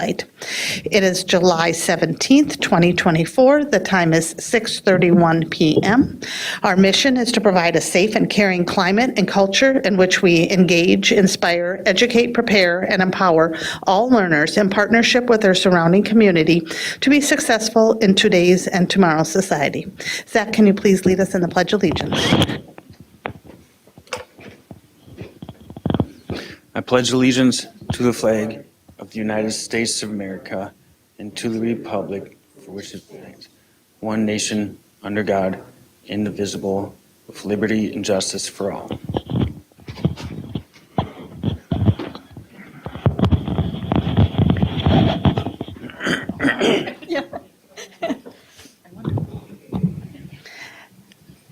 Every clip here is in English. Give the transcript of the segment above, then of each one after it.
It is July 17th, 2024. The time is 6:31 p.m. Our mission is to provide a safe and caring climate and culture in which we engage, inspire, educate, prepare, and empower all learners in partnership with their surrounding community to be successful in today's and tomorrow's society. Zach, can you please lead us in the Pledge of Allegiance? I pledge allegiance to the flag of the United States of America and to the republic for which it stands, one nation, under God, indivisible, with liberty and justice for all.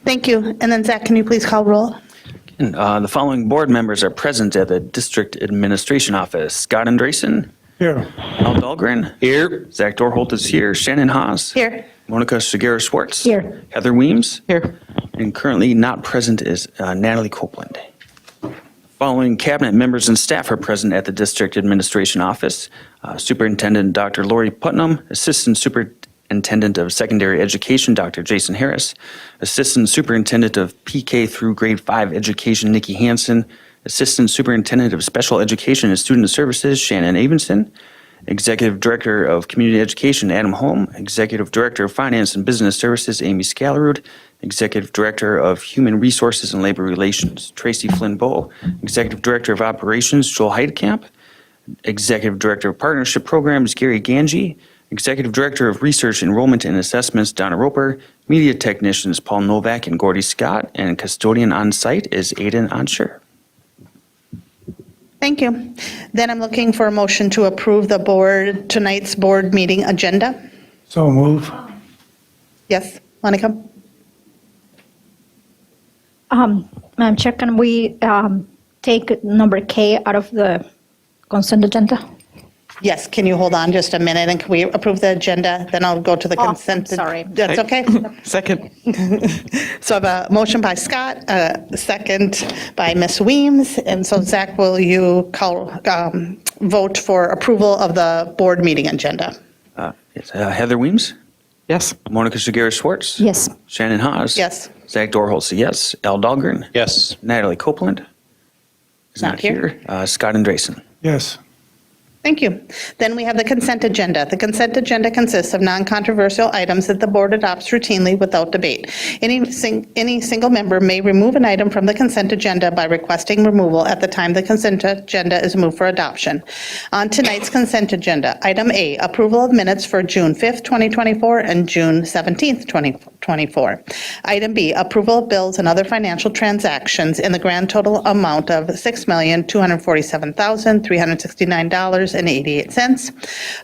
Thank you. And then Zach, can you please call roll? And, the following board members are present at the District Administration Office. Scott Andresen. Here. Al Dahlgren. Here. Zach Dorholt is here. Shannon Haas. Here. Monica Shigera-Schwartz. Here. Heather Weems. Here. And currently not present is Natalie Copeland. Following cabinet members and staff are present at the District Administration Office. Superintendent Dr. Lori Putnam, Assistant Superintendent of Secondary Education Dr. Jason Harris, Assistant Superintendent of PK through Grade 5 Education Nikki Hansen, Assistant Superintendent of Special Education and Student Services Shannon Avenson, Executive Director of Community Education Adam Holm, Executive Director of Finance and Business Services Amy Scalarud, Executive Director of Human Resources and Labor Relations Tracy Flynn Bowe, Executive Director of Operations Joel Heidkamp, Executive Director of Partnership Programs Gary Ganji, Executive Director of Research, Enrollment, and Assessments Donna Roper, Media Technicians Paul Novak and Gordy Scott, and Custodian on site is Aiden Onsher. Thank you. Then I'm looking for a motion to approve tonight's board meeting agenda. So move. Yes, Monica? Madam Chair, can we take number K out of the consent agenda? Yes, can you hold on just a minute, and can we approve the agenda? Then I'll go to the consent. sorry. That's okay? Second. So I have a motion by Scott, a second by Ms. Weems. And so Zach, will you vote for approval of the board meeting agenda? It's Heather Weems, Yes. Monica Shigera-Schwartz. Yes. Shannon Haas. Yes. Zach Dorholt, yes. Al Dahlgren. Yes. Natalie Copeland is Not not here. here. Scott Andresen. Yes. Thank you. Then we have the consent agenda. The consent agenda consists of non-controversial items that the board adopts routinely without debate. Any single member may remove an item from the consent agenda by requesting removal at the time the consent agenda is moved for adoption. On tonight's consent agenda, item A, approval of minutes for June 5th, 2024 and June 17th, 2024. Item B, approval of bills and other financial transactions in the grand total amount of $6,247,369.88.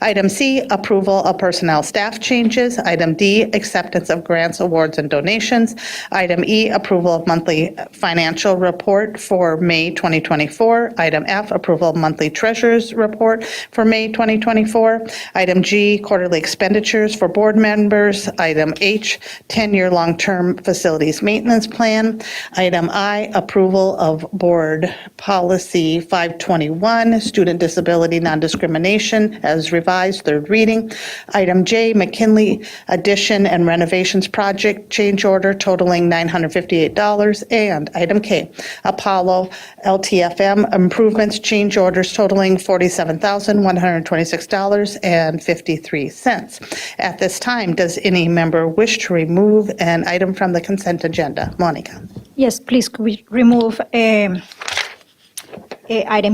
Item C, approval of personnel staff changes. Item D, acceptance of grants, awards, and donations. Item E, approval of monthly financial report for May 2024. Item F, approval of monthly treasurer's report for May 2024. Item G, quarterly expenditures for board members. Item H, 10-year long-term facilities maintenance plan. Item I, approval of board policy 521, student disability non-discrimination as revised, third reading. Item J, McKinley addition and renovations project change order totaling $958. And item K, Apollo LTFM improvements change orders totaling $47,126.53. At this time, does any member wish to remove an item from the consent agenda? Monica? Yes, please, could we remove item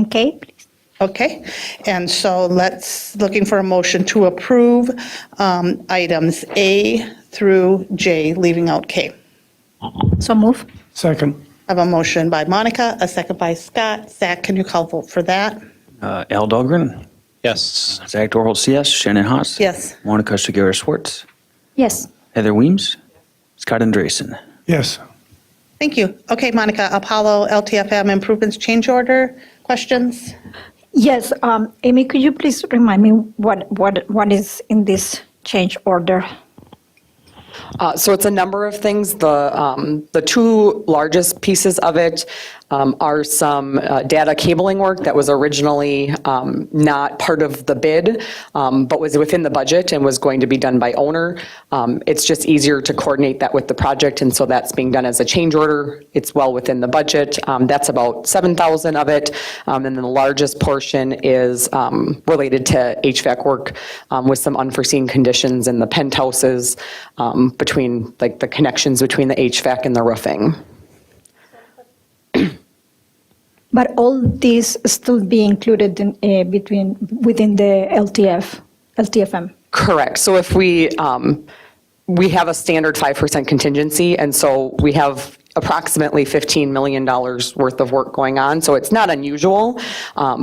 K, please? Okay, and so looking for a motion to approve items A through J, leaving out K. So move. Second. I have a motion by Monica, a second by Scott. Zach, can you call vote for that? Al Dahlgren. Yes. Zach Dorholt, yes. Shannon Haas. Yes. Monica Shigera-Schwartz. Yes. Heather Weems. Scott Andresen. Yes. Thank you. Okay, Monica, Apollo LTFM improvements change order, questions? Yes, Amy, could you please remind me what is in this change order? So it's a number of things. The two largest pieces of it are some data cabling work that was originally not part of the bid, but was within the budget and was going to be done by owner. It's just easier to coordinate that with the project, and so that's being done as a change order. It's well within the budget. That's about $7,000 of it. And then the largest portion is related to HVAC work with some unforeseen conditions in the penthouses between, like, the connections between the HVAC and the roofing. But all these still be included in, within the LTFM. Correct. So if we have a standard 5% contingency, and so we have approximately $15 million worth of work going on. So it's not unusual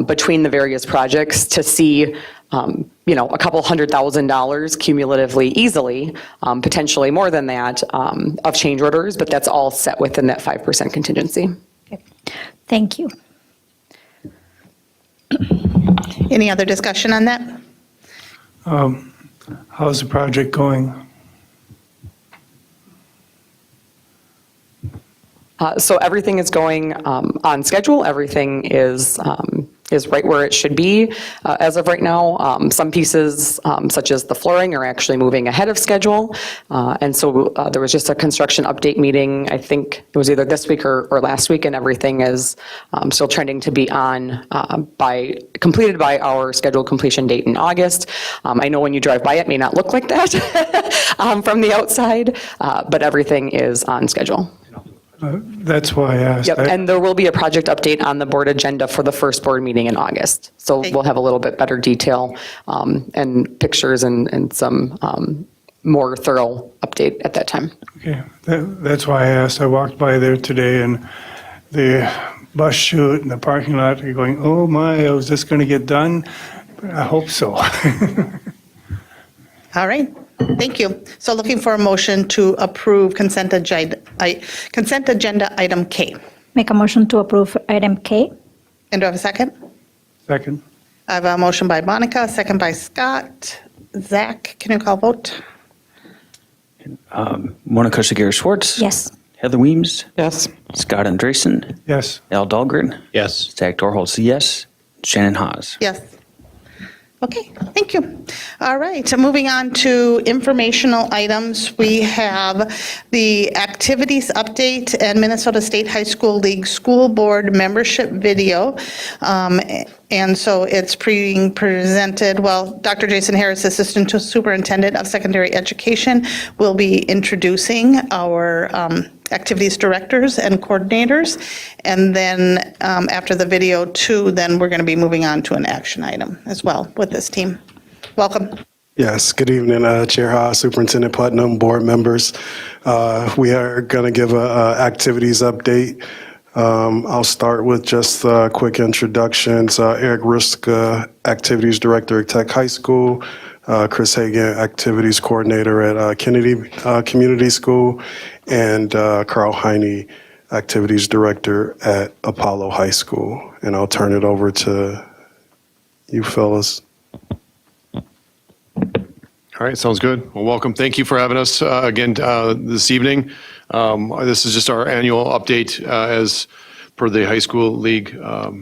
between the various projects to see, a couple $100,000 cumulatively easily, potentially more than that, of change orders, but that's all set within that 5% contingency. Okay. Thank you. Any other discussion on that? How's the project going? So everything is going on schedule. Everything is right where it should be as of right now. Some pieces, such as the flooring, are actually moving ahead of schedule. And so there was just a construction update meeting, I think it was either this week or last week, and everything is still trending to be on completed by our scheduled completion date in August. I know when you drive by, it may not look like that from the outside, but everything is on schedule. That's why I asked. Yep, and there will be a project update on the board agenda for the first board meeting in August. So Okay. we'll have a little bit better detail and pictures and some more thorough update at that time. Okay, that's why I asked. I walked by there today and the bus chute and the parking lot, you're going, oh my, is this going to get done? I hope so. All right, thank you. So looking for a motion to approve consent agenda item K. Make a motion to approve item K. And do I have a second? Second. I have a motion by Monica, a second by Scott. Zach, can you call vote? Monica Shigera-Schwartz. Yes. Heather Weems. Yes. Scott Andresen. Yes. Al Dahlgren. Yes. Zach Dorholz, yes. Shannon Haas. Yes. Okay, thank you. All right, so moving on to informational items, we have the activities update and Minnesota State High School League School Board membership video. And so it's being presented, Dr. Jason Harris, Assistant Superintendent of Secondary Education, will be introducing our activities directors and coordinators. And then after the video too, then we're going to be moving on to an action item as well with this team. Welcome. Yes, good evening, Chair Haas, Superintendent Putnam, board members. We are going to give a activities update. I'll start with just quick introductions. Eric Ruska, Activities Director at Tech High School. Chris Hagan, Activities Coordinator at Kennedy Community School. And Carl Heine, Activities Director at Apollo High School. And I'll turn it over to you fellas. All right, sounds good. Well, welcome. Thank you for having us again this evening. This is just our annual update as per the high school league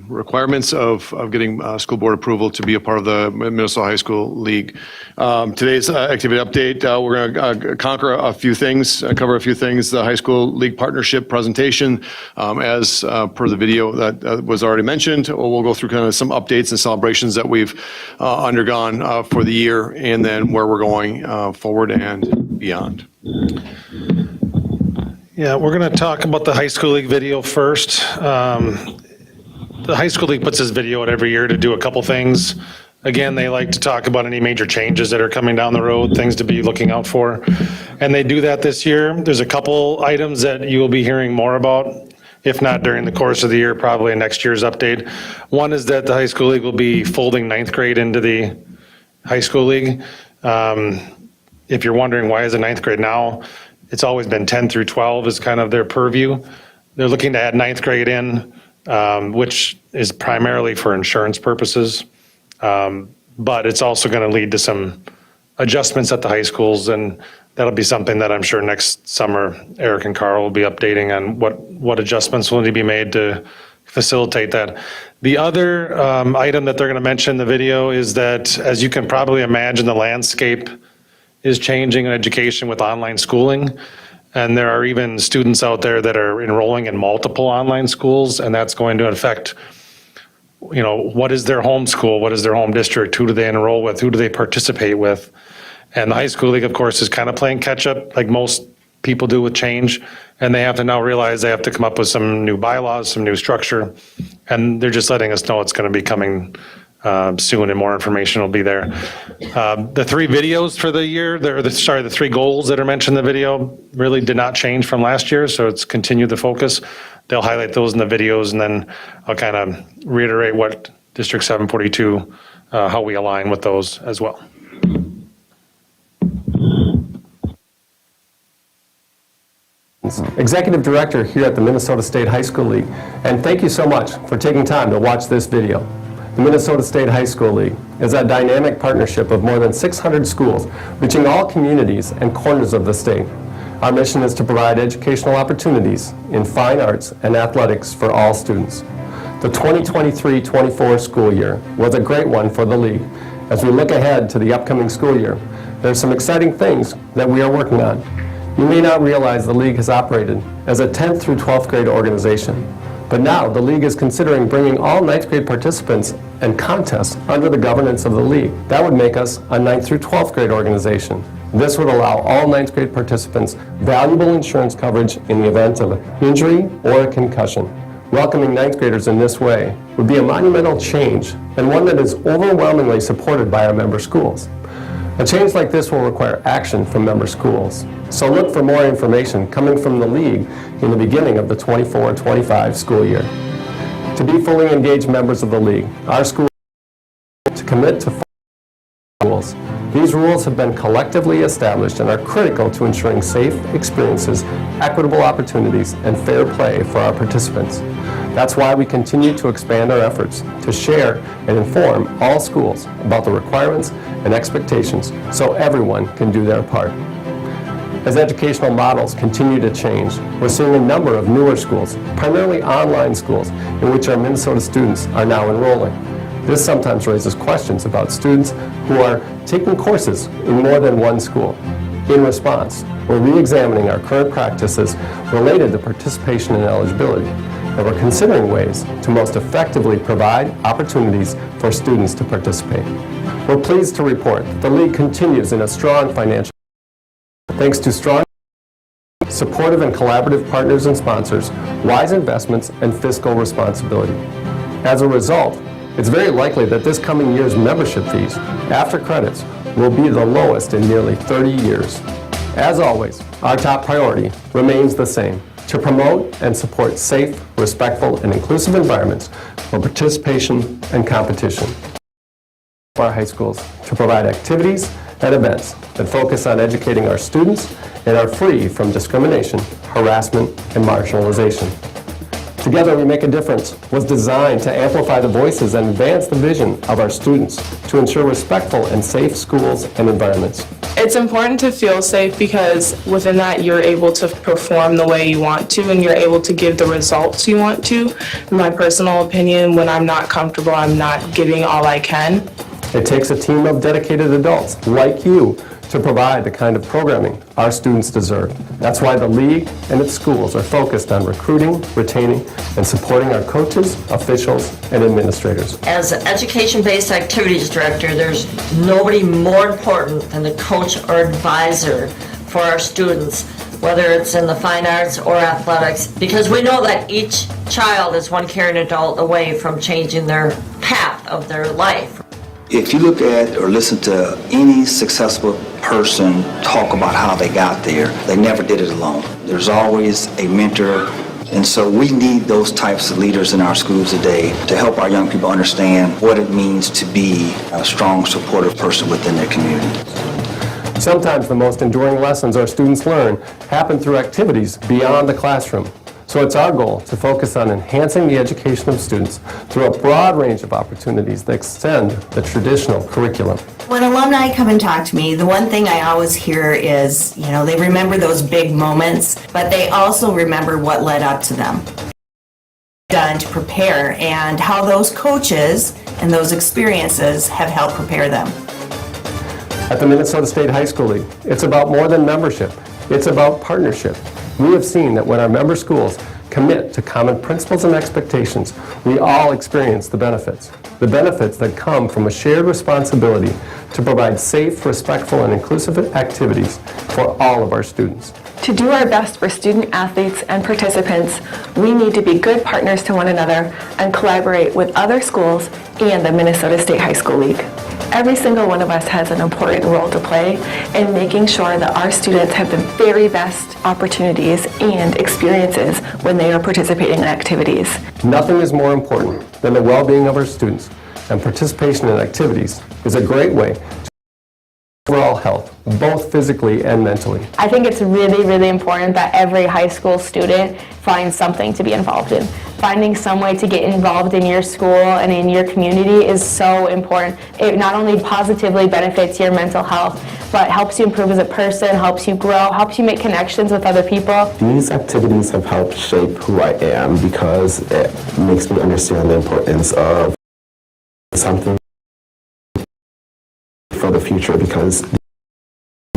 requirements of getting school board approval to be a part of the Minnesota High School League. Today's activity update, we're going to cover a few things. The high school league partnership presentation, as per the video that was already mentioned. We'll go through kind of some updates and celebrations that we've undergone for the year, and then where we're going forward and beyond. Yeah, we're going to talk about the high school league video first. The high school league puts this video out every year to do a couple things. Again, they like to talk about any major changes that are coming down the road, things to be looking out for. And they do that this year. There's a couple items that you will be hearing more about, if not during the course of the year, probably in next year's update. One is that the high school league will be folding ninth grade into the high school league. If you're wondering why is it ninth grade now, it's always been 10 through 12 is kind of their purview. They're looking to add ninth grade in, which is primarily for insurance purposes. But it's also going to lead to some adjustments at the high schools, and that'll be something that I'm sure next summer, Eric and Carl will be updating on what adjustments will need to be made to facilitate that. The other item that they're going to mention in the video is that, as you can probably imagine, the landscape is changing in education with online schooling. And there are even students out there that are enrolling in multiple online schools, and that's going to affect, what is their home school? What is their home district? Who do they enroll with? Who do they participate with? And the high school league, of course, is kind of playing catch up like most people do with change. And they have to now realize they have to come up with some new bylaws, some new structure. And they're just letting us know it's going to be coming soon, and more information will be there. The 3 videos for the year, the 3 goals that are mentioned in the video really did not change from last year. So it's continued the focus. They'll highlight those in the videos, and then I'll kind of reiterate what District 742, how we align with those as well. Executive Director here at the Minnesota State High School League, and thank you so much for taking time to watch this video. The Minnesota State High School League is a dynamic partnership of more than 600 schools, reaching all communities and corners of the state. Our mission is to provide educational opportunities in fine arts and athletics for all students. The 2023-24 school year was a great one for the league. As we look ahead to the upcoming school year, there are some exciting things that we are working on. You may not realize the league has operated as a 10th through 12th grade organization, but now the league is considering bringing all 9th grade participants and contests under the governance of the league. That would make us a 9th through 12th grade organization. This would allow all 9th grade participants valuable insurance coverage in the event of an injury or a concussion. Welcoming 9th graders in this way would be a monumental change, and one that is overwhelmingly supported by our member schools. A change like this will require action from member schools. So look for more information coming from the league in the beginning of the 24-25 school year. To be fully engaged members of the league, our school to commit to rules. These rules have been collectively established and are critical to ensuring safe experiences, equitable opportunities, and fair play for our participants. That's why we continue to expand our efforts to share and inform all schools about the requirements and expectations so everyone can do their part. As educational models continue to change, we're seeing a number of newer schools, primarily online schools, in which our Minnesota students are now enrolling. This sometimes raises questions about students who are taking courses in more than one school. In response, we're re-examining our current practices related to participation and eligibility, and we're considering ways to most effectively provide opportunities for students to participate. We're pleased to report that the league continues in a strong financial thanks to strong, supportive and collaborative partners and sponsors, wise investments, and fiscal responsibility. As a result, it's very likely that this coming year's membership fees, after credits, will be the lowest in nearly 30 years. As always, our top priority remains the same: to promote and support safe, respectful, and inclusive environments for participation and competition. For our high schools to provide activities and events that focus on educating our students and are free from discrimination, harassment, and marginalization. Together We Make a Difference was designed to amplify the voices and advance the vision of our students to ensure respectful and safe schools and environments. It's important to feel safe because within that you're able to perform the way you want to and you're able to give the results you want to. In my personal opinion, when I'm not comfortable, I'm not giving all I can. It takes a team of dedicated adults like you to provide the kind of programming our students deserve. That's why the league and its schools are focused on recruiting, retaining, and supporting our coaches, officials, and administrators. As an education-based activities director, there's nobody more important than the coach or advisor for our students, whether it's in the fine arts or athletics, because we know that each child is one caring adult away from changing their path of their life. If you look at or listen to any successful person talk about how they got there, they never did it alone. There's always a mentor, and so we need those types of leaders in our schools today to help our young people understand what it means to be a strong, supportive person within their community. Sometimes the most enduring lessons our students learn happen through activities beyond the classroom. So So it's our goal to focus on enhancing the education of students through a broad range of opportunities that extend the traditional curriculum. When alumni come and talk to me, the one thing I always hear is, they remember those big moments, but they also remember what led up to them. Done to prepare and how those coaches and those experiences have helped prepare them. At the Minnesota State High School League, it's about more than membership. It's about partnership. We have seen that when our member schools commit to common principles and expectations, we all experience the benefits that come from a shared responsibility to provide safe, respectful, and inclusive activities for all of our students. To do our best for student athletes and participants, we need to be good partners to one another and collaborate with other schools and the Minnesota State High School League. Every single one of us has an important role to play in making sure that our students have the very best opportunities and experiences when they are participating in activities. Nothing is more important than the well-being of our students, and participation in activities is a great way to overall health, both physically and mentally. I think it's really, really important that every high school student finds something to be involved in. Finding some way to get involved in your school and in your community is so important. It not only positively benefits your mental health, but helps you improve as a person, helps you grow, helps you make connections with other people. These activities have helped shape who I am because it makes me understand the importance of something for the future, because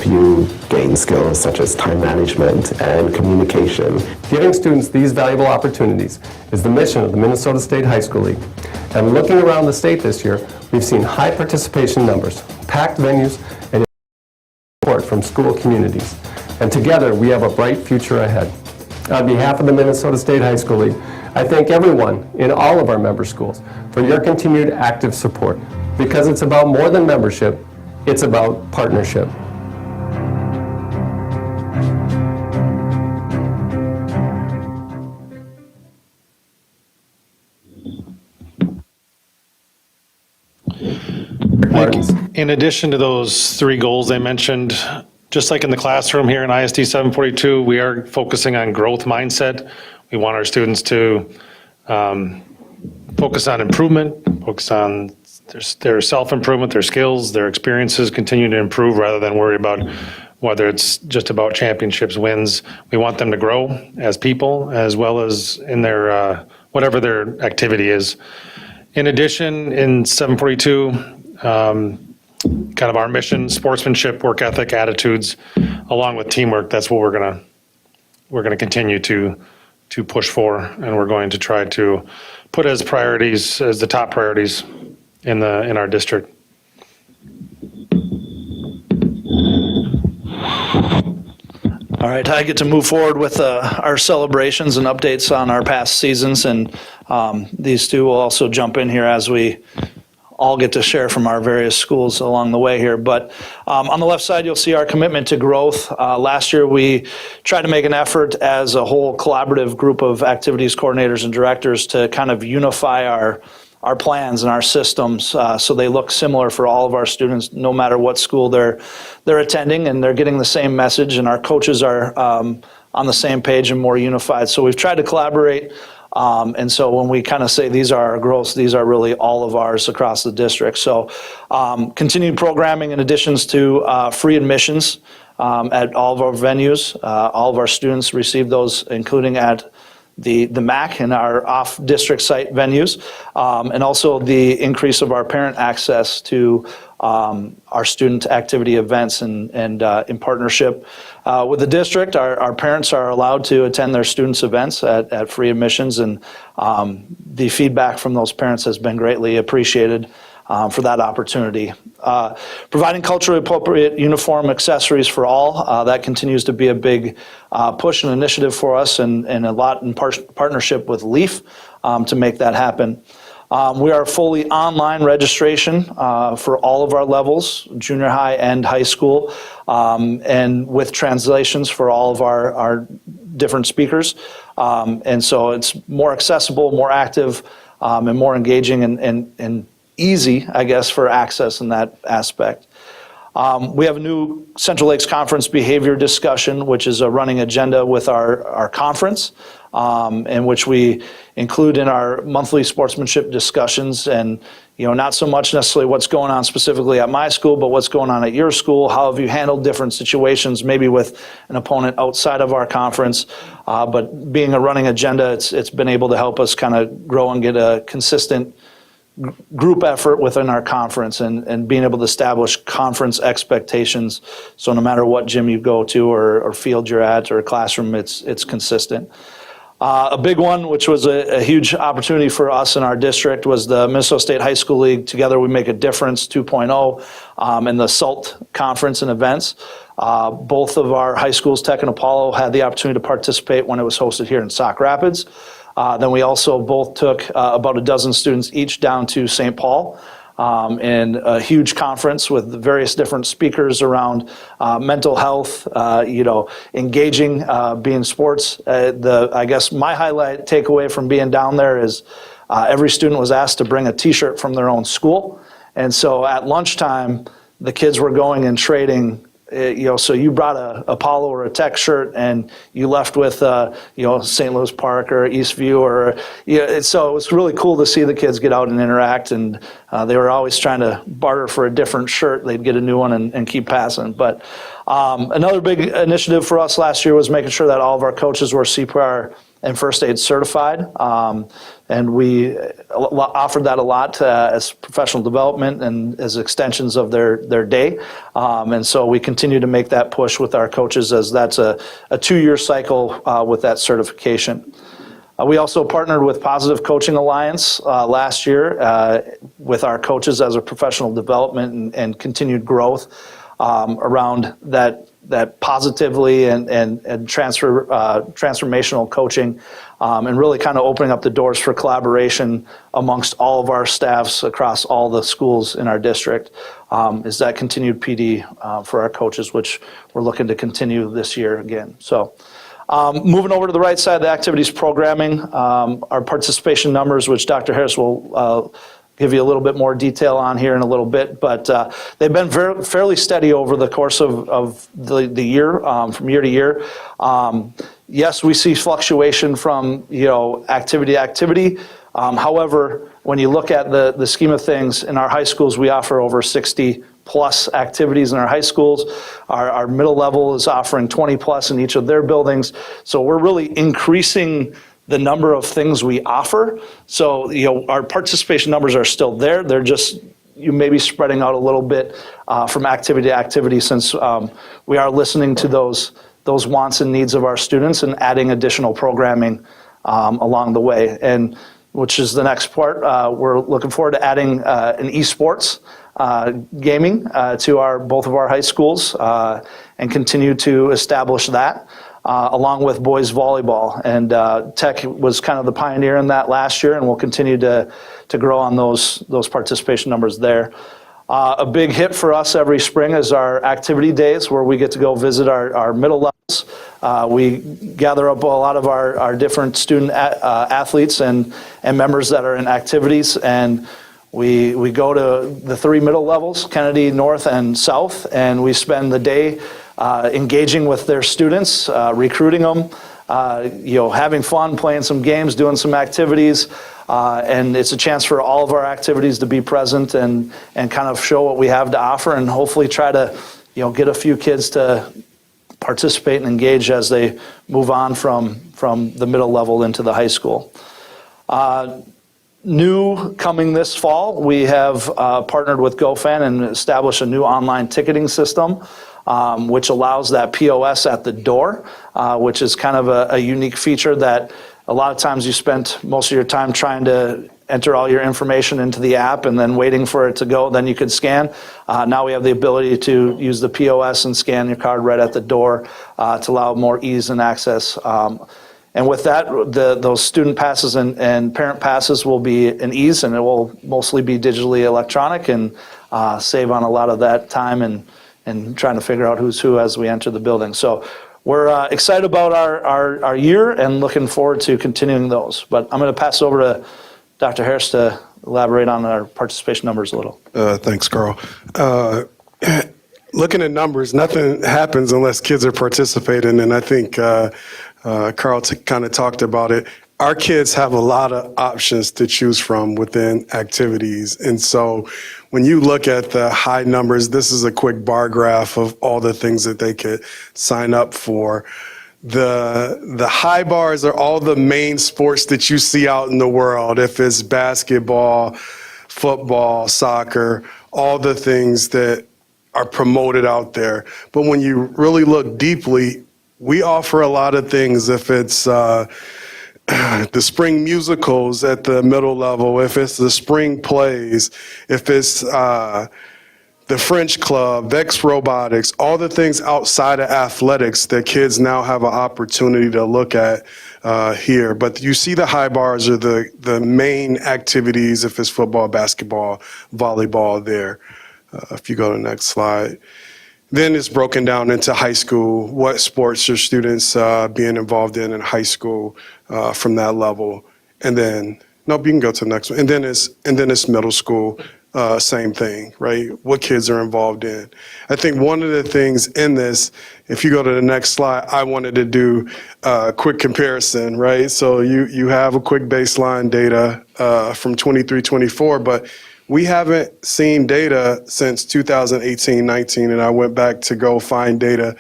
you gain skills such as time management and communication. Giving students these valuable opportunities is the mission of the Minnesota State High School League. And looking around the state this year, we've seen high participation numbers, packed venues, and support from school communities. And together, we have a bright future ahead. On behalf of the Minnesota State High School League, I thank everyone in all of our member schools for your continued active support. Because it's about more than membership, it's about partnership. In addition to those three goals I mentioned, just like in the classroom here in ISD 742, we are focusing on growth mindset. We want our students to focus on improvement, focus on their self-improvement, their skills, their experiences, continue to improve rather than worry about whether it's just about championships, wins. We want them to grow as people as well as in their whatever their activity is. In addition, in 742, kind of our mission, sportsmanship, work ethic, attitudes, along with teamwork, that's what we're gonna continue to push for, and we're going to try to put as priorities, as the top priorities in our district. All right, I get to move forward with our celebrations and updates on our past seasons, and these two will also jump in here as we all get to share from our various schools along the way here. But on the left side, you'll see our commitment to growth. Last year, we tried to make an effort as a whole collaborative group of activities coordinators and directors to kind of unify our plans and our systems so they look similar for all of our students, no matter what school they're attending, and they're getting the same message, and our coaches are on the same page and more unified. So we've tried to collaborate. And so when we kind of say these are our growths, these are really all of ours across the district. So continued programming in additions to free admissions at all of our venues. All of our students receive those, including at the MAC and our off-district site venues, and also the increase of our parent access to our student activity events, and in partnership with the district, our parents are allowed to attend their students' events at free admissions, and the feedback from those parents has been greatly appreciated for that opportunity. Providing culturally appropriate uniform accessories for all, that continues to be a big push and initiative for us, and a lot in partnership with LEAF to make that happen. We are fully online registration for all of our levels, junior high and high school, and with translations for all of our different speakers. And so it's more accessible, more active, and more engaging and easy, I guess, for access in that aspect. We have a new Central Lakes Conference behavior discussion, which is a running agenda with our conference, in which we include in our monthly sportsmanship discussions, and not so much necessarily what's going on specifically at my school, but what's going on at your school. How have you handled different situations, maybe with an opponent outside of our conference? But being a running agenda, it's been able to help us kind of grow and get a consistent group effort within our conference, and being able to establish conference expectations. So no matter what gym you go to or field you're at or classroom, it's consistent. A big one, which was a huge opportunity for us in our district, was the Minnesota State High School League Together We Make a Difference 2.0 and the SALT conference and events. Both of our high schools, Tech and Apollo, had the opportunity to participate when it was hosted here in Sauk Rapids. Then we also both took about a dozen students each down to St. Paul in a huge conference with various different speakers around mental health, engaging, being sports. I guess my highlight takeaway from being down there is every student was asked to bring a t-shirt from their own school. And so at lunchtime, the kids were going and trading. So you brought a Apollo or a Tech shirt, and you left with, St. Louis Park or Eastview, so it was really cool to see the kids get out and interact, and they were always trying to barter for a different shirt. They'd get a new one and keep passing. But another big initiative for us last year was making sure that all of our coaches were CPR and first aid certified, and we offered that a lot as professional development and as extensions of their day, and so we continue to make that push with our coaches, as that's a 2-year cycle with that certification. We also partnered with Positive Coaching Alliance last year with our coaches as a professional development and continued growth around that positively and transformational coaching, and really kind of opening up the doors for collaboration amongst all of our staffs across all the schools in our district, is that continued PD for our coaches, which we're looking to continue this year again. So moving over to the right side, the activities programming, our participation numbers, which Dr. Harris will give you a little bit more detail on here in a little bit, but they've been fairly steady over the course of the year, from year to year. Yes, we see fluctuation from activity to activity. However, when you look at the scheme of things, in our high schools, we offer over 60 plus activities in our high schools. Our middle level is offering 20 plus in each of their buildings. So we're really increasing the number of things we offer. So, our participation numbers are still there. They're just, you may be spreading out a little bit from activity to activity, since we are listening to those wants and needs of our students and adding additional programming along the way. And which is the next part. We're looking forward to adding an esports gaming to both of our high schools and continue to establish that. Along with boys volleyball, and Tech was kind of the pioneer in that last year, and we'll continue to grow on those participation numbers there. A big hit for us every spring is our activity days, where we get to go visit our middle levels. We gather up a lot of our different student athletes and members that are in activities, and we go to the 3 middle levels, Kennedy, North, and South, and we spend the day engaging with their students, recruiting them, having fun, playing some games, doing some activities, and it's a chance for all of our activities to be present and kind of show what we have to offer, and hopefully try to get a few kids to participate and engage as they move on from the middle level into the high school. New coming this fall, we have partnered with GoFan and established a new online ticketing system, which allows that POS at the door, which is kind of a unique feature that a lot of times you spent most of your time trying to enter all your information into the app and then waiting for it to go, then you could scan. Now we have the ability to use the POS and scan your card right at the door to allow more ease and access. And with that, those student passes and parent passes will be an ease, and it will mostly be digitally electronic, and save on a lot of that time and trying to figure out who's who as we enter the building. So we're excited about our year and looking forward to continuing those. But I'm going to pass it over to Dr. Harris to elaborate on our participation numbers a little. Thanks, Carl. looking at numbers, nothing happens unless kids are participating. And I think Carl kind of talked about it. Our kids have a lot of options to choose from within activities. And so when you look at the high numbers, this is a quick bar graph of all the things that they could sign up for. The high bars are all the main sports that you see out in the world. If it's basketball, football, soccer, all the things that are promoted out there. But when you really look deeply, we offer a lot of things. If it's the spring musicals at the middle level, if it's the spring plays, if it's the French Club, Vex Robotics, all the things outside of athletics that kids now have an opportunity to look at here. But you see the high bars are the main activities, if it's football, basketball, volleyball there. If you go to the next slide. Then it's broken down into high school, what sports are students being involved in high school from that level. And then, no, you can go to the next one. And then it's middle school, same thing, right? What kids are involved in. I think one of the things in this, if you go to the next slide, I wanted to do a quick comparison, right? So you have a quick baseline data from 23-24, but we haven't seen data since 2018-19, and I went back to go find data.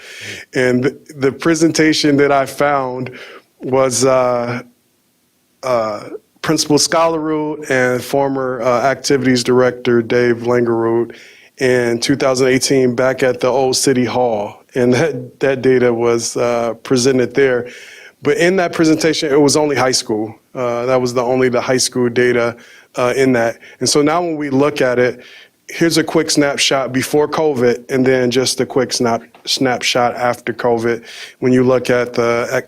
And the presentation that I found was Principal Scholarud and former activities director Dave Langerud in 2018 back at the old City Hall. And that data was presented there. But in that presentation, it was only high school. That was only the high school data in that. And so now when we look at it, here's a quick snapshot before COVID, and then just a quick snapshot after COVID. When you look at the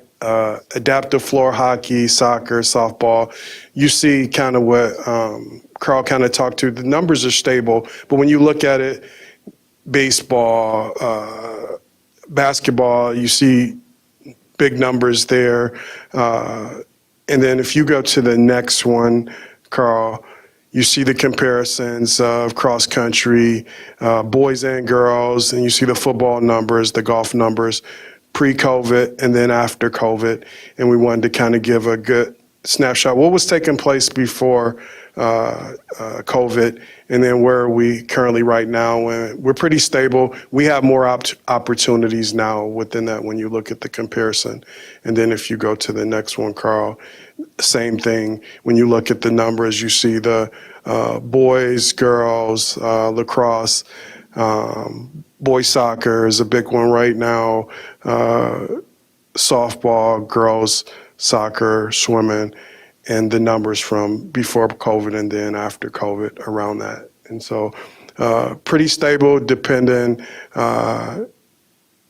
adaptive floor hockey, soccer, softball, you see kind of what Carl kind of talked to. The numbers are stable, but when you look at it, baseball, basketball, you see big numbers there. And then if you go to the next one, Carl, you see the comparisons of cross country, boys and girls, and you see the football numbers, the golf numbers, pre-COVID and then after COVID. And we wanted to kind of give a good snapshot. What was taking place before COVID, and then where are we currently right now? We're pretty stable. We have more opportunities now within that when you look at the comparison. And then if you go to the next one, Carl, same thing. When you look at the numbers, you see the boys, girls, lacrosse, boys soccer is a big one right now, softball, girls soccer, swimming, and the numbers from before COVID and then after COVID around that. And so pretty stable, depending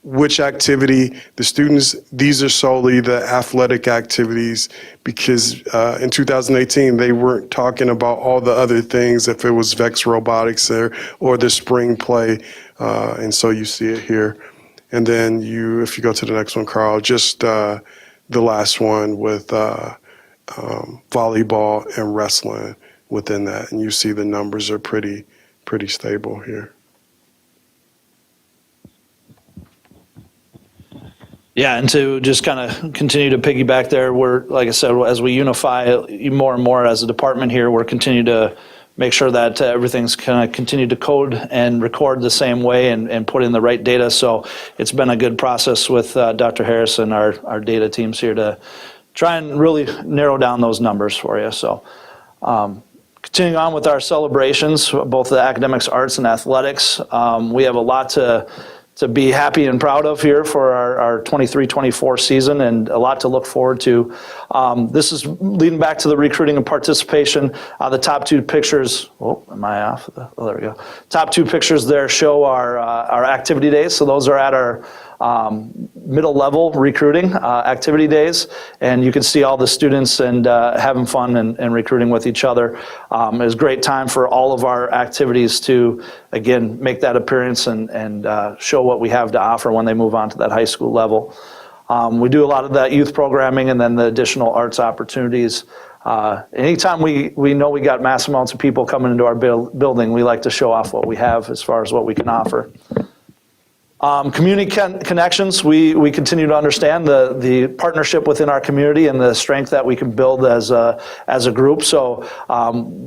which activity the students, these are solely the athletic activities, because in 2018 they weren't talking about all the other things, if it was Vex Robotics or the spring play, and so you see it here. And then if you go to the next one, Carl, just the last one with volleyball and wrestling within that, and you see the numbers are pretty stable here. Yeah, and to just kind of continue to piggyback there, we're, like I said, as we unify more and more as a department here, we're continuing to make sure that everything's kind of continued to code and record the same way and put in the right data. So it's been a good process with Dr. Harris and our data teams here to try and really narrow down those numbers for you. So continuing on with our celebrations, both the academics, arts, and athletics, we have a lot to be happy and proud of here for our 23-24 season, and a lot to look forward to. This is leading back to the recruiting and participation. The top two pictures, am I off? Oh, there we go. Top two pictures there show our activity days. So those are at our middle level recruiting activity days, and you can see all the students and having fun and recruiting with each other. It was a great time for all of our activities to, again, make that appearance and show what we have to offer when they move on to that high school level. We do a lot of that youth programming and then the additional arts opportunities. Anytime we know we got mass amounts of people coming into our building, we like to show off what we have as far as what we can offer. Community connections, we continue to understand the partnership within our community and the strength that we can build as a group. So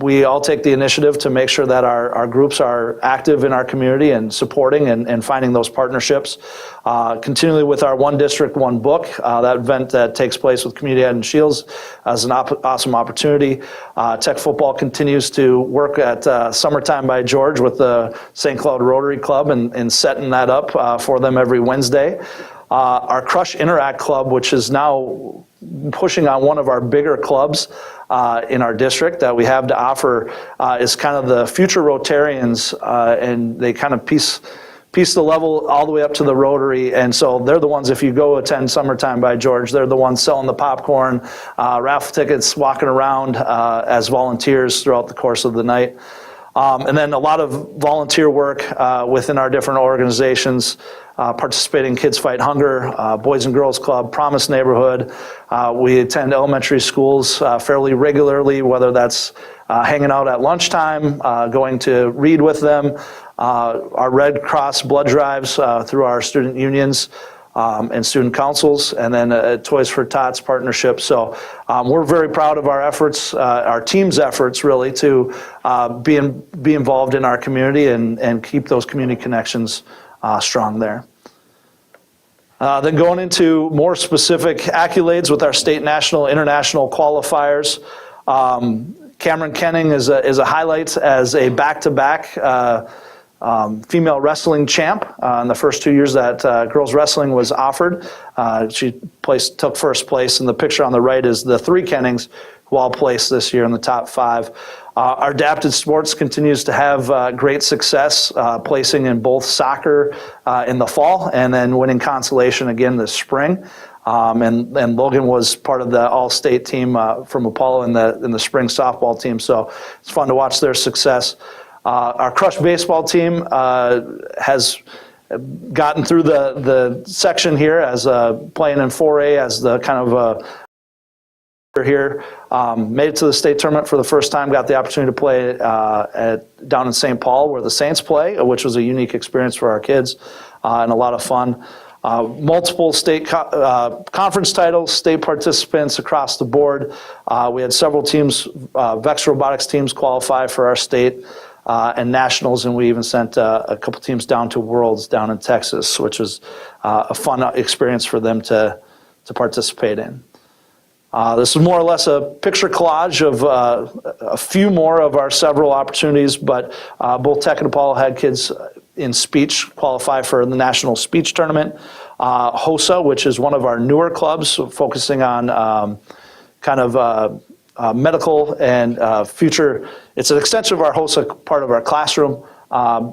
we all take the initiative to make sure that our groups are active in our community and supporting and finding those partnerships. Continually with our One District, One Book, that event that takes place with Community Ed and Shields as an awesome opportunity. Tech football continues to work at Summertime by George with the St. Cloud Rotary Club and setting that up for them every Wednesday. Our Crush Interact Club, which is now pushing on one of our bigger clubs in our district that we have to offer, is kind of the future Rotarians, and they kind of piece the level all the way up to the Rotary. And so they're the ones, if you go attend Summertime by George, they're the ones selling the popcorn, raffle tickets, walking around as volunteers throughout the course of the night. And then a lot of volunteer work within our different organizations, participating in Kids Fight Hunger, Boys and Girls Club, Promise Neighborhood. We attend elementary schools fairly regularly, whether that's hanging out at lunchtime, going to read with them, our Red Cross blood drives through our student unions and student councils, and then a Toys for Tots partnership. So we're very proud of our efforts, our team's efforts really, to be involved in our community and keep those community connections strong there. Then going into more specific accolades with our state, national, international qualifiers. Cameron Kenning is a highlight as a back-to-back female wrestling champ in the first 2 years that girls wrestling was offered. She took first place, and the picture on the right is the three Kennings who all placed this year in the top 5. Our adapted sports continues to have great success, placing in both soccer in the fall and then winning consolation again this spring. And Logan was part of the all-state team from Apollo in the spring softball team, so it's fun to watch their success. Our Crush baseball team has gotten through the section here as playing in 4A as the kind of here. Made it to the state tournament for the first time, got the opportunity to play down in St. Paul where the Saints play, which was a unique experience for our kids and a lot of fun. Multiple state conference titles, state participants across the board. We had several teams, Vex Robotics teams qualify for our state and nationals, and we even sent a couple teams down to Worlds down in Texas, which was a fun experience for them to participate in. This is more or less a picture collage of a few more of our several opportunities, but both Tech and Apollo had kids in speech qualify for the National Speech Tournament. HOSA, which is one of our newer clubs, focusing on kind of medical and future. It's an extension of our HOSA part of our classroom.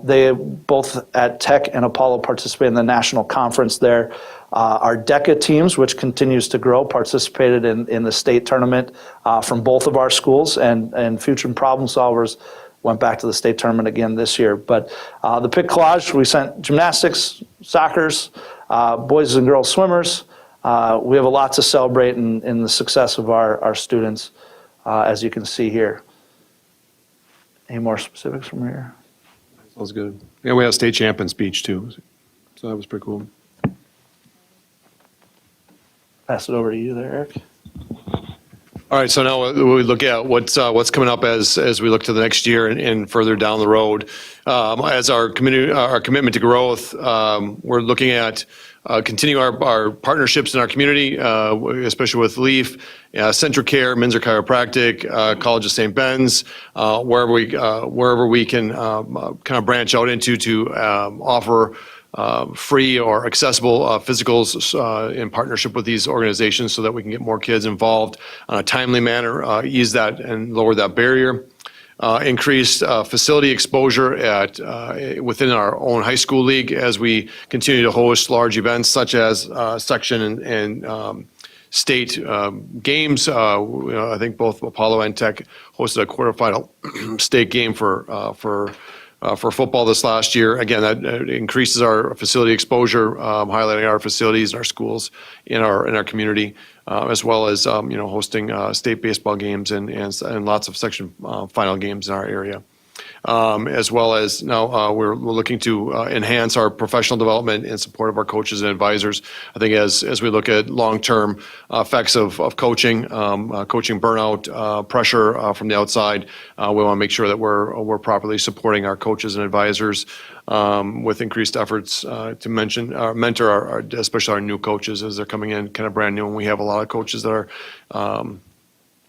They both at Tech and Apollo participate in the national conference there. Our DECA teams, which continues to grow, participated in the state tournament from both of our schools, and Future Problem Solvers went back to the state tournament again this year. But the pick collage, we sent gymnastics, soccers, boys and girls swimmers. We have a lot to celebrate in the success of our students, as you can see here. Any more specifics from here? Sounds good. Yeah, we had a state champion speech too, so that was pretty cool. Pass it over to you there, Eric. All right, so now we look at what's coming up as we look to the next year and further down the road. As our commitment to growth, we're looking at continue our partnerships in our community, especially with LEAF, CentraCare, Minzer Chiropractic, College of St. Ben's, wherever we can kind of branch out into to offer free or accessible physicals in partnership with these organizations so that we can get more kids involved on a timely manner, ease that and lower that barrier. Increased facility exposure within our own high school league as we continue to host large events such as section and state games. I think both Apollo and Tech hosted a quarterfinal state game for football this last year. Again, that increases our facility exposure, highlighting our facilities and our schools in our community, as well as hosting state baseball games and lots of section final games in our area. as well as now we're looking to enhance our professional development in support of our coaches and advisors. I think as we look at long-term effects of coaching, coaching burnout, pressure from the outside, we want to make sure that we're properly supporting our coaches and advisors with increased efforts to mentor especially our new coaches as they're coming in kind of brand new. And we have a lot of coaches that are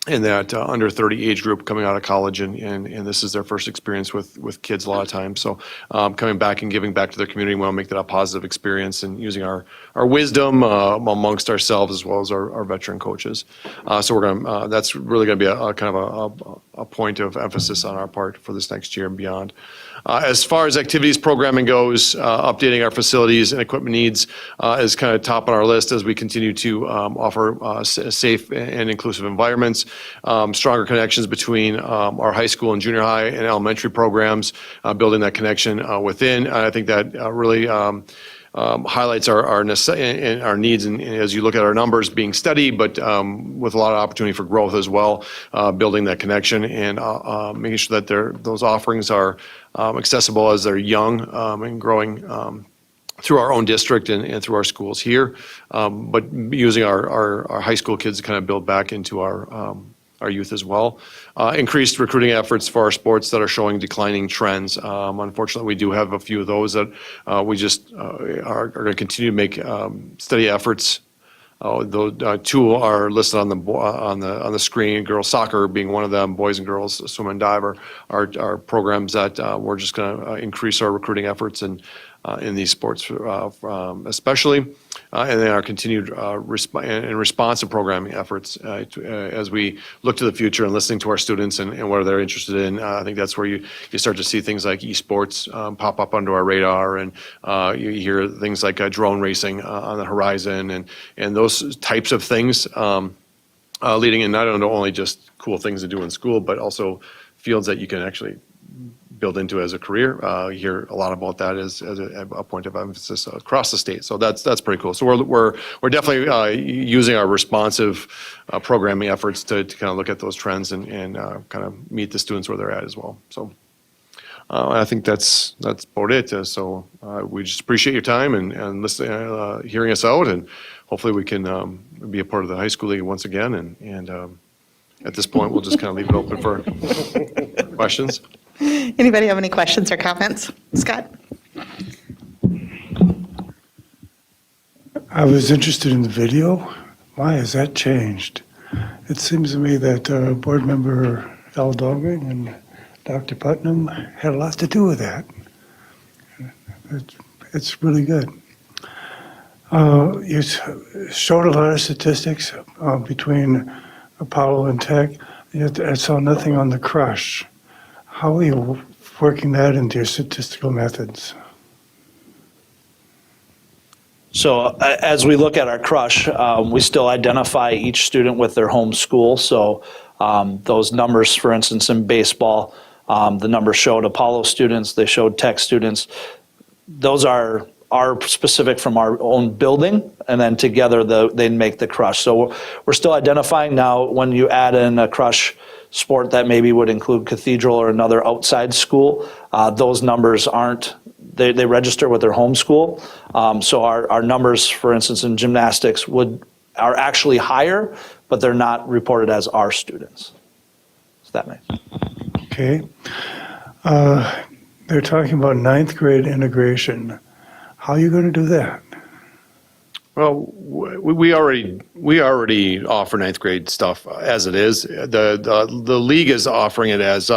in that under 30 age group coming out of college, and this is their first experience with kids a lot of times. So coming back and giving back to their community, we want to make that a positive experience and using our wisdom amongst ourselves as well as our veteran coaches. So we're going to, that's really going to be a kind of a point of emphasis on our part for this next year and beyond. As far as activities programming goes, updating our facilities and equipment needs is kind of top on our list as we continue to offer safe and inclusive environments, stronger connections between our high school and junior high and elementary programs, building that connection within. I think that really highlights our needs, and as you look at our numbers being steady, but with a lot of opportunity for growth as well, building that connection and making sure that those offerings are accessible as they're young and growing through our own district and through our schools here, but using our high school kids to kind of build back into our youth as well. Increased recruiting efforts for our sports that are showing declining trends. Unfortunately, we do have a few of those that we just are going to continue to make steady efforts. Two are listed on the screen. Girls soccer being one of them. Boys and girls swim and dive are programs that we're just going to increase our recruiting efforts in these sports, especially, and then our continued responsive programming efforts as we look to the future and listening to our students and what they're interested in. I think that's where you start to see things like esports pop up under our radar, and you hear things like drone racing on the horizon, and those types of things leading in not only just cool things to do in school, but also fields that you can actually build into as a career. You hear a lot about that as a point of emphasis across the state. So that's pretty cool. So we're definitely using our responsive programming efforts to kind of look at those trends and kind of meet the students where they're at as well. So I think that's about it. So we just appreciate your time and listening, hearing us out, and hopefully we can be a part of the high school league once again. And at this point, we'll just kind of leave it open for questions. Anybody have any questions or comments? Scott? I was interested in the video. Why has that changed? It seems to me that Board Member Al Dahlgren and Dr. Putnam had a lot to do with that. It's really good. You showed a lot of statistics between Apollo and Tech, yet I saw nothing on the crush. How are you working that into your statistical methods? So as we look at our crush, we still identify each student with their home school. So those numbers, for instance, in baseball, the numbers showed Apollo students, they showed Tech students. Those are specific from our own building, and then together they make the crush. So we're still identifying now. When you add in a crush sport that maybe would include Cathedral or another outside school, those numbers aren't, they register with their home school. So our numbers, for instance, in gymnastics are actually higher, but they're not reported as our students. Does that make sense? Okay. They're talking about ninth grade integration. How are you going to do that? Well, we already offer ninth grade stuff as it is. The league is offering it as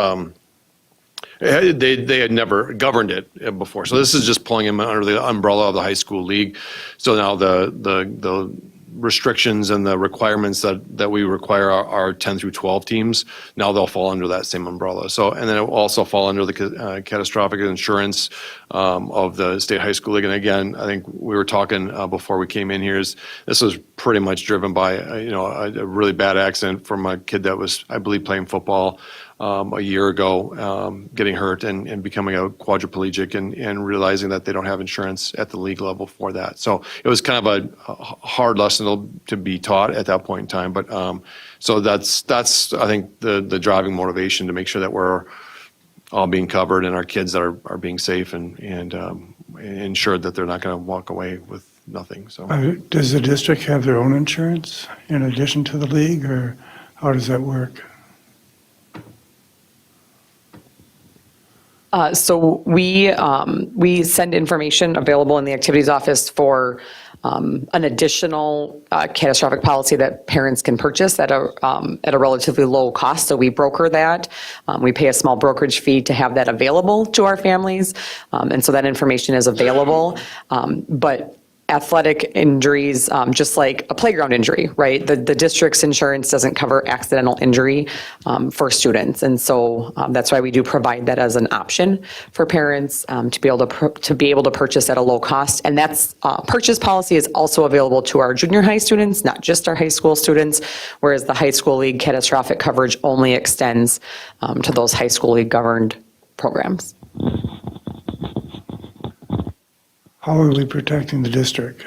they had never governed it before. So this is just pulling them under the umbrella of the high school league. So now the restrictions and the requirements that we require our 10 through 12 teams, now they'll fall under that same umbrella. So, and then it will also fall under the catastrophic insurance of the state high school league. And again, I think we were talking before we came in here, this was pretty much driven by a really bad accident from a kid that was, I believe, playing football a year ago, getting hurt and becoming a quadriplegic and realizing that they don't have insurance at the league level for that. So it was kind of a hard lesson to be taught at that point in time. But so that's I think the driving motivation to make sure that we're all being covered and our kids that are being safe and ensured that they're not going to walk away with nothing. So Does the district have their own insurance in addition to the league, or how does that work? So we send information available in the activities office for an additional catastrophic policy that parents can purchase at a relatively low cost. So we broker that. We pay a small brokerage fee to have that available to our families. And so that information is available. But athletic injuries, just like a playground injury, right? The district's insurance doesn't cover accidental injury for students. And so that's why we do provide that as an option for parents to be able to purchase at a low cost. And that's purchase policy is also available to our junior high students, not just our high school students, whereas the high school league catastrophic coverage only extends to those high school league governed programs. How are we protecting the district?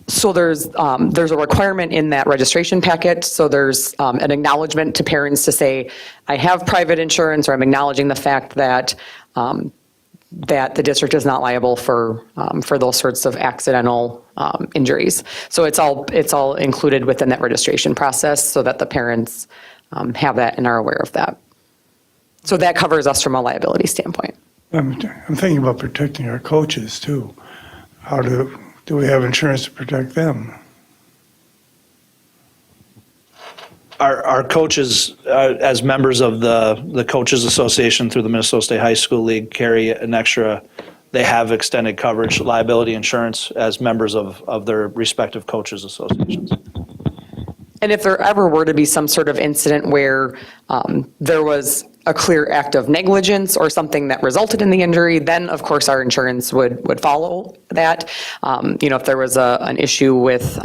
So there's a requirement in that registration packet. So there's an acknowledgement to parents to say, I have private insurance, or I'm acknowledging the fact that that the district is not liable for those sorts of accidental injuries. So it's all included within that registration process, so that the parents have that and are aware of that. So that covers us from a liability standpoint. I'm thinking about protecting our coaches too. How do we have insurance to protect them? Our coaches, as members of the Coaches Association through the Minnesota State High School League, carry an extra, they have extended coverage liability insurance as members of their respective coaches associations. And if there ever were to be some sort of incident where there was a clear act of negligence or something that resulted in the injury, then of course our insurance would follow that. If there was an issue with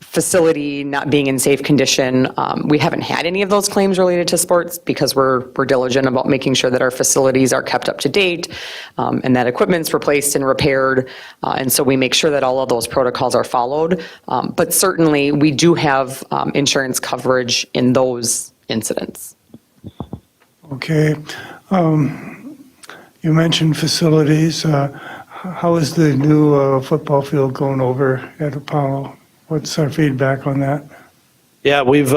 facility not being in safe condition, we haven't had any of those claims related to sports because we're diligent about making sure that our facilities are kept up to date and that equipment's replaced and repaired. And so we make sure that all of those protocols are followed. But certainly we do have insurance coverage in those incidents. Okay. You mentioned facilities. How is the new football field going over at Apollo? What's our feedback on that? Yeah, we've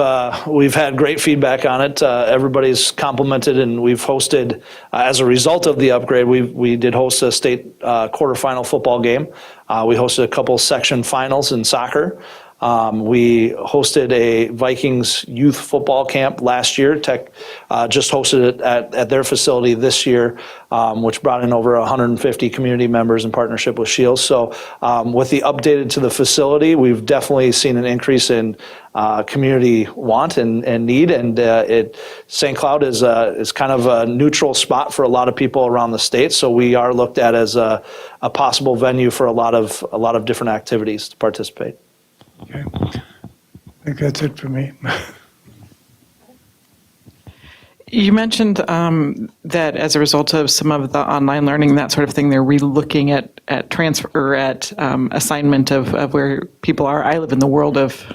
had great feedback on it. Everybody's complimented, and we've hosted, as a result of the upgrade, we did host a state quarterfinal football game. We hosted a couple section finals in soccer. We hosted a Vikings youth football camp last year. Tech just hosted it at their facility this year, which brought in over 150 community members in partnership with Shields. So with the updated to the facility, we've definitely seen an increase in community want and need. And St. Cloud is kind of a neutral spot for a lot of people around the state. So we are looked at as a possible venue for a lot of different activities to participate. Okay. I think that's it for me. You mentioned that as a result of some of the online learning, that sort of thing, they're relooking at transfer or at assignment of where people are. I live in the world of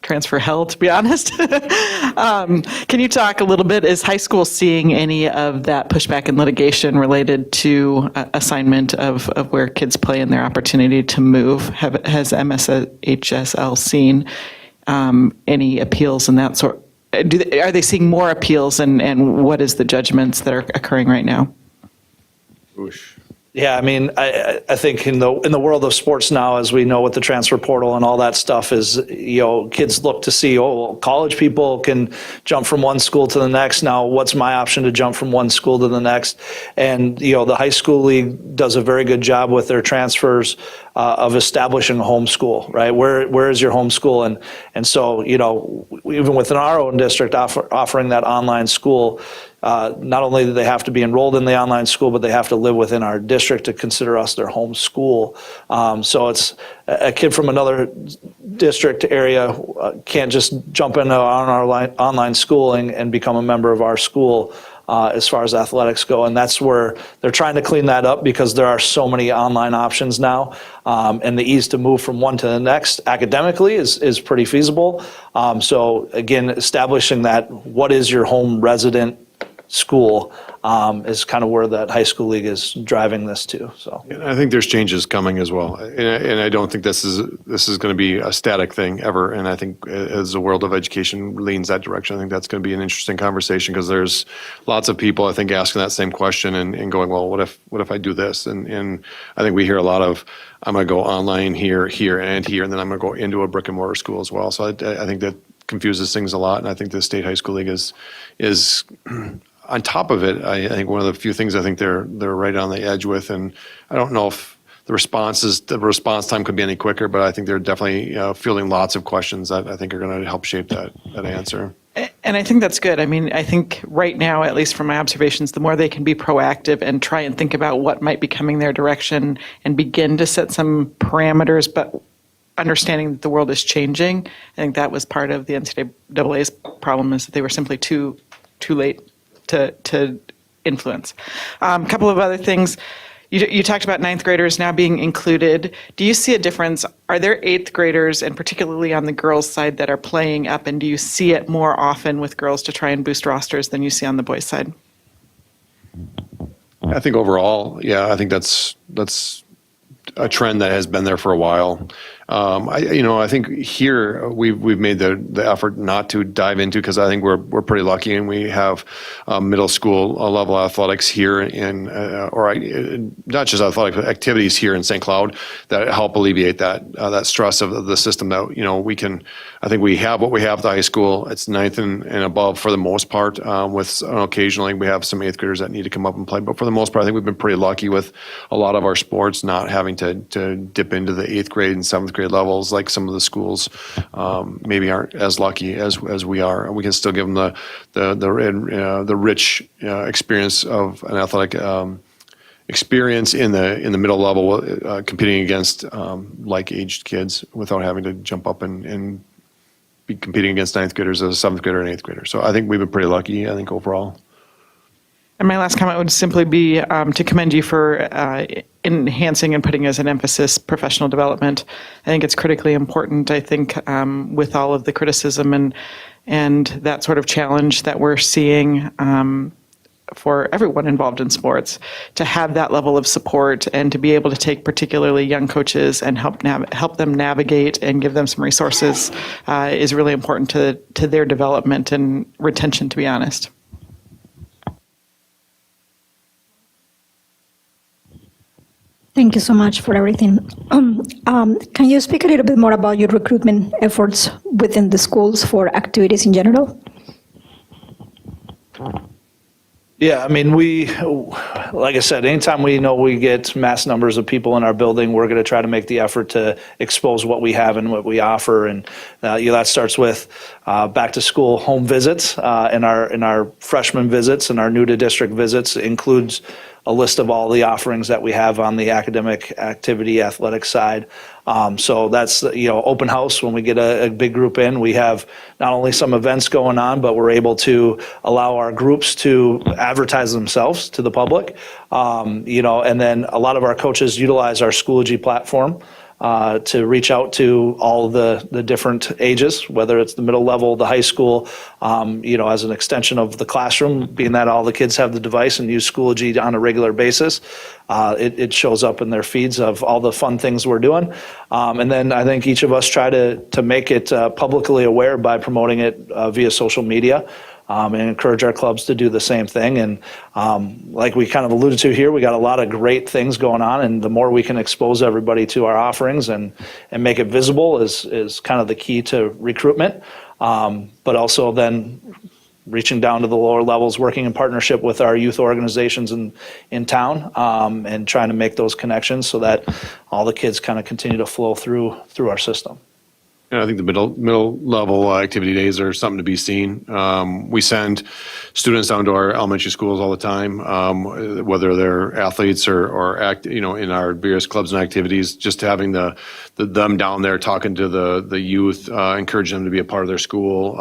transfer hell, to be honest. Can you talk a little bit? Is high school seeing any of that pushback and litigation related to assignment of where kids play and their opportunity to move? Has MSHSL seen any appeals in that sort? Are they seeing more appeals, and what is the judgments that are occurring right now? Yeah, I mean, I think in the world of sports now, as we know with the transfer portal and all that stuff, is, kids look to see, college people can jump from one school to the next. Now, what's my option to jump from one school to the next? And, the high school league does a very good job with their transfers of establishing a home school, right? Where is your home school? And so, even within our own district, offering that online school, not only do they have to be enrolled in the online school, but they have to live within our district to consider us their home school. So it's a kid from another district area can't just jump into our online schooling and become a member of our school as far as athletics go. And that's where they're trying to clean that up, because there are so many online options now. And the ease to move from one to the next academically is pretty feasible. So again, establishing that, what is your home resident school is kind of where that high school league is driving this to, so. And I think there's changes coming as well. And I don't think this is going to be a static thing ever. And I think as the world of education leans that direction, I think that's going to be an interesting conversation because there's lots of people, I think, asking that same question and going, well, what if I do this? And I think we hear a lot of, I'm going to go online here, and then I'm going to go into a brick and mortar school as well. So I think that confuses things a lot. And I think the State High School League is on top of it. I think one of the few things I think they're right on the edge with, and I don't know if the response time could be any quicker, but I think they're definitely fielding lots of questions that I think are going to help shape that answer. And I think that's good. I mean, I think right now, at least from my observations, the more they can be proactive and try and think about what might be coming their direction and begin to set some parameters, but understanding that the world is changing. I think that was part of the NCAA's problem, is that they were simply too late to influence. A couple of other things. You talked about ninth graders now being included. Do you see a difference? Are there eighth graders, and particularly on the girls' side, that are playing up? And do you see it more often with girls to try and boost rosters than you see on the boys' side? I think overall, yeah, I think that's a trend that has been there for a while. I think here we've made the effort not to dive into, because I think we're pretty lucky and we have middle school level athletics here not just athletic but activities here in St. Cloud that help alleviate that stress of the system that I think we have what we have at the high school. It's ninth and above for the most part. With occasionally we have some eighth graders that need to come up and play, but for the most part I think we've been pretty lucky with a lot of our sports not having to dip into the eighth grade and seventh grade levels like some of the schools maybe aren't as lucky as we are. We can still give them the rich experience of an athletic experience in the middle level, competing against like-aged kids without having to jump up and be competing against ninth graders as a seventh grader and eighth grader. So I think we've been pretty lucky, I think, overall. And my last comment would simply be to commend you for enhancing and putting as an emphasis professional development. I think it's critically important. I think with all of the criticism and that sort of challenge that we're seeing for everyone involved in sports, to have that level of support and to be able to take particularly young coaches and help them navigate and give them some resources is really important to their development and retention, to be honest. Thank you so much for everything. Can you speak a little bit more about your recruitment efforts within the schools for activities in general? Yeah, I mean, like I said, anytime we know we get mass numbers of people in our building, we're going to try to make the effort to expose what we have and what we offer. And that starts with back to school home visits, and our freshman visits and our new to district visits includes a list of all the offerings that we have on the academic activity athletic side. So that's, open house. When we get a big group in, we have not only some events going on, but we're able to allow our groups to advertise themselves to the public. And then a lot of our coaches utilize our Schoology platform to reach out to all the different ages, whether it's the middle level, the high school, as an extension of the classroom, being that all the kids have the device and use Schoology on a regular basis. It shows up in their feeds of all the fun things we're doing. And then I think each of us try to make it publicly aware by promoting it via social media. And encourage our clubs to do the same thing. And like we kind of alluded to here, we got a lot of great things going on, and the more we can expose everybody to our offerings and make it visible is kind of the key to recruitment. But also then reaching down to the lower levels, working in partnership with our youth organizations in town, and trying to make those connections so that all the kids kind of continue to flow through our system. And I think the middle level activity days are something to be seen. We send students down to our elementary schools all the time, whether they're athletes or act, in our various clubs and activities. Just having them down there talking to the youth, encouraging them to be a part of their school.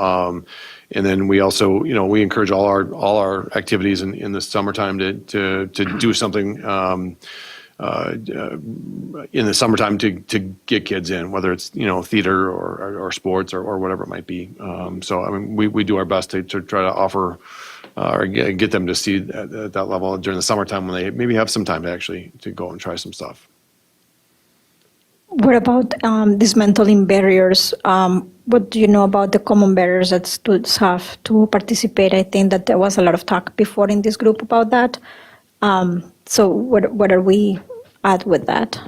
And then we also, we encourage all our activities in the summertime to do something. In the summertime to get kids in, whether it's theater or sports or whatever it might be. So I mean we do our best to try to offer or get them to see at that level during the summertime when they maybe have some time to go and try some stuff. What about dismantling barriers? What do you know about the common barriers that students have to participate? I think that there was a lot of talk before in this group about that. So what are we at with that?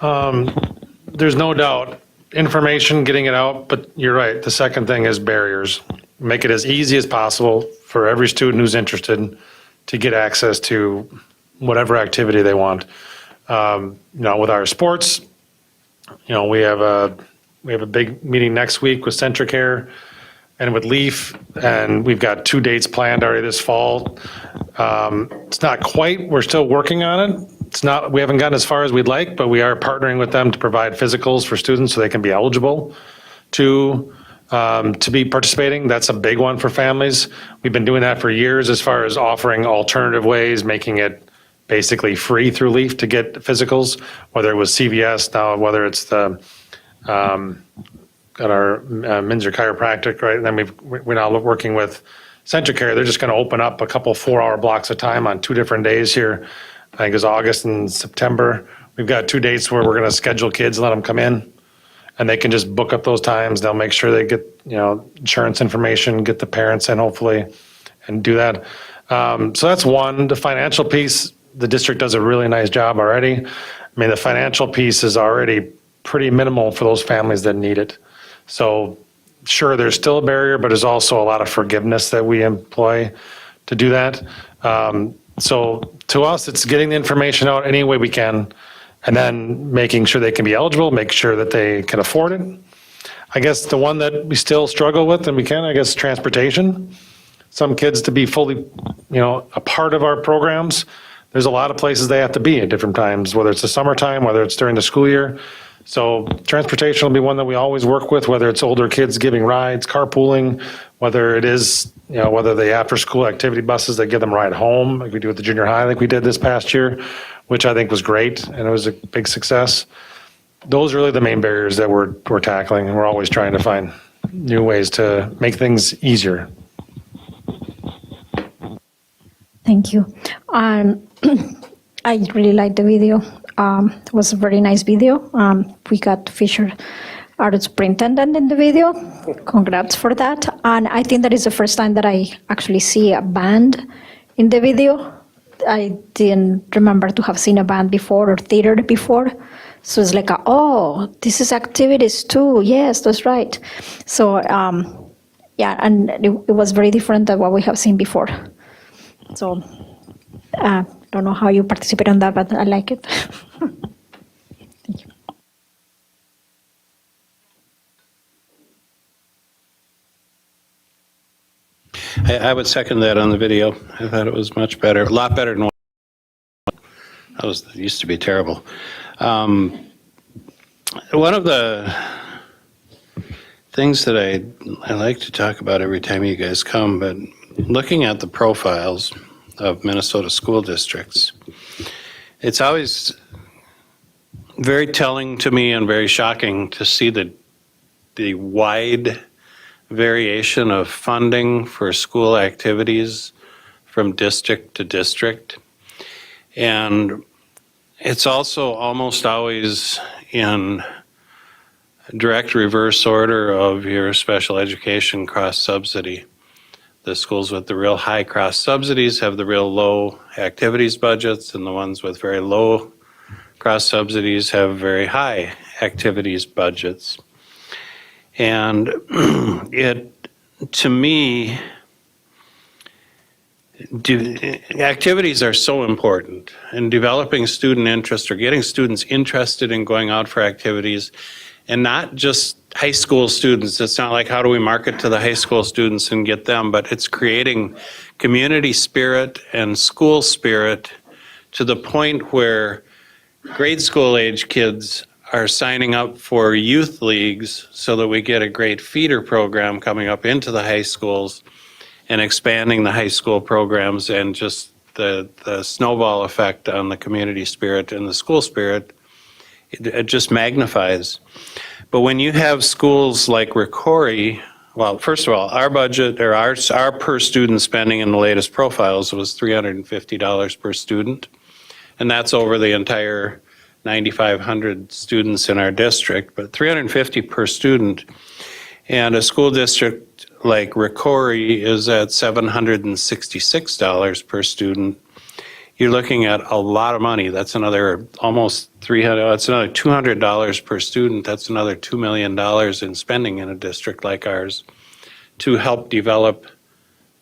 There's no doubt information, getting it out, but you're right. The second thing is barriers. Make it as easy as possible for every student who's interested to get access to whatever activity they want. With our sports, we have a big meeting next week with Centricare and with Leaf, and we've got 2 dates planned already this fall. It's not quite, we're still working on it. We haven't gotten as far as we'd like, but we are partnering with them to provide physicals for students so they can be eligible to be participating. That's a big one for families. We've been doing that for years as far as offering alternative ways, making it basically free through Leaf to get physicals, whether it was CVS, now whether it's the got our Minzer Chiropractic, right? And then we're now working with Centricare. They're just going to open up a couple 4-hour blocks of time on 2 different days here. I think it's August and September. We've got 2 dates where we're going to schedule kids and let them come in, and they can just book up those times. They'll make sure they get insurance information, get the parents in hopefully, and do that. So that's one. The financial piece, the district does a really nice job already. I mean, the financial piece is already pretty minimal for those families that need it. So sure, there's still a barrier, but there's also a lot of forgiveness that we employ to do that. So to us, it's getting the information out any way we can, and then making sure they can be eligible, make sure that they can afford it. I guess the one that we still struggle with, and transportation. Some kids to be fully, a part of our programs, there's a lot of places they have to be at different times, whether it's the summertime, whether it's during the school year. So transportation will be one that we always work with, whether it's older kids giving rides, carpooling, whether it is, whether the after-school activity buses that get them ride home, like we do at the junior high, like we did this past year, which I think was great, and it was a big success. Those are really the main barriers that we're tackling, and we're always trying to find new ways to make things easier. Thank you. I really liked the video. It was a very nice video. We got to feature our superintendent in the video. Congrats for that. And I think that is the first time that I actually see a band in the video. I didn't remember to have seen a band before or theater before. So it's like, this is activities too. Yes, that's right. So, and it was very different than what we have seen before. So, I don't know how you participate on that, but I like it. Thank you. I would second that on the video. I thought it was much better, a lot better than what it used to be terrible. One of the things that I like to talk about every time you guys come, but looking at the profiles of Minnesota school districts, it's always very telling to me and very shocking to see the wide variation of funding for school activities from district to district. And it's also almost always in direct reverse order of your special education cross subsidy. The schools with the real high cross subsidies have the real low activities budgets, and the ones with very low cross subsidies have very high activities budgets. And to me, activities are so important, and developing student interest or getting students interested in going out for activities, and not just high school students. It's not like how do we market to the high school students and get them, but it's creating community spirit and school spirit to the point where grade school age kids are signing up for youth leagues so that we get a great feeder program coming up into the high schools and expanding the high school programs, and just the snowball effect on the community spirit and the school spirit, it just magnifies. But when you have schools like Ricori, well, first of all, our budget, or our per student spending in the latest profiles was $350 per student. And that's over the entire 9,500 students in our district, but $350 per student. And a school district like Ricori is at $766 per student. You're looking at a lot of money. That's another almost that's another $200 per student. That's another $2 million in spending in a district like ours to help develop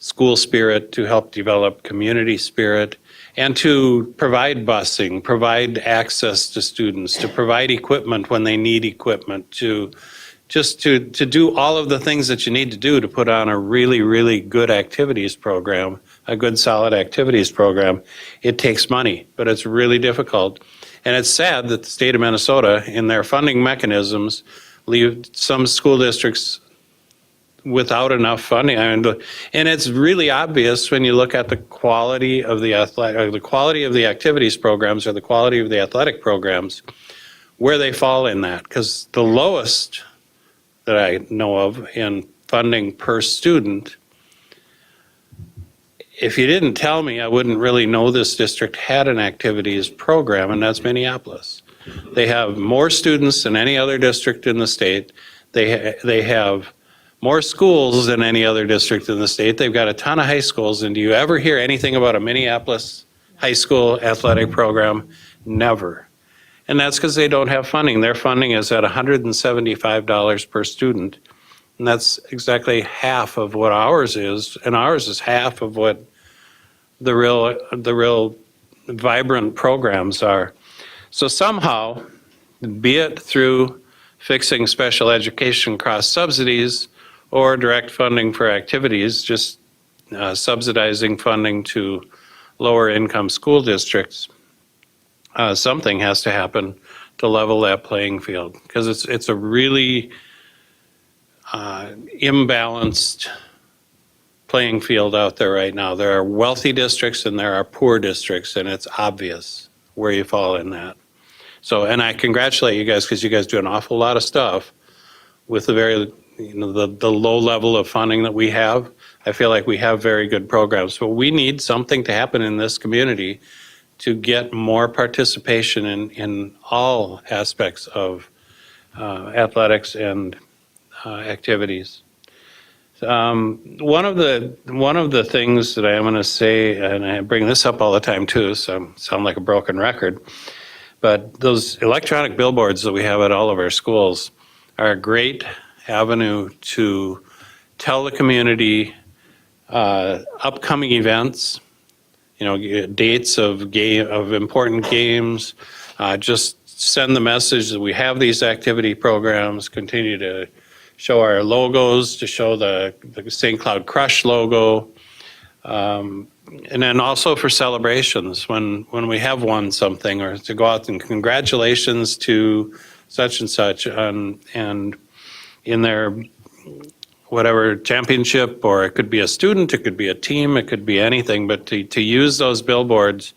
school spirit, to help develop community spirit, and to provide busing, provide access to students, to provide equipment when they need equipment, to do all of the things that you need to do to put on a really, really good activities program, a good solid activities program. It takes money, but it's really difficult. And it's sad that the state of Minnesota, in their funding mechanisms, leave some school districts without enough funding. And it's really obvious when you look at the quality of the activities programs or the quality of the athletic programs, where they fall in that. Because the lowest that I know of in funding per student, if you didn't tell me, I wouldn't really know this district had an activities program, and that's Minneapolis. They have more students than any other district in the state. They have more schools than any other district in the state. They've got a ton of high schools. And do you ever hear anything about a Minneapolis high school athletic program? Never. And that's because they don't have funding. Their funding is at $175 per student. And that's exactly half of what ours is. And ours is half of what the real vibrant programs are. So somehow, be it through fixing special education cross subsidies or direct funding for activities, just subsidizing funding to lower income school districts, something has to happen to level that playing field, because it's a really imbalanced playing field out there right now. There are wealthy districts and there are poor districts, and it's obvious where you fall in that. So, and I congratulate you guys, because you guys do an awful lot of stuff with the very, the low level of funding that we have. I feel like we have very good programs, but we need something to happen in this community to get more participation in all aspects of athletics and activities. One of the things that I am going to say, and I bring this up all the time too, so I sound like a broken record, but those electronic billboards that we have at all of our schools are a great avenue to tell the community upcoming events, dates of important games. Just send the message that we have these activity programs, continue to show our logos, to show the St. Cloud Crush logo. And then also for celebrations, when we have won something, or to go out and congratulations to such and such, and in their whatever championship, or it could be a student, it could be a team, it could be anything, but to use those billboards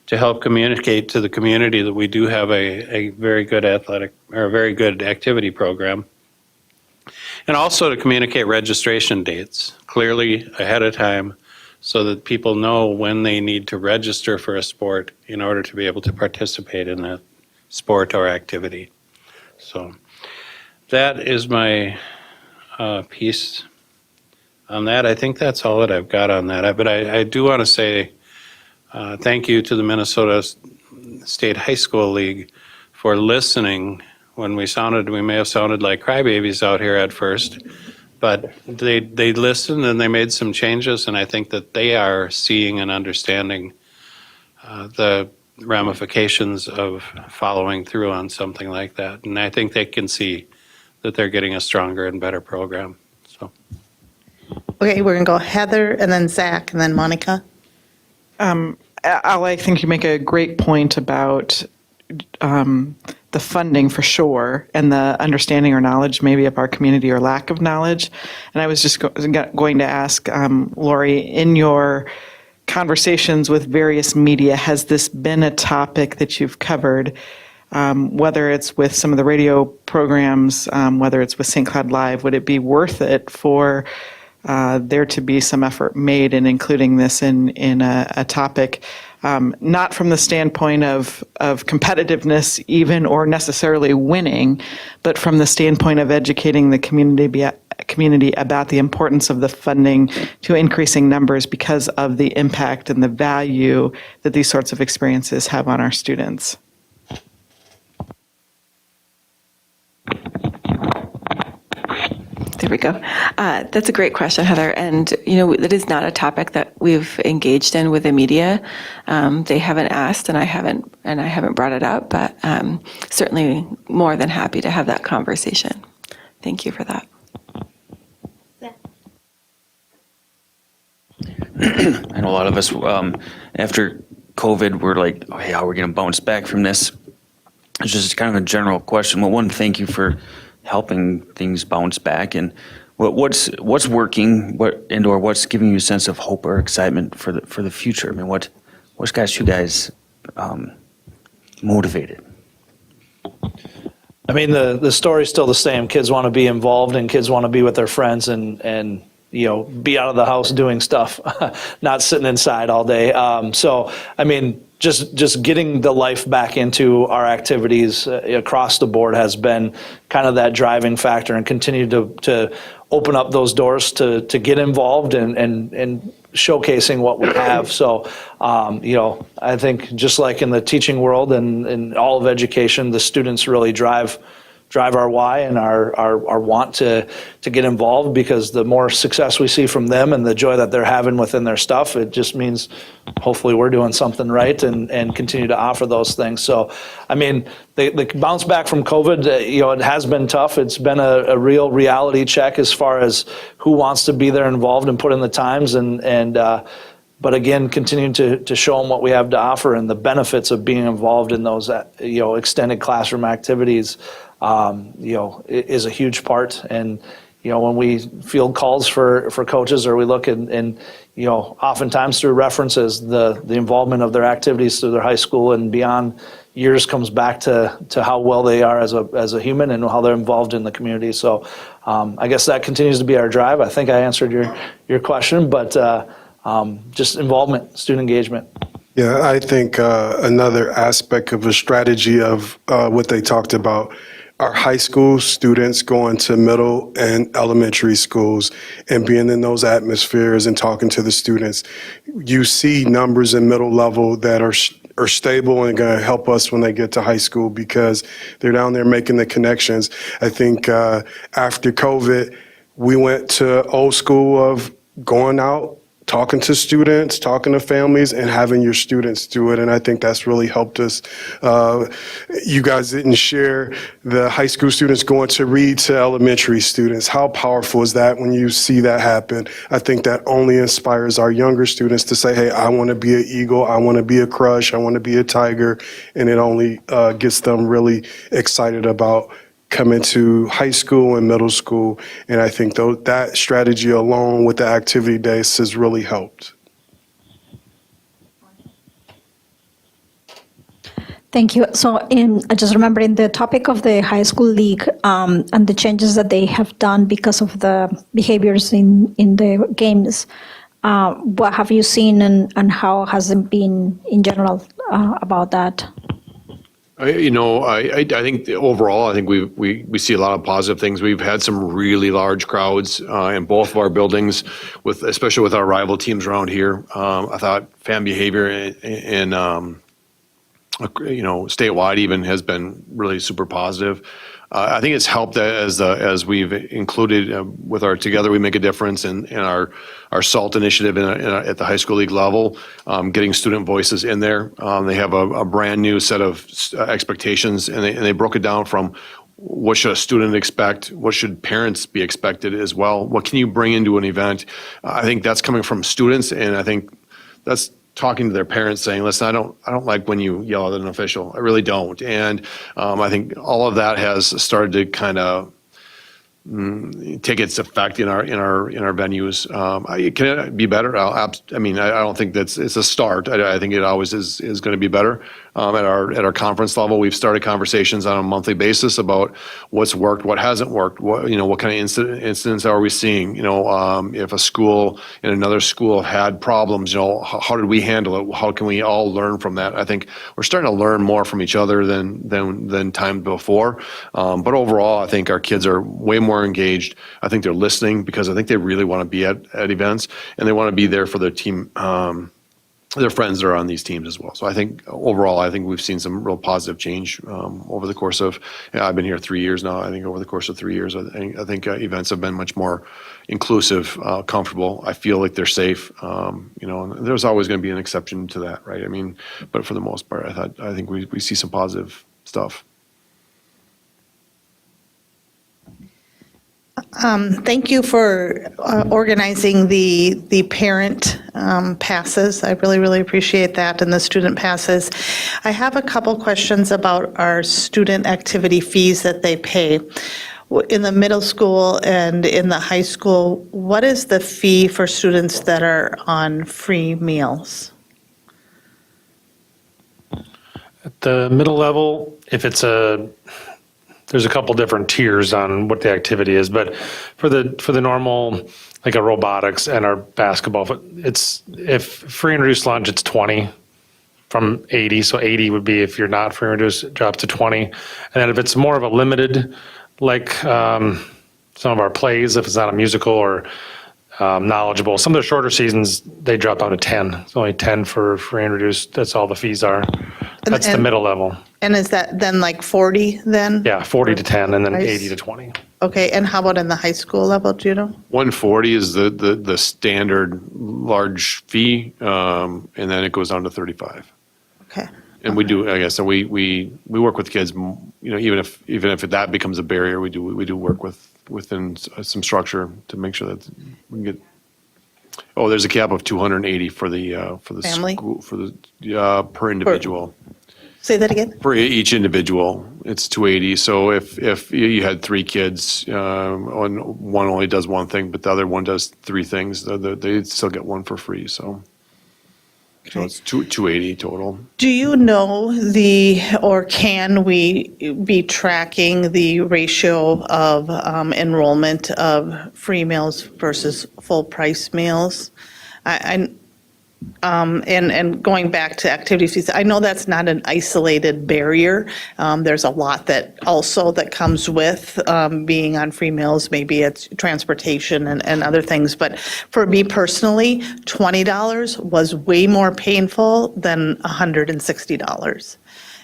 to help communicate to the community that we do have a very good athletic, or a very good activity program. And also to communicate registration dates clearly ahead of time, so that people know when they need to register for a sport in order to be able to participate in that sport or activity. So that is my piece on that. I think that's all that I've got on that. But I do want to say thank you to the Minnesota State High School League for listening when we may have sounded like crybabies out here at first, but they listened and they made some changes, and I think that they are seeing and understanding the ramifications of following through on something like that. And I think they can see that they're getting a stronger and better program. So. Okay, we're going to go Heather, and then Zach, and then Monica. I think you make a great point about the funding for sure, and the understanding or knowledge maybe of our community, or lack of knowledge. And I was just going to ask Lori, in your conversations with various media, has this been a topic that you've covered? whether it's with some of the radio programs, whether it's with St. Cloud Live, would it be worth it for there to be some effort made in including this in a topic, not from the standpoint of competitiveness even or necessarily winning, but from the standpoint of educating the community about the importance of the funding to increasing numbers because of the impact and the value that these sorts of experiences have on our students. There we go. That's a great question, Heather. And, that is not a topic that we've engaged in with the media. They haven't asked, and I haven't brought it up, but certainly more than happy to have that conversation. Thank you for that. I know a lot of us, after COVID, we're like, oh, hey, how are we going to bounce back from this? It's just kind of a general question. Well, one, thank you for helping things bounce back, and what's working, or what's giving you a sense of hope or excitement for the future? I mean, what's got you guys motivated? I mean, the story's still the same. Kids want to be involved, and kids want to be with their friends and be out of the house doing stuff, not sitting inside all day. So, I mean, just getting the life back into our activities across the board has been kind of that driving factor, and continue to open up those doors to get involved and showcasing what we have. So, I think just like in the teaching world and all of education, the students really drive our why and our want to get involved, because the more success we see from them and the joy that they're having within their stuff, it just means hopefully we're doing something right and continue to offer those things. So, I mean, the bounce back from COVID, it has been tough. It's been a real reality check as far as who wants to be there involved and put in the times, but again, continuing to show them what we have to offer and the benefits of being involved in those, extended classroom activities, is a huge part. And, when we field calls for coaches, or we look and oftentimes through references, the involvement of their activities through their high school and beyond years comes back to how well they are as a human and how they're involved in the community. So, I guess that continues to be our drive. I think I answered your question, but, just involvement, student engagement. Yeah, I think another aspect of a strategy of what they talked about are high school students going to middle and elementary schools and being in those atmospheres and talking to the students. You see numbers in middle level that are stable and going to help us when they get to high school, because they're down there making the connections. I think after COVID, we went to old school of going out, talking to students, talking to families, and having your students do it. And I think that's really helped us. You guys didn't share the high school students going to read to elementary students. How powerful is that when you see that happen? I think that only inspires our younger students to say, hey, I want to be an Eagle, I want to be a Crush, I want to be a Tiger. And it only gets them really excited about coming to high school and middle school. And I think that strategy along with the activity days has really helped. Thank you. So I just remember in the topic of the high school league and the changes that they have done because of the behaviors in the games, what have you seen and how has it been in general about that? I think overall, I think we see a lot of positive things. We've had some really large crowds in both of our buildings, especially with our rival teams around here. I thought fan behavior in statewide even has been really super positive. I think it's helped as we've included with our Together We Make a Difference and our SALT initiative at the high school league level, getting student voices in there. They have a brand new set of expectations, and they broke it down from what should a student expect, what should parents be expected as well, what can you bring into an event. I think that's coming from students, and I think that's talking to their parents saying, listen, I don't like when you yell at an official. I really don't. And I think all of that has started to kind of tickets effect in our venues. Can it be better? I don't think it's a start. I think it always is going to be better. At our conference level, we've started conversations on a monthly basis about what's worked, what hasn't worked, what kind of incidents are we seeing? If a school and another school had problems, how did we handle it? How can we all learn from that? I think we're starting to learn more from each other than time before. But overall, I think our kids are way more engaged. I think they're listening because I think they really want to be at events, and they want to be there for their team, their friends that are on these teams as well. So I think overall, we've seen some real positive change over the course of, I've been here 3 years now. I think over the course of 3 years, I think events have been much more inclusive, comfortable. I feel like they're safe. And there's always going to be an exception to that, right? But for the most part, I think we see some positive stuff. Thank you for organizing the parent passes. I really, really appreciate that, and the student passes. I have a couple questions about our student activity fees that they pay. In the middle school and in the high school, what is the fee for students that are on free meals? At the middle level, if it's there's a couple different tiers on what the activity is, but for the normal, like a robotics and our basketball, if free and reduced lunch, it's 20 from 80. So 80 would be if you're not free and reduced, it drops to 20. And then if it's more of a limited, like some of our plays, if it's not a musical or knowledgeable, some of the shorter seasons, they drop down to 10. It's only 10 for free and reduced. That's all the fees are. That's the middle level. And is that then like 40 then? Yeah, 40 to 10 and then Nice. 80 to 20. Okay, and how about in the high school level, do you know? 140 is the standard large fee, and then it goes down to 35. Okay. And we do, I guess, so we work with kids, even if that becomes a barrier, we do work within some structure to make sure that we can get. Oh, there's a cap of 280 for the Family? school, per individual. Say that again? For each individual, it's 280. So if you had 3 kids, one only does one thing, but the other one does 3 things, they still get one for free. So it's 280 total. Do you know or can we be tracking the ratio of enrollment of free meals versus full price meals? And going back to activity fees, I know that's not an isolated barrier. There's a lot that comes with being on free meals. Maybe it's transportation and other things. But for me personally, $20 was way more painful than $160.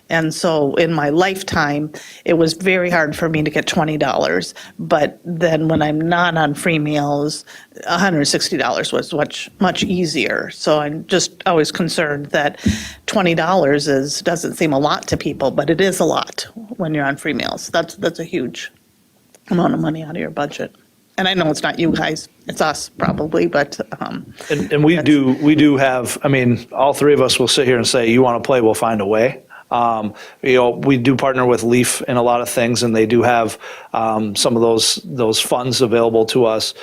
And so in my lifetime, it was very hard for me to get $20. But then when I'm not on free meals, $160 was much easier. So I'm just always concerned that $20 doesn't seem a lot to people, but it is a lot when you're on free meals. That's a huge amount of money out of your budget. And I know it's not you guys, it's us probably, but. And we do have, all 3 of us will sit here and say, you want to play, we'll find a way. We do partner with LEAF in a lot of things, and they do have some of those funds available to us.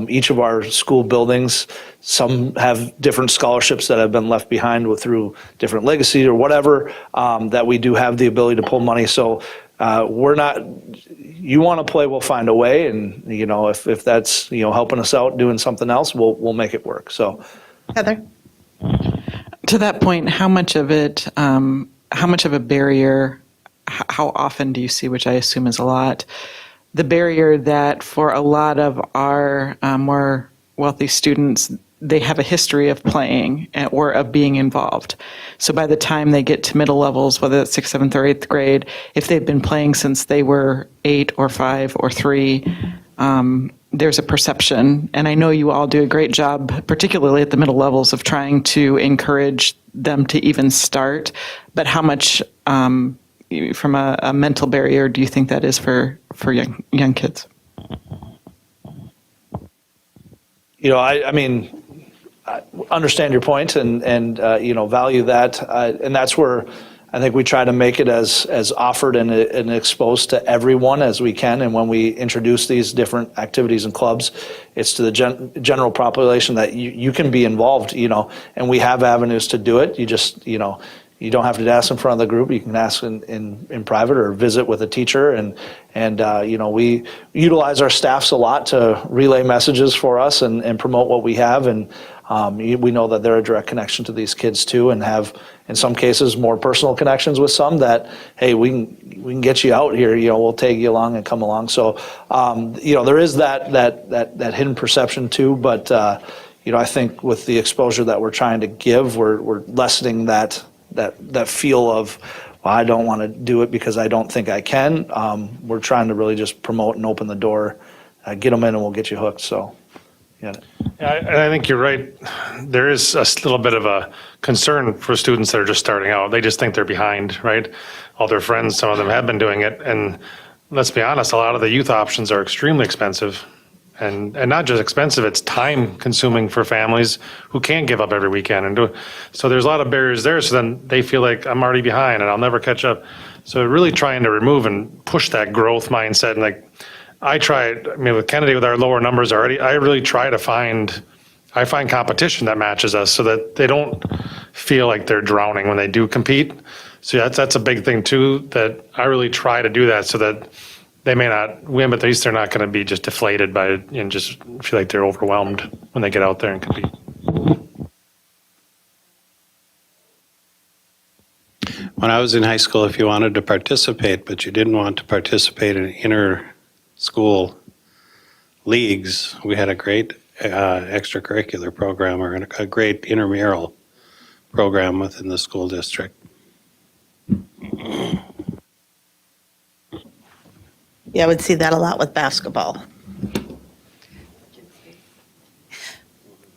Each of our school buildings, some have different scholarships that have been left behind through different legacies or whatever, that we do have the ability to pull money. So we're not, you want to play, we'll find a way. And, if that's, helping us out, doing something else, we'll make it work. So Heather? To that point, how much of a barrier, how often do you see, which I assume is a lot, the barrier that for a lot of our more wealthy students, they have a history of playing or of being involved. So by the time they get to middle levels, whether it's 6th, 7th, or 8th grade, if they've been playing since they were 8 or 5 or 3, there's a perception, and I know you all do a great job, particularly at the middle levels, of trying to encourage them to even start. But how much, from a mental barrier, do you think that is for young kids? I understand your point and value that, and that's where I think we try to make it as offered and exposed to everyone as we can. And when we introduce these different activities and clubs, it's to the general population that you can be involved, and we have avenues to do it. You just, you don't have to ask in front of the group. You can ask in private or visit with a teacher. And we utilize our staffs a lot to relay messages for us and promote what we have. And we know that they're a direct connection to these kids too, and have, in some cases, more personal connections with some that, hey, we can get you out here, we'll take you along and come along. So, there is that hidden perception too, but, I think with the exposure that we're trying to give, we're lessening that feel of, well, I don't want to do it because I don't think I can. We're trying to really just promote and open the door, get them in, and we'll get you hooked. So, yeah. I think you're right. There is a little bit of a concern for students that are just starting out. They just think they're behind, right? All their friends, some of them have been doing it. And let's be honest, a lot of the youth options are extremely expensive. And not just expensive, it's time consuming for families who can't give up every weekend. So there's a lot of barriers there. So then they feel like I'm already behind and I'll never catch up. So really trying to remove and push that growth mindset. And with Kennedy, with our lower numbers already, I really try to find competition that matches us so that they don't feel like they're drowning when they do compete. So that's a big thing too, that I really try to do that so that they may not win, but at least they're not going to be just deflated by it and just feel like they're overwhelmed when they get out there and compete. When I was in high school, if you wanted to participate, but you didn't want to participate in inter-school leagues, we had a great extracurricular program or a great intramural program within the school district. Yeah, I would see that a lot with basketball.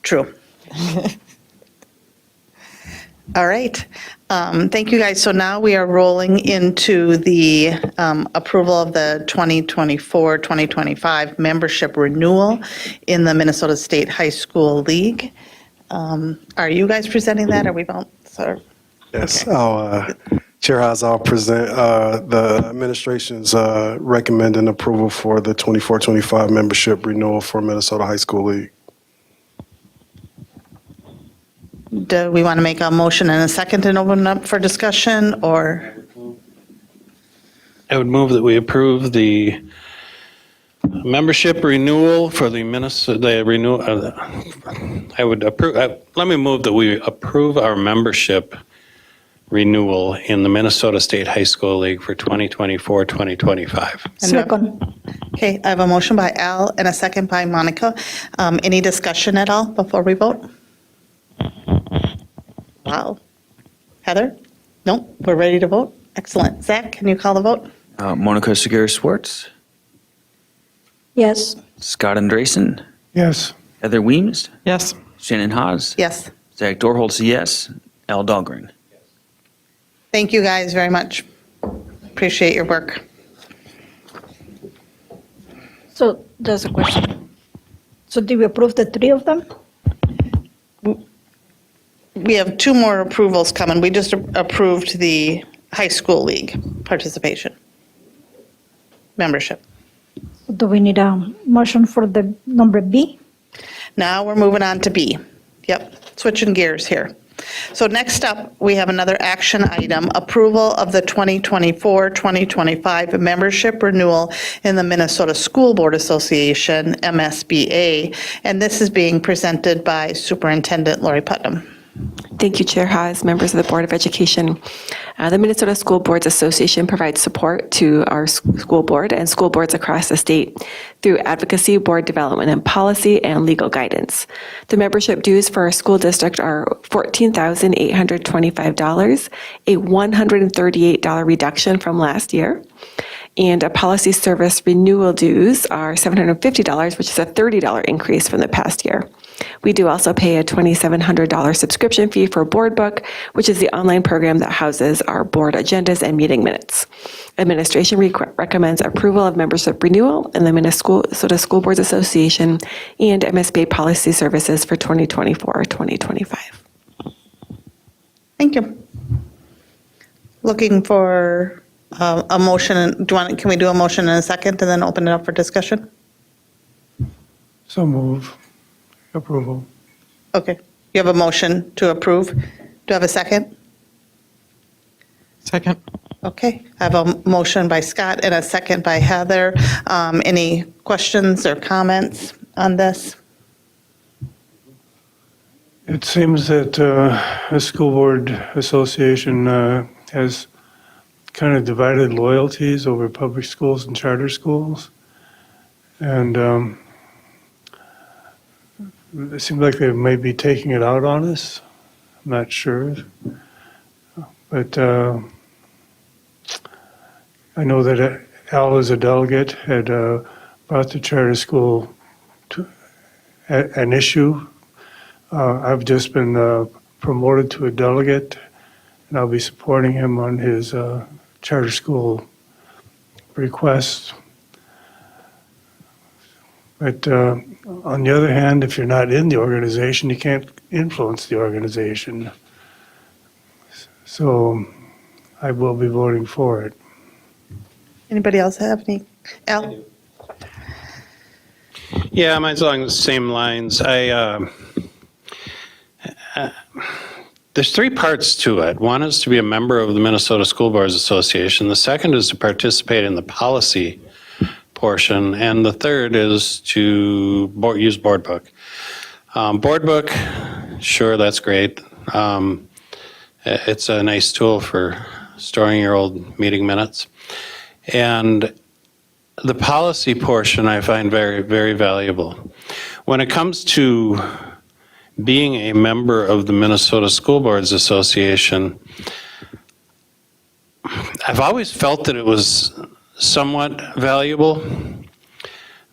True. All right. Thank you, guys. So now we are rolling into the approval of the 2024-2025 membership renewal in the Minnesota State High School League. Are you guys presenting that, or we don't? Yes. Okay. Chair Haas, I'll present the administration's recommending approval for the 24-25 membership renewal for Minnesota High School League. Do we want to make a motion and a second and open up for discussion, or? I would move that we approve the membership renewal for the Minnesota, I would approve, let me move that we approve our membership renewal in the Minnesota State High School League for 2024-2025. Second. Okay, I have a motion by Al and a second by Monica. Any discussion at all before we vote? Wow. Heather? Nope, we're ready to vote. Excellent. Zach, can you call the vote? Monica Segura-Schwartz, Yes. Scott Andresen, Yes. Heather Weems, Yes. Shannon Haas, Yes. Zach Dorholz, yes, Al Dahlgren. Thank you guys very much. Appreciate your work. So there's a question. So did we approve the three of them? We have two more approvals coming. We just approved the high school league participation membership. Do we need a motion for the number B? Now we're moving on to B. Yep, switching gears here. So next up, we have another action item, approval of the 2024-2025 membership renewal in the Minnesota School Board Association, MSBA, and this is being presented by Superintendent Lori Putnam. Thank you, Chair Haas, members of the Board of Education. The Minnesota School Boards Association provides support to our school board and school boards across the state through advocacy, board development and policy, and legal guidance. The membership dues for our school district are $14,825, a $138 reduction from last year. And a policy service renewal dues are $750, which is a $30 increase from the past year. We do also pay a $2,700 subscription fee for Board Book, which is the online program that houses our board agendas and meeting minutes. Administration recommends approval of membership renewal in the Minnesota School Boards Association and MSBA policy services for 2024-2025. Thank you. looking for a motion. Can we do a motion in a second and then open it up for discussion? So move. Approval. Okay. You have a motion to approve. Do you have a second? Second. Okay. I have a motion by Scott and a second by Heather. Any questions or comments on this? It seems that the School Board Association has kind of divided loyalties over public schools and charter schools. And it seems like they may be taking it out on us. I'm not sure. But I know that Al, as a delegate, had brought the charter school to an issue. I've just been promoted to a delegate, and I'll be supporting him on his charter school request. But on the other hand, if you're not in the organization, you can't influence the organization. So I will be voting for it. Anybody else have any? Al? Yeah, mine's along the same lines. There's three parts to it. One is to be a member of the Minnesota School Boards Association. The second is to participate in the policy portion. And the third is to use Board Book. Board Book, sure, that's great. It's a nice tool for storing your old meeting minutes. And the policy portion I find very, very valuable. When it comes to being a member of the Minnesota School Boards Association, I've always felt that it was somewhat valuable,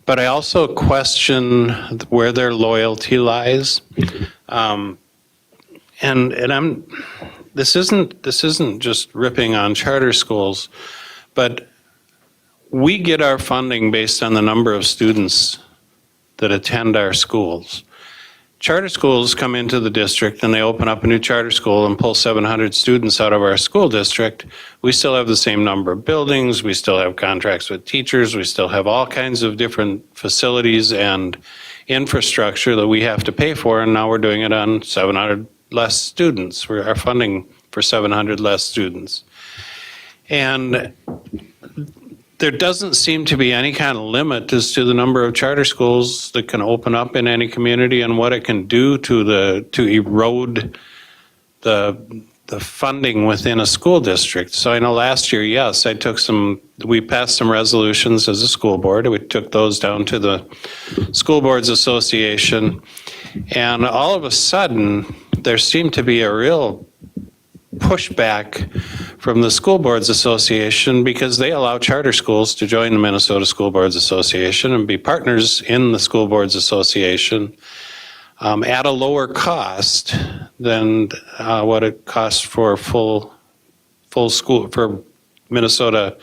but I also question where their loyalty lies. This isn't just ripping on charter schools, but we get our funding based on the number of students that attend our schools. Charter schools come into the district and they open up a new charter school and pull 700 students out of our school district. We still have the same number of buildings, we still have contracts with teachers, we still have all kinds of different facilities and infrastructure that we have to pay for, and now we're doing it on 700 less students. We are funding for 700 less students. And there doesn't seem to be any kind of limit as to the number of charter schools that can open up in any community and what it can do to erode the funding within a school district. So I know last year, yes, we passed some resolutions as a school board. We took those down to the School Boards Association. And all of a sudden, there seemed to be a real pushback from the School Boards Association because they allow charter schools to join the Minnesota School Boards Association and be partners in the School Boards Association at a lower cost than what it costs for full school, for Minnesota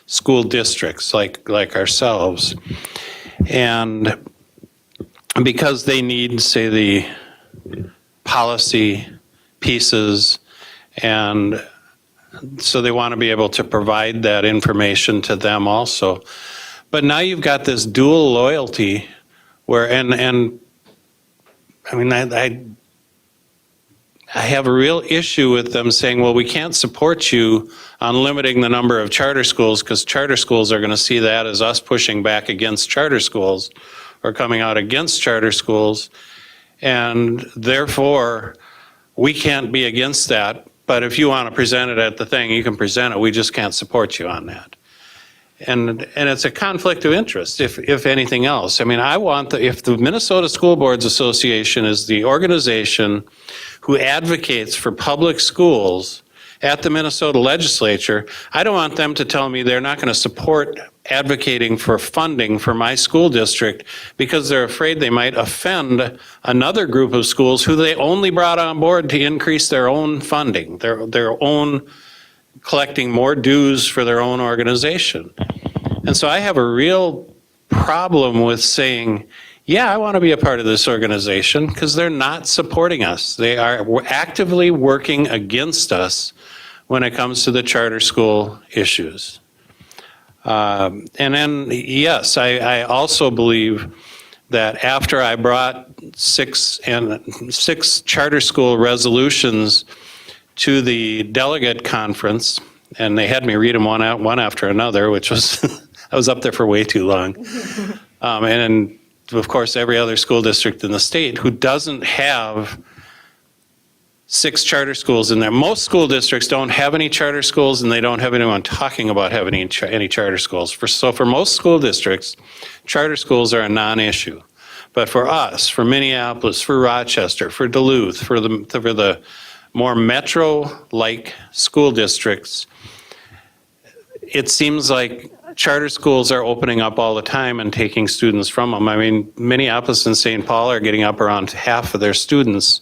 school districts like ourselves. And because they need, say, the policy pieces, and so they want to be able to provide that information to them also. But now you've got this dual loyalty where, and I mean, I have a real issue with them saying, well, we can't support you on limiting the number of charter schools because charter schools are going to see that as us pushing back against charter schools or coming out against charter schools. And therefore, we can't be against that. But if you want to present it at the thing, you can present it. We just can't support you on that. And it's a conflict of interest, if anything else. I mean, if the Minnesota School Boards Association is the organization who advocates for public schools at the Minnesota legislature, I don't want them to tell me they're not going to support advocating for funding for my school district because they're afraid they might offend another group of schools who they only brought on board to increase their own funding, their own collecting more dues for their own organization. And so I have a real problem with saying, yeah, I want to be a part of this organization because they're not supporting us. They are actively working against us when it comes to the charter school issues. And then, yes, I also believe that after I brought six charter school resolutions to the delegate conference, and they had me read them one after another, which was, I was up there for way too long. And of course, every other school district in the state who doesn't have 6 charter schools in there. Most school districts don't have any charter schools, and they don't have anyone talking about having any charter schools. So for most school districts, charter schools are a non-issue. But for us, for Minneapolis, for Rochester, for Duluth, for the more metro-like school districts, it seems like charter schools are opening up all the time and taking students from them. I mean, Minneapolis and St. Paul are getting up around half of their students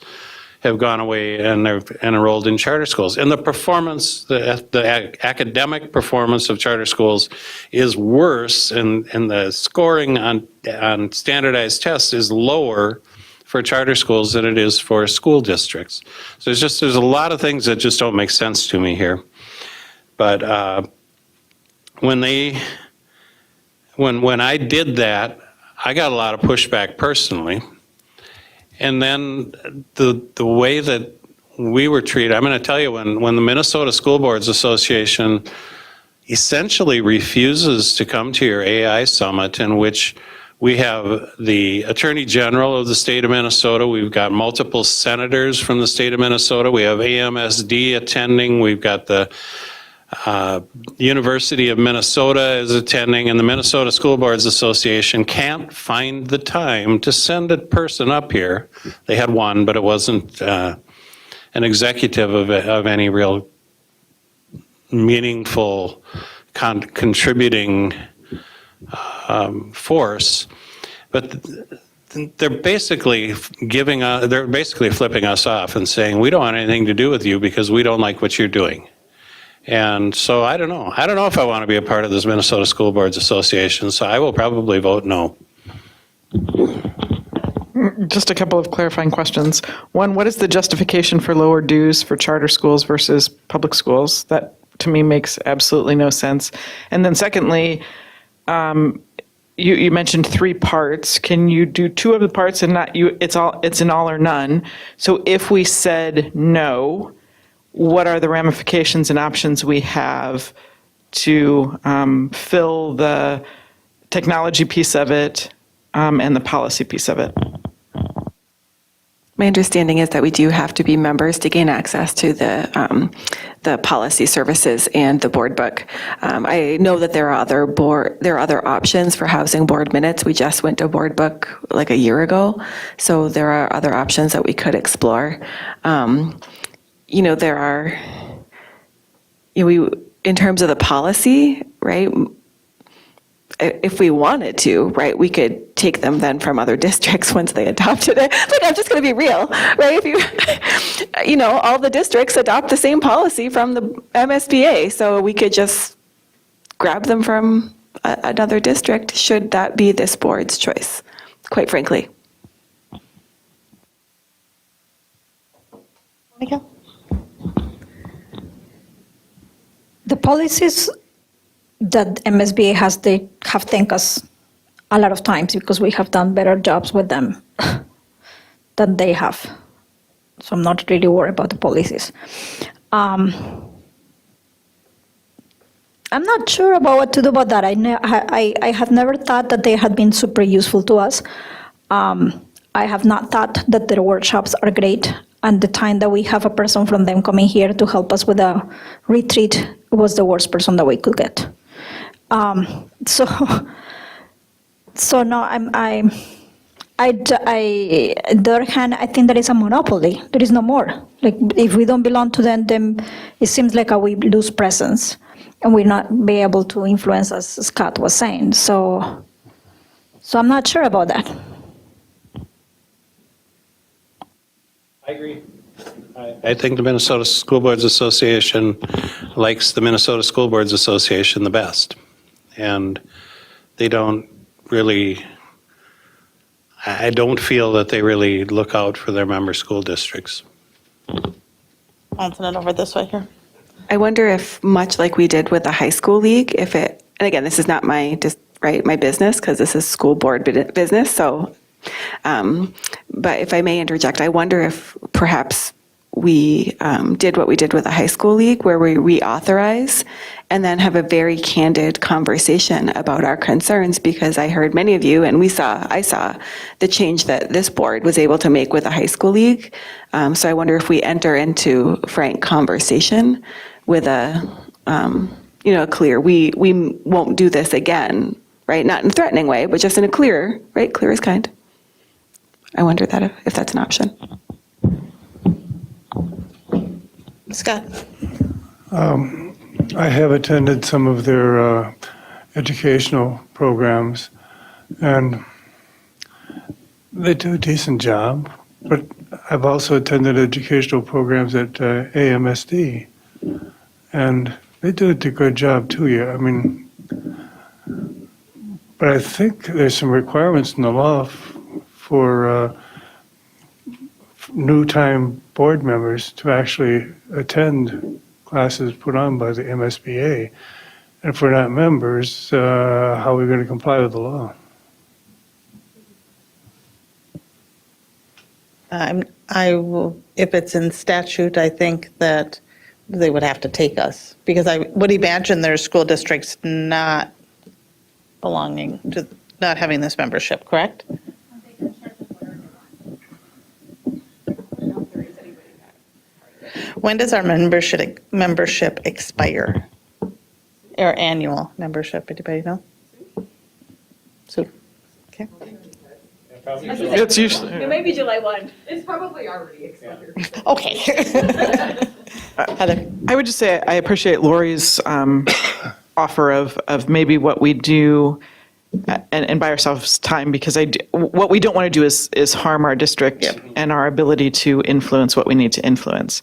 have gone away and they're enrolled in charter schools. And the performance, the academic performance of charter schools is worse, and the scoring on standardized tests is lower for charter schools than it is for school districts. So there's a lot of things that just don't make sense to me here. But when I did that, I got a lot of pushback personally. And then the way that we were treated, I'm going to tell you, when the Minnesota School Boards Association essentially refuses to come to your AI summit, in which we have the Attorney General of the state of Minnesota, we've got multiple senators from the state of Minnesota, we have AMSD attending, we've got the University of Minnesota is attending, and the Minnesota School Boards Association can't find the time to send a person up here. They had one, but it wasn't an executive of any real meaningful contributing force. But they're basically flipping us off and saying, we don't want anything to do with you because we don't like what you're doing. And so I don't know. I don't know if I want to be a part of this Minnesota School Boards Association, so I will probably vote no. Just a couple of clarifying questions. One, what is the justification for lower dues for charter schools versus public schools? That, to me, makes absolutely no sense. And then secondly, you mentioned 3 parts. Can you do 2 of the parts and not you? It's an all or none. So if we said no, what are the ramifications and options we have to fill the technology piece of it and the policy piece of it? My understanding is that we do have to be members to gain access to the policy services and the board book. I know that there are other options for housing board minutes. We just went to board book like a year ago, so there are other options that we could explore. There are, in terms of the policy, right? If we wanted to, right, we could take them then from other districts once they adopted it. Like, I'm just going to be real, right? If all the districts adopt the same policy from the MSBA, so we could just grab them from another district, should that be this board's choice, quite frankly. The policies that MSBA has, they have thanked us a lot of times because we have done better jobs with them than they have. So I'm not really worried about the policies. I'm not sure about what to do about that. I have never thought that they had been super useful to us. I have not thought that their workshops are great. And the time that we have a person from them coming here to help us with a retreat was the worst person that we could get. So no, on the other hand, I think there is a monopoly. There is no more. Like, if we don't belong to them, then it seems like we lose presence and we're not be able to influence, as Scott was saying. So I'm not sure about that. I agree. I think the Minnesota School Boards Association likes the Minnesota School Boards Association the best. And they don't really, I don't feel that they really look out for their member school districts. Bouncing it over this way here. I wonder if, much like we did with the high school league, if it, and again, this is not my my business because this is school board business. So, but if I may interject, I wonder if perhaps we did what we did with the high school league, where we reauthorize and then have a very candid conversation about our concerns, because I heard many of you, and I saw the change that this board was able to make with the high school league. So I wonder if we enter into frank conversation with a clear, we won't do this again, right? Not in a threatening way, but just in a clear, right? Clear is kind. I wonder that if that's an option. Scott? I have attended some of their educational programs, and they do a decent job, but I've also attended educational programs at AMSD, and they do a good job too. Yeah, I mean, but I think there's some requirements in the law for new time board members to actually attend classes put on by the MSBA. And if we're not members, how are we going to comply with the law? I will, if it's in statute, I think that they would have to take us, because I would imagine there's school districts not belonging to, not having this membership, correct? When does our membership expire? Our annual membership, anybody know? Sue? Okay. It's usually. It may be July 1. It's probably already expired. Okay. Heather? I would just say I appreciate Lori's offer of maybe what we do and buy ourselves time, because what we don't want to do is harm our district and our ability to influence what we need to influence.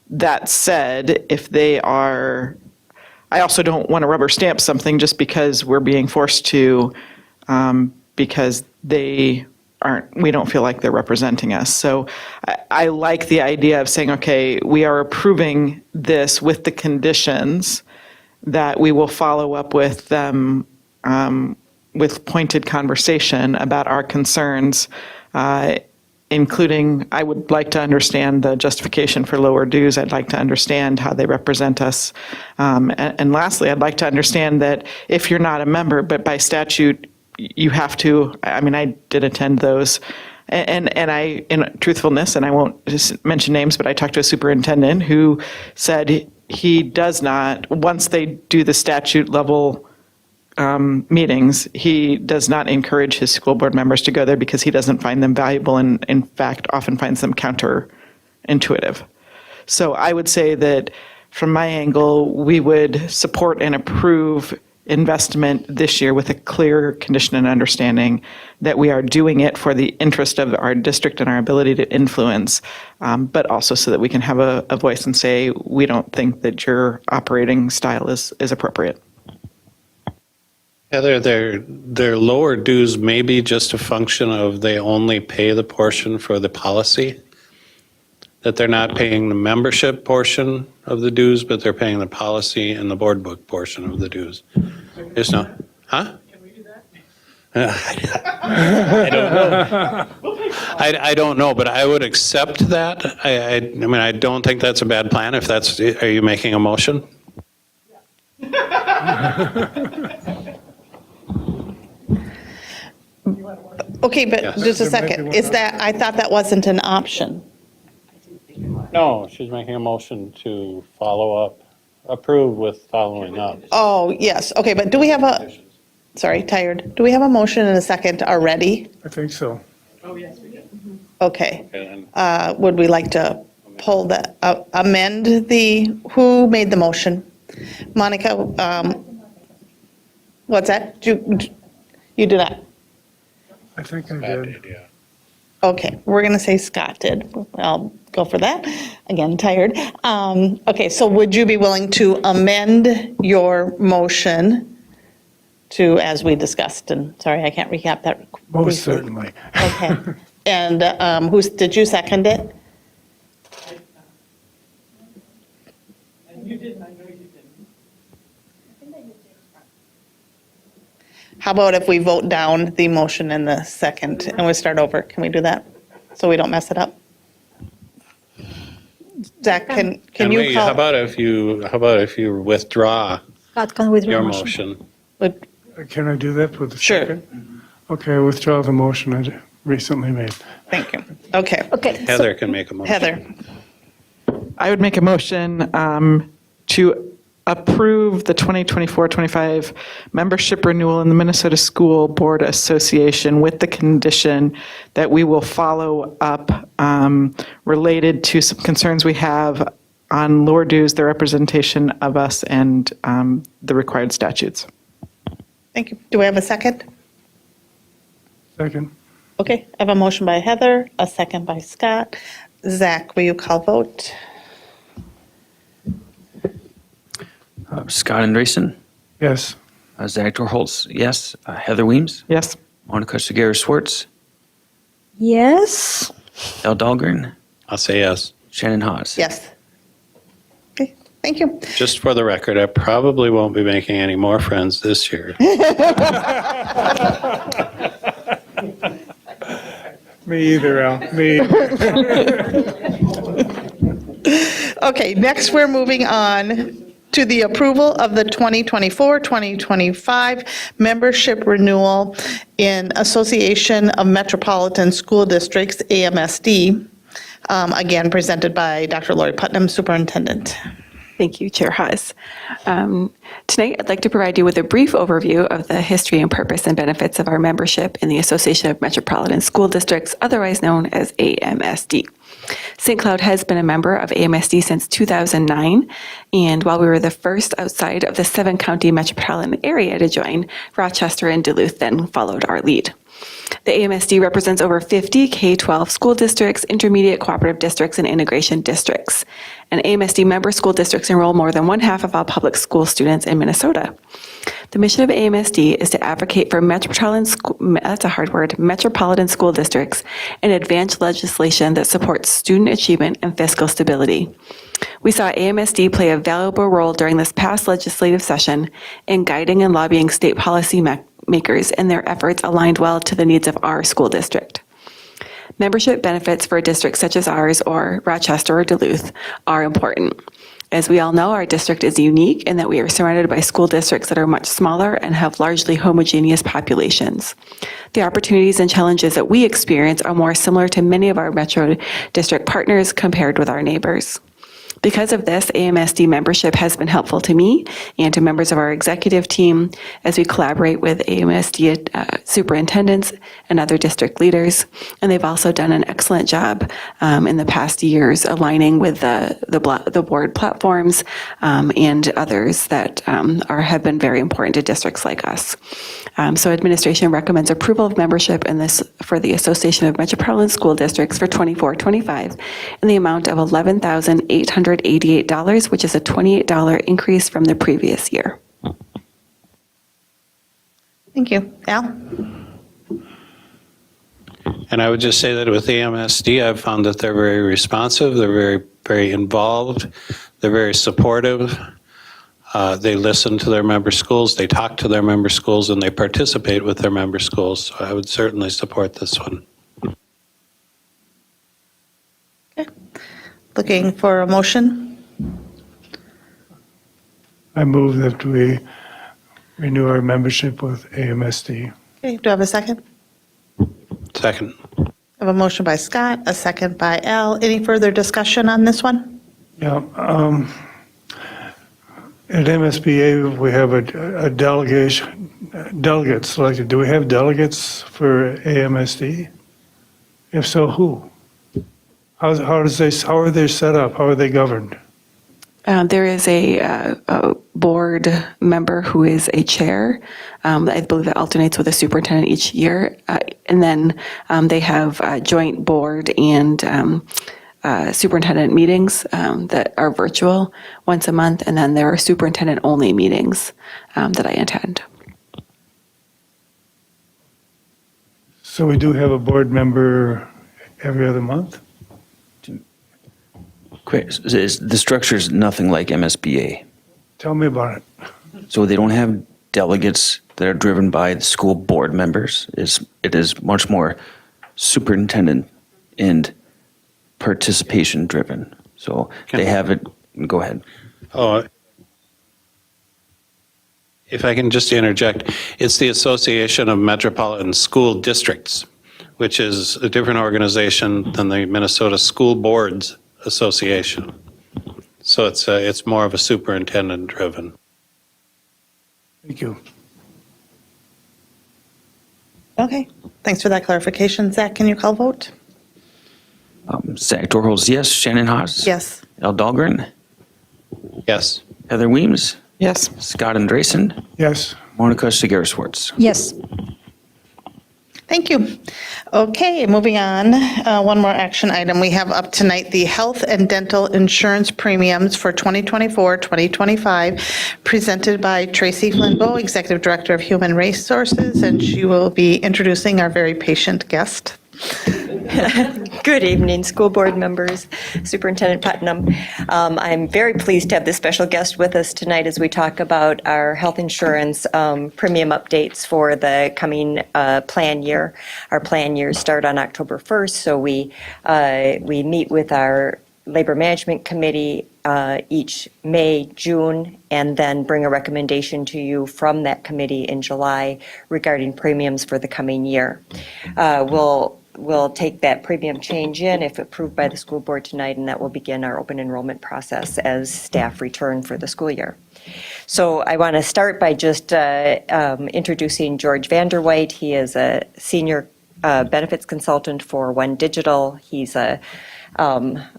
That said, if they are, I also don't want to rubber stamp something just because we're being forced to, because we don't feel like they're representing us. So I like the idea of saying, okay, we are approving this with the conditions that we will follow up with them with pointed conversation about our concerns, including, I would like to understand the justification for lower dues. I'd like to understand how they represent us. And lastly, I'd like to understand that if you're not a member, but by statute, you have to, I mean, I did attend those. And I, in truthfulness, and I won't just mention names, but I talked to a superintendent who said he does not, once they do the statute level meetings, he does not encourage his school board members to go there because he doesn't find them valuable, and in fact often finds them counterintuitive. So I would say that from my angle, we would support and approve investment this year with a clear condition and understanding that we are doing it for the interest of our district and our ability to influence, but also so that we can have a voice and say, we don't think that your operating style is appropriate. Heather, their lower dues may be just a function of they only pay the portion for the policy, that they're not paying the membership portion of the dues, but they're paying the policy and the board book portion of the dues. There's no, huh? Can we do that? I don't know. I don't know, but I would accept that. I mean, I don't think that's a bad plan. If that's, are you making a motion? Okay, but Yes. just a There might be second. one Is that, I thought that wasn't an option. No, she's making a motion to follow up, approve with following up. Oh, yes, okay, but do we have sorry, tired. Do we have a motion and a second already? I think so. Okay. Would we like to pull the, amend who made the motion? Monica, what's that? You did not? I think I did. Okay, we're going to say Scott did. I'll go for that. Again, tired. Okay, so would you be willing to amend your motion to, as we discussed, and sorry, I can't recap that. Most briefly. certainly. Okay. And did you second it? You didn't, I know you didn't. How about if we vote down the motion in the second and we start over? Can we do that? So we don't mess it up? Zach, can you How call? about if you withdraw Scott can withdraw your motion. motion? Can I do that with the Sure. second? Okay, I withdraw the motion I recently made. Thank you. Okay. Okay. Heather can make a motion. Heather, I would make a motion to approve the 2024-25 membership renewal in the Minnesota School Board Association with the condition that we will follow up related to some concerns we have on lower dues, the representation of us, and the required statutes. thank you. Do we have a second? Second. Okay, I have a motion by Heather, a second by Scott. Zach, will you call vote? Scott Andreessen, Yes. Zach Dorholz, yes. Heather Weems, Yes. Monica Segura Schwartz, Yes. El Dahlgren, I'll say yes. Shannon Haas. Yes. Okay, thank you. Just for the record, I probably won't be making any more friends this year. Me either, Al. Me either. Okay, next we're moving on to the approval of the 2024-2025 membership renewal in Association of Metropolitan School Districts, AMSD, again presented by Dr. Lori Putnam, Superintendent. Thank you, Chair Haas. Tonight, I'd like to provide you with a brief overview of the history and purpose and benefits of our membership in the Association of Metropolitan School Districts, otherwise known as AMSD. St. Cloud has been a member of AMSD since 2009, and while we were the first outside of the 7-county metropolitan area to join, Rochester and Duluth then followed our lead. The AMSD represents over 50 K-12 school districts, intermediate cooperative districts, and integration districts. And AMSD member school districts enroll more than 1/2 of all public school students in Minnesota. The mission of AMSD is to advocate for metropolitan school districts and advance legislation that supports student achievement and fiscal stability. We saw AMSD play a valuable role during this past legislative session in guiding and lobbying state policy makers, and their efforts aligned well to the needs of our school district. Membership benefits for a district such as ours, or Rochester or Duluth, are important. As we all know, our district is unique in that we are surrounded by school districts that are much smaller and have largely homogeneous populations. The opportunities and challenges that we experience are more similar to many of our Metro District partners compared with our neighbors. Because of this, AMSD membership has been helpful to me and to members of our executive team as we collaborate with AMSD superintendents and other district leaders. And they've also done an excellent job in the past years aligning with the board platforms and others that have been very important to districts like us. So administration recommends approval of membership in this for the Association of Metropolitan School Districts for 24-25 in the amount of $11,888, which is a $28 increase from the previous year. Thank you. Al? And I would just say that with AMSD, I've found that they're very responsive, they're very, very involved, they're very supportive. They listen to their member schools, they talk to their member schools, and they participate with their member schools. So I would certainly support this one. Okay. Looking for a motion? I move that we renew our membership with AMSD. Okay, do I have a second? Second. I have a motion by Scott, a second by Al. Any further discussion on this one? Yeah, at MSBA, we have a delegate selected. Do we have delegates for AMSD? If so, who? How are they set up? How are they governed? There is a board member who is a chair. I believe that alternates with a superintendent each year. And then they have joint board and superintendent meetings that are virtual once a month. And then there are superintendent-only meetings that I attend. So we do have a board member every other month? Quick, the structure is nothing like MSBA. Tell me about it. So they don't have delegates that are driven by the school board members. It is much more superintendent and participation driven. So they have it, go ahead. Oh, if I can just interject, it's the Association of Metropolitan School Districts, which is a different organization than the Minnesota School Boards Association. So it's more of a superintendent driven. Thank you. Okay, thanks for that clarification. Zach, can you call vote? Zach Dorholz, yes. Shannon Haas? Yes. Al Dahlgren? Yes. Heather Weems? Yes. Scott Andresen? Yes. Monica Shigeru-Schwartz? Yes. Thank you. Okay, moving on. One more action item. We have up tonight the health and dental insurance premiums for 2024-2025, presented by Tracy Flambeau, Executive Director of Human Resources, and she will be introducing our very patient guest. Good evening, school board members, Superintendent Putnam. I'm very pleased to have this special guest with us tonight as we talk about our health insurance premium updates for the coming plan year. Our plan years start on October 1st, so we meet with our Labor Management Committee each May, June, and then bring a recommendation to you from that committee in July regarding premiums for the coming year. We'll take that premium change in if approved by the school board tonight, and that will begin our open enrollment process as staff return for the school year. So I want to start by just introducing George Vanderwhite. He is a senior benefits consultant for One Digital. He's a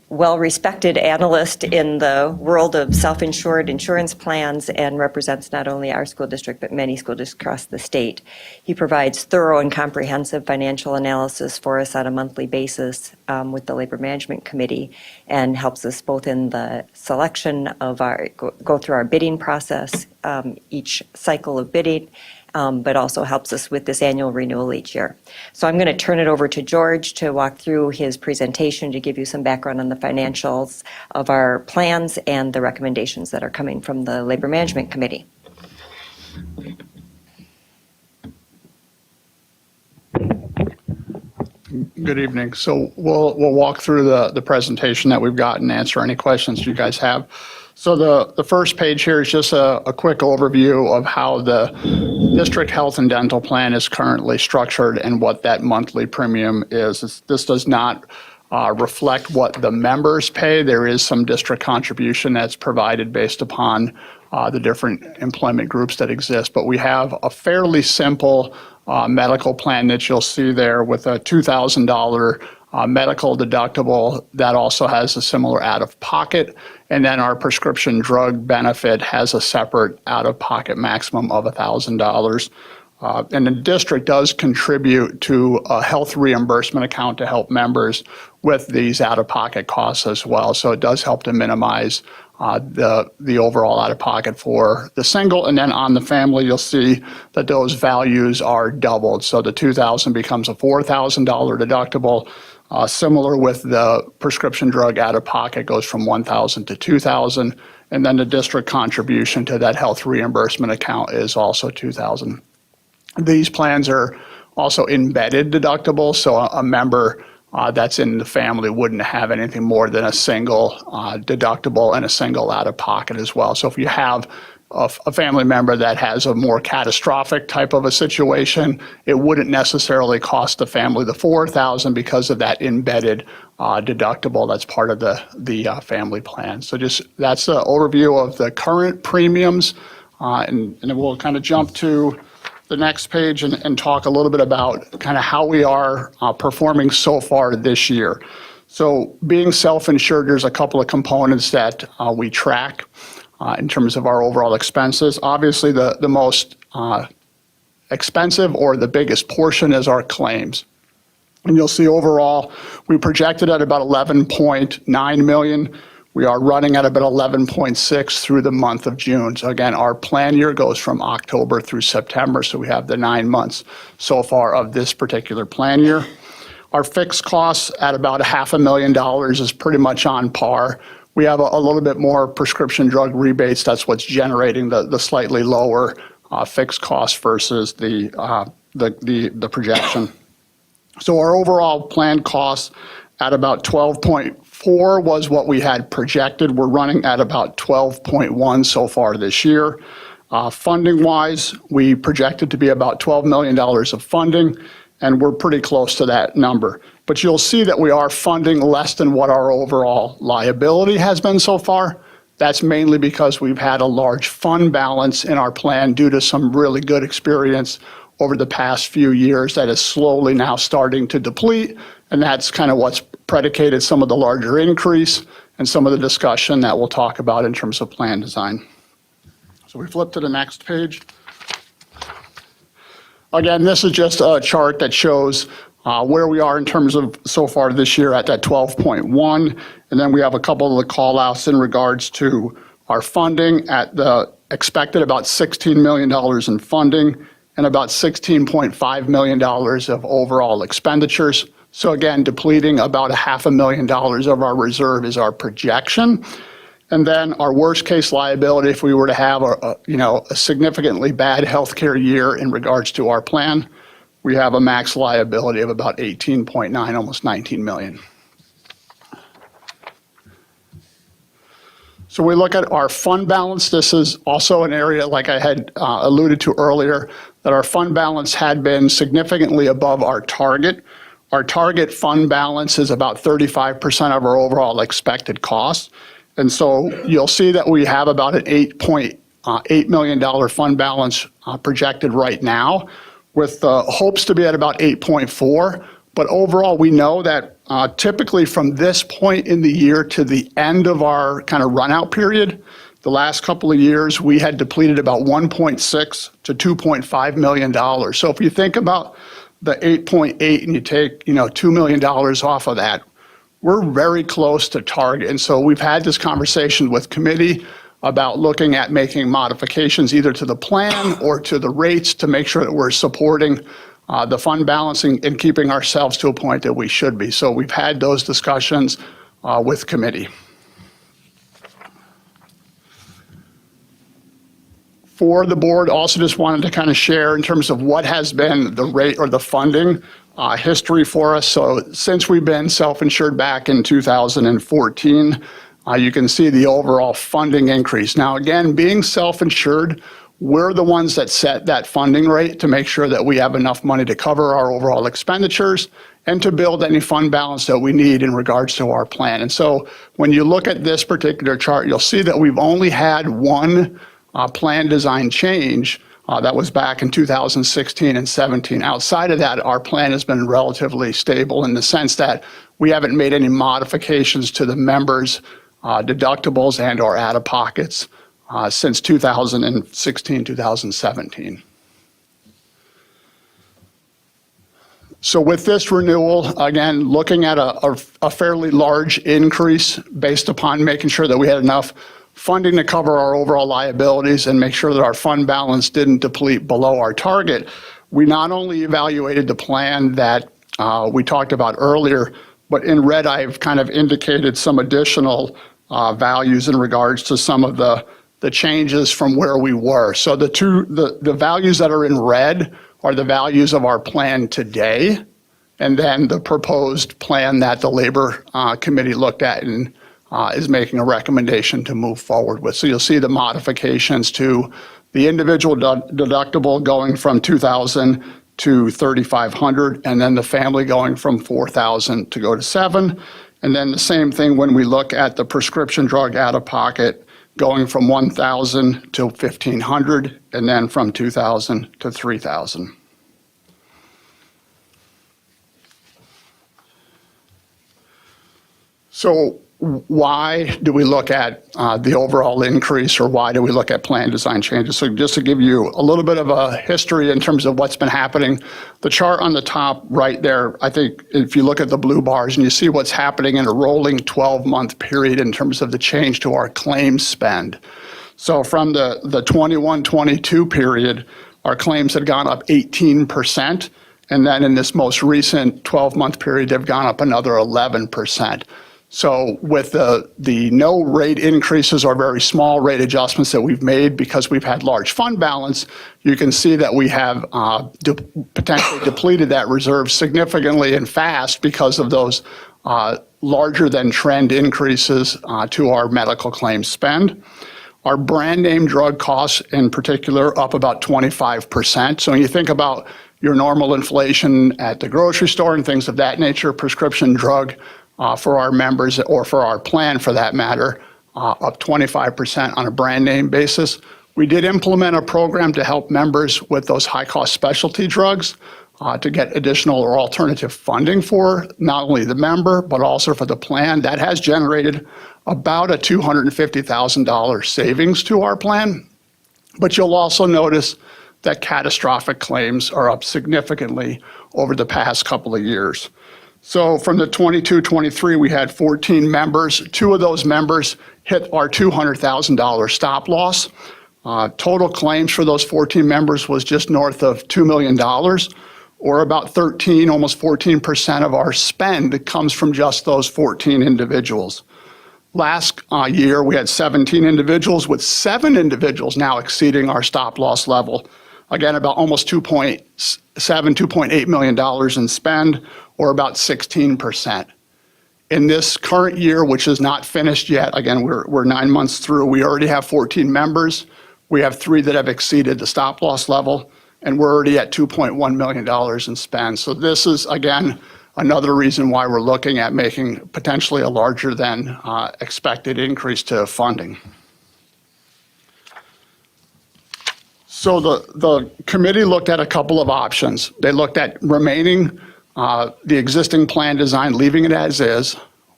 well-respected analyst in the world of self-insured insurance plans and represents not only our school district, but many school districts across the state. He provides thorough and comprehensive financial analysis for us on a monthly basis with the Labor Management Committee and helps us both in the selection of go through our bidding process, each cycle of bidding, but also helps us with this annual renewal each year. So I'm going to turn it over to George to walk through his presentation to give you some background on the financials of our plans and the recommendations that are coming from the Labor Management Committee. Good evening. So we'll walk through the presentation that we've got and answer any questions you guys have. So the first page here is just a quick overview of how the district health and dental plan is currently structured and what that monthly premium is. This does not reflect what the members pay. There is some district contribution that's provided based upon the different employment groups that exist. But we have a fairly simple medical plan that you'll see there with a $2,000 medical deductible that also has a similar out-of-pocket. And then our prescription drug benefit has a separate out-of-pocket maximum of $1,000. And the district does contribute to a health reimbursement account to help members with these out-of-pocket costs as well. So it does help to minimize the overall out-of-pocket for the single. And then on the family, you'll see that those values are doubled. So the $2,000 becomes a $4,000 deductible. Similar with the prescription drug out-of-pocket goes from $1,000 to $2,000. And then the district contribution to that health reimbursement account is also $2,000. These plans are also embedded deductibles, so a member that's in the family wouldn't have anything more than a single deductible and a single out-of-pocket as well. So if you have a family member that has a more catastrophic type of a situation, it wouldn't necessarily cost the family the $4,000 because of that embedded deductible that's part of the family plan. So just that's an overview of the current premiums, and then we'll kind of jump to the next page and talk a little bit about kind of how we are performing so far this year. So being self-insured, there's a couple of components that we track in terms of our overall expenses. Obviously, the most expensive or the biggest portion is our claims. And you'll see overall, we projected at about 11.9 million. We are running at about 11.6 through the month of June. So again, our plan year goes from October through September, so we have the 9 months so far of this particular plan year. Our fixed costs at about $500,000 is pretty much on par we have a little bit more prescription drug rebates. That's what's generating the slightly lower fixed cost versus the projection. So our overall planned costs at about 12.4 was what we had projected. We're running at about 12.1 so far this year. Funding-wise, we projected to be about $12 million of funding, and we're pretty close to that number. But you'll see that we are funding less than what our overall liability has been so far. That's mainly because we've had a large fund balance in our plan due to some really good experience over the past few years that is slowly now starting to deplete, and that's kind of what's predicated some of the larger increase and some of the discussion that we'll talk about in terms of plan design. So we flip to the next page. Again, this is just a chart that shows where we are in terms of so far this year at that 12.1, and then we have a couple of the call-outs in regards to our funding at the expected about $16 million in funding and about $16.5 million of overall expenditures. So again, depleting about $500,000 of our reserve is our projection. And then our worst case liability, if we were to have a significantly bad healthcare year in regards to our plan, we have a max liability of about 18.9, almost 19 million. So we look at our fund balance. This is also an area, like I had alluded to earlier, that our fund balance had been significantly above our target. Our target fund balance is about 35% of our overall expected costs. And so you'll see that we have about an $8.8 million fund balance projected right now, with hopes to be at about 8.4. But overall, we know that typically from this point in the year to the end of our kind of run out period, the last couple of years, we had depleted about $1.6 to $2.5 million. So if you think about the 8.8 and you take, $2 million off of that, we're very close to target. And so we've had this conversation with committee about looking at making modifications either to the plan or to the rates to make sure that we're supporting the fund balancing and keeping ourselves to a point that we should be. So we've had those discussions with committee. For the board, also just wanted to kind of share in terms of what has been the rate or the funding history for us. So since we've been self-insured back in 2014, you can see the overall funding increase. Now, again, being self-insured, we're the ones that set that funding rate to make sure that we have enough money to cover our overall expenditures and to build any fund balance that we need in regards to our plan. And so when you look at this particular chart, you'll see that we've only had one plan design change. That was back in 2016 and 17. Outside of that, our plan has been relatively stable in the sense that we haven't made any modifications to the members' deductibles and or out-of-pockets since 2016, 2017. So with this renewal, again, looking at a fairly large increase based upon making sure that we had enough funding to cover our overall liabilities and make sure that our fund balance didn't deplete below our target, we not only evaluated the plan that we talked about earlier, but in red, I've kind of indicated some additional values in regards to some of the changes from where we were. So the values that are in red are the values of our plan today, and then the proposed plan that the Labor Committee looked at and is making a recommendation to move forward with. So you'll see the modifications to the individual deductible going from $2,000 to $3,500, and then the family going from $4,000 to go to $7,000. And then the same thing when we look at the prescription drug out-of-pocket going from $1,000 to $1,500, and then from $2,000 to $3,000. So why do we look at the overall increase, or why do we look at plan design changes? So just to give you a little bit of a history in terms of what's been happening, the chart on the top right there, I think if you look at the blue bars and you see what's happening in a rolling 12-month period in terms of the change to our claims spend. So from the 21-22 period, our claims had gone up 18%. And then in this most recent 12-month period, they've gone up another 11%. So with the no rate increases or very small rate adjustments that we've made because we've had large fund balance, you can see that we have potentially depleted that reserve significantly and fast because of those larger than trend increases to our medical claims spend. Our brand name drug costs in particular up about 25%. So when you think about your normal inflation at the grocery store and things of that nature, prescription drug for our members or for our plan for that matter, up 25% on a brand name basis. We did implement a program to help members with those high cost specialty drugs to get additional or alternative funding for not only the member, but also for the plan. That has generated about a $250,000 savings to our plan. But you'll also notice that catastrophic claims are up significantly over the past couple of years. So from the 22-23, we had 14 members. 2 of those members hit our $200,000 stop loss. Total claims for those 14 members was just north of $2 million, or about 13, almost 14% of our spend that comes from just those 14 individuals. Last year, we had 17 individuals, with 7 individuals now exceeding our stop loss level. Again, about almost $2.8 million in spend, or about 16%. In this current year, which is not finished yet, again, we're 9 months through, we already have 14 members. We have 3 that have exceeded the stop loss level, and we're already at $2.1 million in spend. So this is, again, another reason why we're looking at making potentially a larger than expected increase to funding. So the committee looked at a couple of options. They looked at remaining the existing plan design, leaving it as is,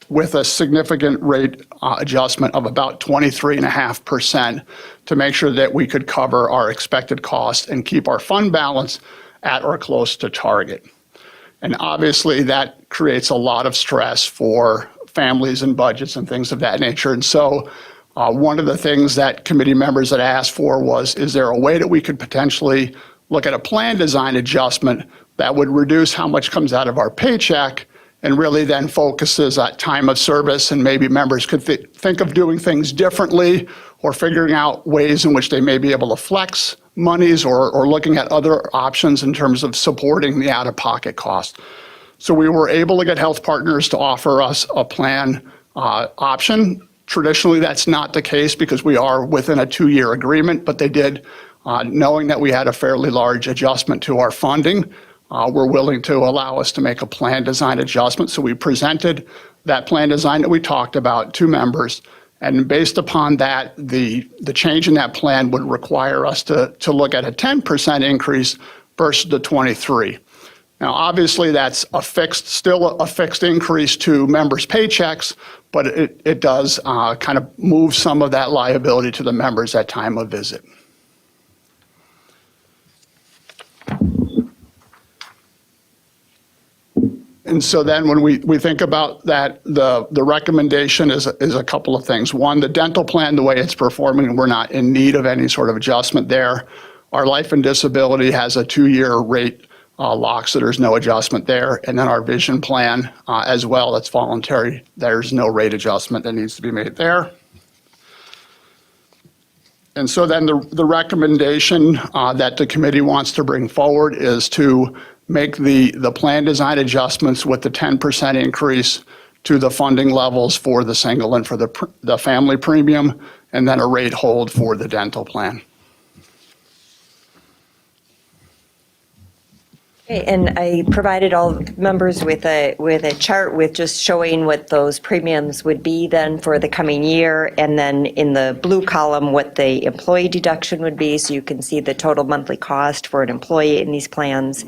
with a significant rate adjustment of about 23.5% to make sure that we could cover our expected costs and keep our fund balance at or close to target. And obviously that creates a lot of stress for families and budgets and things of that nature. And so one of the things that committee members had asked for was, is there a way that we could potentially look at a plan design adjustment that would reduce how much comes out of our paycheck and really then focuses at time of service, and maybe members could think of doing things differently or figuring out ways in which they may be able to flex monies or looking at other options in terms of supporting the out-of-pocket cost. So we were able to get Health Partners to offer us a plan option. Traditionally, that's not the case because we are within a 2-year agreement, but they did, knowing that we had a fairly large adjustment to our funding, were willing to allow us to make a plan design adjustment. So we presented that plan design that we talked about to members, and based upon that, the change in that plan would require us to look at a 10% increase versus the 23. Now, obviously, that's still a fixed increase to members' paychecks, but it does kind of move some of that liability to the members at time of visit. And so then when we think about that, the recommendation is a couple of things. One, the dental plan, the way it's performing, we're not in need of any sort of adjustment there. Our life and disability has a 2-year rate lock, so there's no adjustment there. And then our vision plan as well, that's voluntary. There's no rate adjustment that needs to be made there. And so then the recommendation that the committee wants to bring forward is to make the plan design adjustments with the 10% increase to the funding levels for the single and for the family premium, and then a rate hold for the dental plan. Okay, and I provided all members with a chart with just showing what those premiums would be then for the coming year, and then in the blue column what the employee deduction would be, so you can see the total monthly cost for an employee in these plans,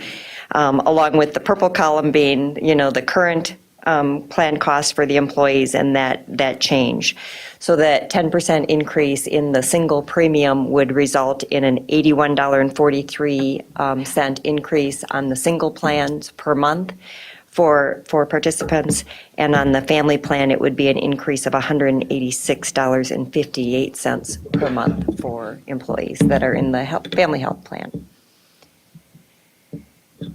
along with the purple column being, the current plan cost for the employees and that change. So that 10% increase in the single premium would result in an $81.43 increase on the single plans per month for participants, and on the family plan it would be an increase of $186.58 per month for employees that are in the family health plan.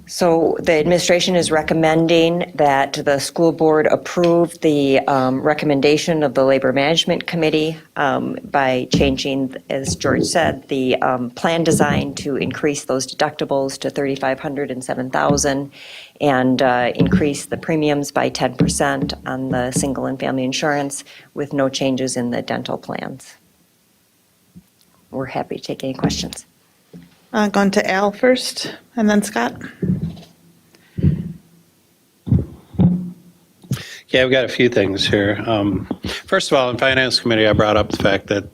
So the administration is recommending that the school board approve the recommendation of the Labor Management Committee by changing, as George said, the plan design to increase those deductibles to $3,500 and $7,000 and increase the premiums by 10% on the single and family insurance with no changes in the dental plans. We're happy to take any questions. Going to Al first, and then Scott. Yeah, I've got a few things here. First of all, in Finance Committee, I brought up the fact that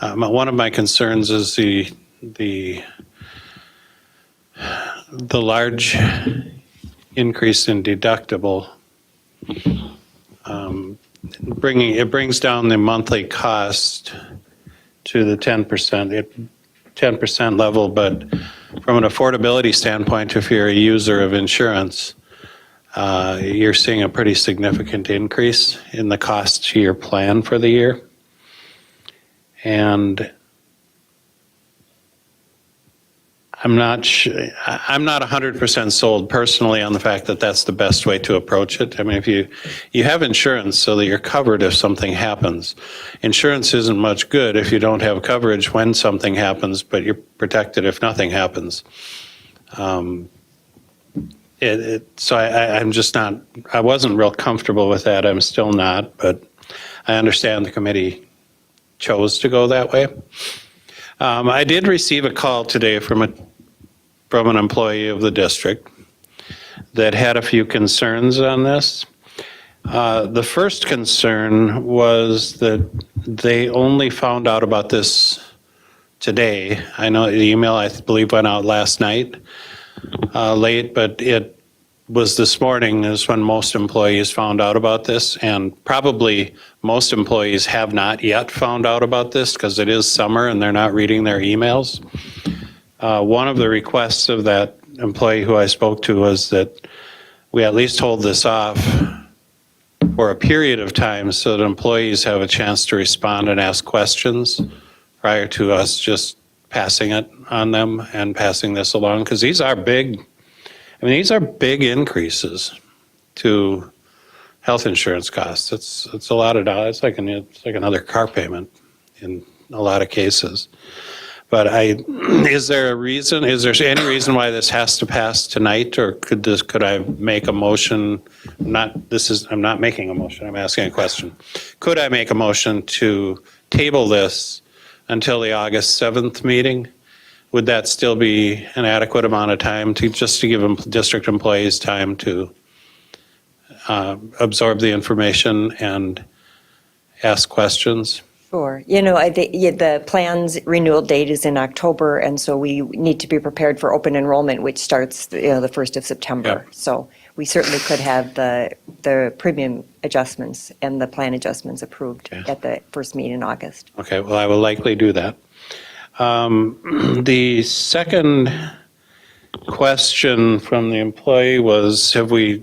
one of my concerns is the large increase in deductible. It brings down the monthly cost to the 10% level, but from an affordability standpoint, if you're a user of insurance, you're seeing a pretty significant increase in the cost to your plan for the year. And I'm not 100% sold personally on the fact that that's the best way to approach it. I mean, if you have insurance so that you're covered if something happens. Insurance isn't much good if you don't have coverage when something happens, but you're protected if nothing happens. So I'm just not, I wasn't real comfortable with that. I'm still not, but I understand the committee chose to go that way. I did receive a call today from an employee of the district that had a few concerns on this. The first concern was that they only found out about this today. I know the email, I believe, went out last night late, but it was this morning is when most employees found out about this, and probably most employees have not yet found out about this because it is summer and they're not reading their emails. One of the requests of that employee who I spoke to was that we at least hold this off for a period of time so that employees have a chance to respond and ask questions prior to us just passing it on them and passing this along, because these are big. I mean, these are big increases to health insurance costs. It's a lot of dollars. It's like another car payment in a lot of cases. But is there a reason? Is there any reason why this has to pass tonight, or could I make a motion? I'm not making a motion. I'm asking a question. Could I make a motion to table this until the August 7th meeting? Would that still be an adequate amount of time to give district employees time to absorb the information and ask questions? Sure. I think the plan's renewal date is in October, and so we need to be prepared for open enrollment, which starts the 1st of September. Yep. So we certainly could have the premium adjustments and the plan adjustments approved at the first meeting in August. Okay, well, I will likely do that. The second question from the employee was, have we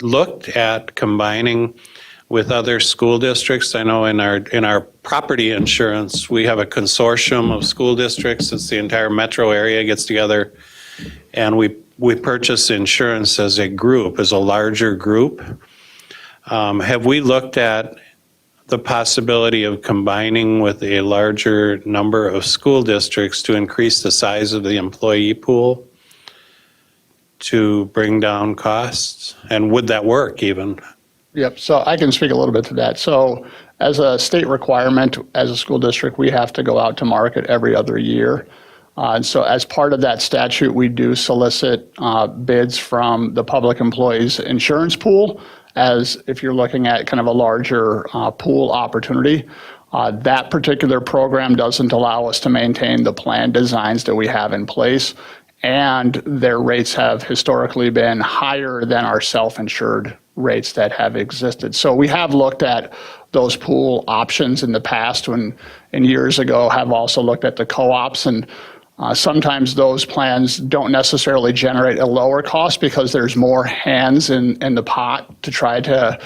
looked at combining with other school districts? I know in our property insurance, we have a consortium of school districts. It's the entire metro area gets together, and we purchase insurance as a group, as a larger group. Have we looked at the possibility of combining with a larger number of school districts to increase the size of the employee pool to bring down costs? And would that work even? Yep, so I can speak a little bit to that. So as a state requirement, as a school district, we have to go out to market every other year. And so as part of that statute, we do solicit bids from the public employees insurance pool, as if you're looking at kind of a larger pool opportunity. That particular program doesn't allow us to maintain the plan designs that we have in place, and their rates have historically been higher than our self-insured rates that have existed. So we have looked at those pool options in the past and years ago have also looked at the co-ops, and sometimes those plans don't necessarily generate a lower cost because there's more hands in the pot to try to,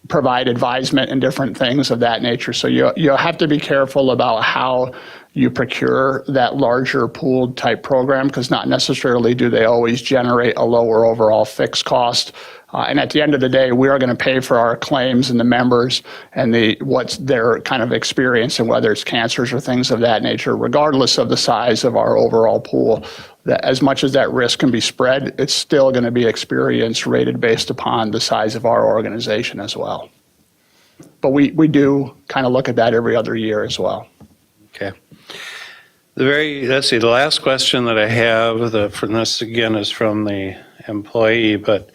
provide advisement and different things of that nature. So you have to be careful about how you procure that larger pooled type program, because not necessarily do they always generate a lower overall fixed cost. And at the end of the day, we are going to pay for our claims and the members and what's their kind of experience, and whether it's cancers or things of that nature, regardless of the size of our overall pool. That as much as that risk can be spread, it's still going to be experience rated based upon the size of our organization as well. But we do kind of look at that every other year as well. Okay. The last question that I have, from this again is from the employee, but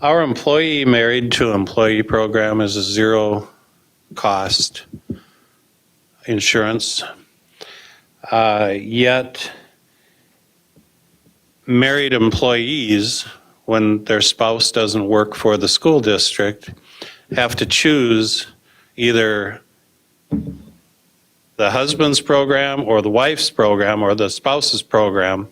our employee married to employee program is a zero cost insurance. Yet married employees, when their spouse doesn't work for the school district, have to choose either the husband's program or the wife's program or the spouse's program,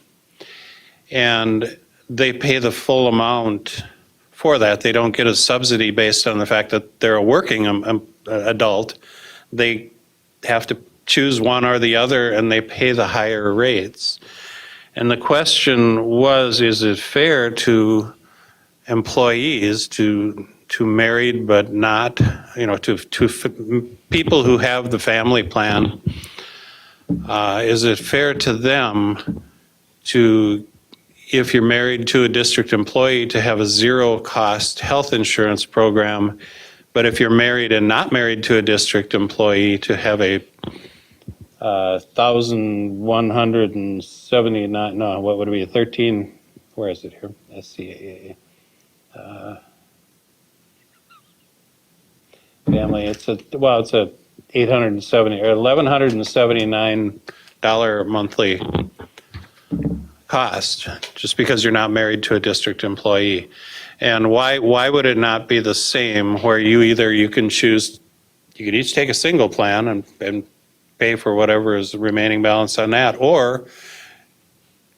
and they pay the full amount for that. They don't get a subsidy based on the fact that they're a working adult. They have to choose one or the other, and they pay the higher rates. And the question was, is it fair to employees, to married but not, to people who have the family plan, is it fair to them to, if you're married to a district employee, to have a zero cost health insurance program, but if you're married and not married to a district employee, to have a 1,179, no, what would it be, 13, where is it here? SCAA. Family, it's a 870 or $1,179 monthly cost, just because you're not married to a district employee. And why would it not be the same, where you can choose, you could each take a single plan and pay for whatever is the remaining balance on that, or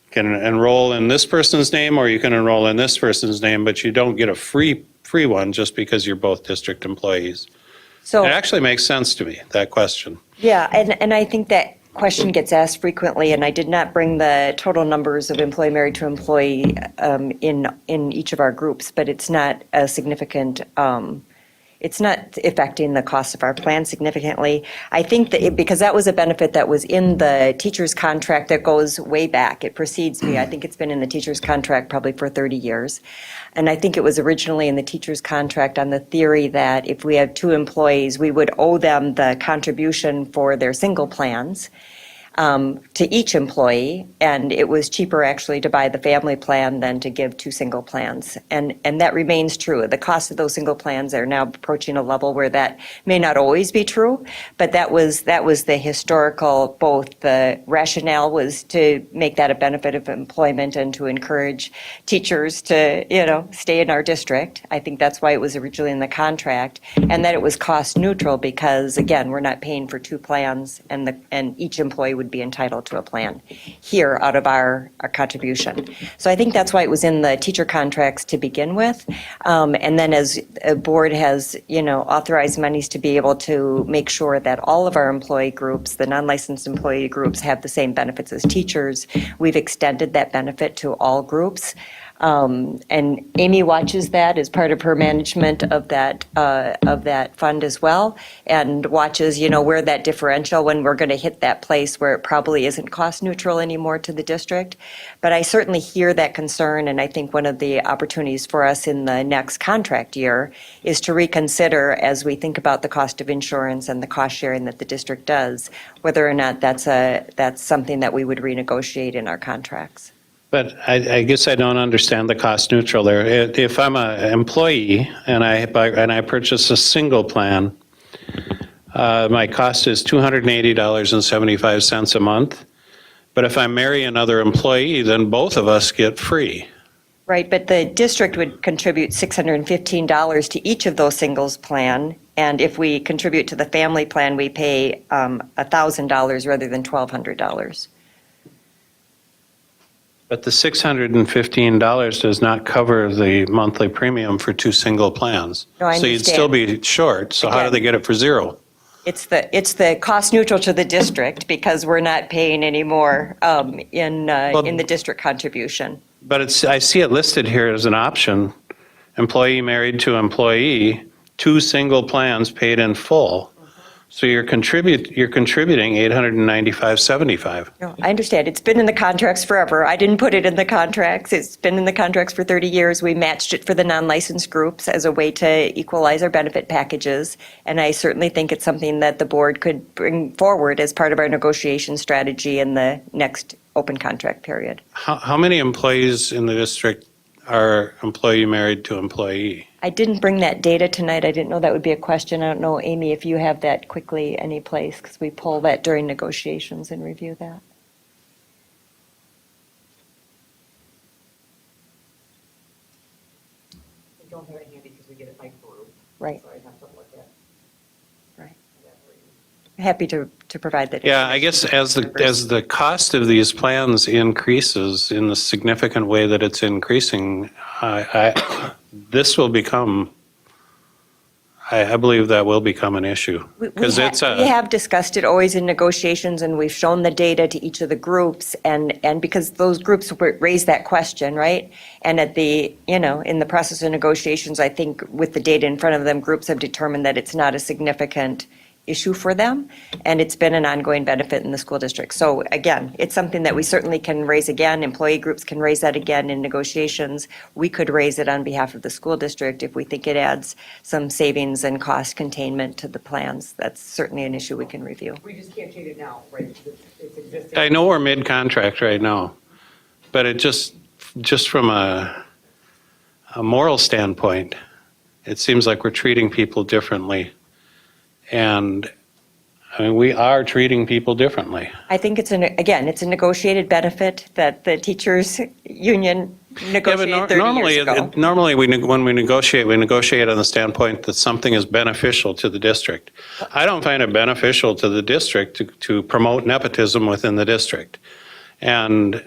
can enroll in this person's name, or you can enroll in this person's name, but you don't get a free one just because you're both district employees. So it actually makes sense to me, that question. yeah, and I think that question gets asked frequently, and I did not bring the total numbers of employee married to employee in each of our groups, but it's not a significant. It's not affecting the cost of our plan significantly. I think that because that was a benefit that was in the teacher's contract that goes way back. It precedes me. I think it's been in the teacher's contract probably for 30 years. And I think it was originally in the teacher's contract on the theory that if we had two employees, we would owe them the contribution for their single plans to each employee, and it was cheaper actually to buy the family plan than to give two single plans. And that remains true. The cost of those single plans are now approaching a level where that may not always be true, but that was the historical, both the rationale was to make that a benefit of employment and to encourage teachers to, stay in our district. I think that's why it was originally in the contract, and that it was cost neutral because, again, we're not paying for two plans, and each employee would be entitled to a plan here out of our contribution. So I think that's why it was in the teacher contracts to begin with. And then as a board has, authorized monies to be able to make sure that all of our employee groups, the non-licensed employee groups, have the same benefits as teachers, we've extended that benefit to all groups. And Amy watches that as part of her management of that fund as well, and watches, where that differential, when we're going to hit that place where it probably isn't cost neutral anymore to the district. But I certainly hear that concern, and I think one of the opportunities for us in the next contract year is to reconsider, as we think about the cost of insurance and the cost sharing that the district does, whether or not that's something that we would renegotiate in our contracts. But I guess I don't understand the cost neutral there. If I'm an employee and I purchase a single plan, my cost is $280.75 a month. But if I marry another employee, then both of us get free. Right, but the district would contribute $615 to each of those singles plan. And if we contribute to the family plan, we pay $1,000 rather than $1,200. But the $615 does not cover the monthly premium for two single plans. No, I So you'd still be short. So how do they get it for zero? It's the cost neutral to the district because we're not paying any more in the district contribution. But I see it listed here as an option, employee married to employee, 2 single plans paid in full. So you're contributing $895.75. No, I understand. It's been in the contracts forever. I didn't put it in the contracts. It's been in the contracts for 30 years. We matched it for the non-licensed groups as a way to equalize our benefit packages. And I certainly think it's something that the board could bring forward as part of our negotiation strategy in the next open contract period. How many employees in the district are employee married to employee? I didn't bring that data tonight. I didn't know that would be a question. I don't know, Amy, if you have that quickly any place, because we pull that during negotiations and review that. We don't have it handy because we get it by group. Right. So I'd have to look at. Right. Happy to provide that. Yeah, I guess as the cost of these plans increases in the significant way that it's increasing, this will become, I believe that will become an issue. Because We have discussed it always in negotiations, and we've shown the data to each of the groups, and because those groups raised that question, right? And in the process of negotiations, I think with the data in front of them, groups have determined that it's not a significant issue for them, and it's been an ongoing benefit in the school district. So again, it's something that we certainly can raise again. Employee groups can raise that again in negotiations. We could raise it on behalf of the school district if we think it adds some savings and cost containment to the plans. That's certainly an issue we can review. We just can't change it now, right? It's existing. I know we're mid-contract right now, but it just from a moral standpoint, it seems like we're treating people differently. And I mean, we are treating people differently. I think it's a negotiated benefit that the teachers union negotiated 30 years ago. Normally, when we negotiate on the standpoint that something is beneficial to the district. I don't find it beneficial to the district to promote nepotism within the district. And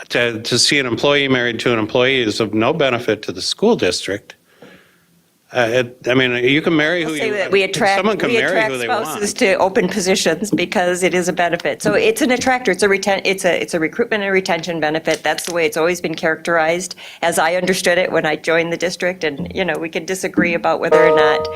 to see an employee married to an employee is of no benefit to the school district. You can marry who you want. We attract who they want. spouses to open positions because it is a benefit. So it's an attractor. It's a recruitment and retention benefit. That's the way it's always been characterized, as I understood it when I joined the district. And we could disagree about whether or not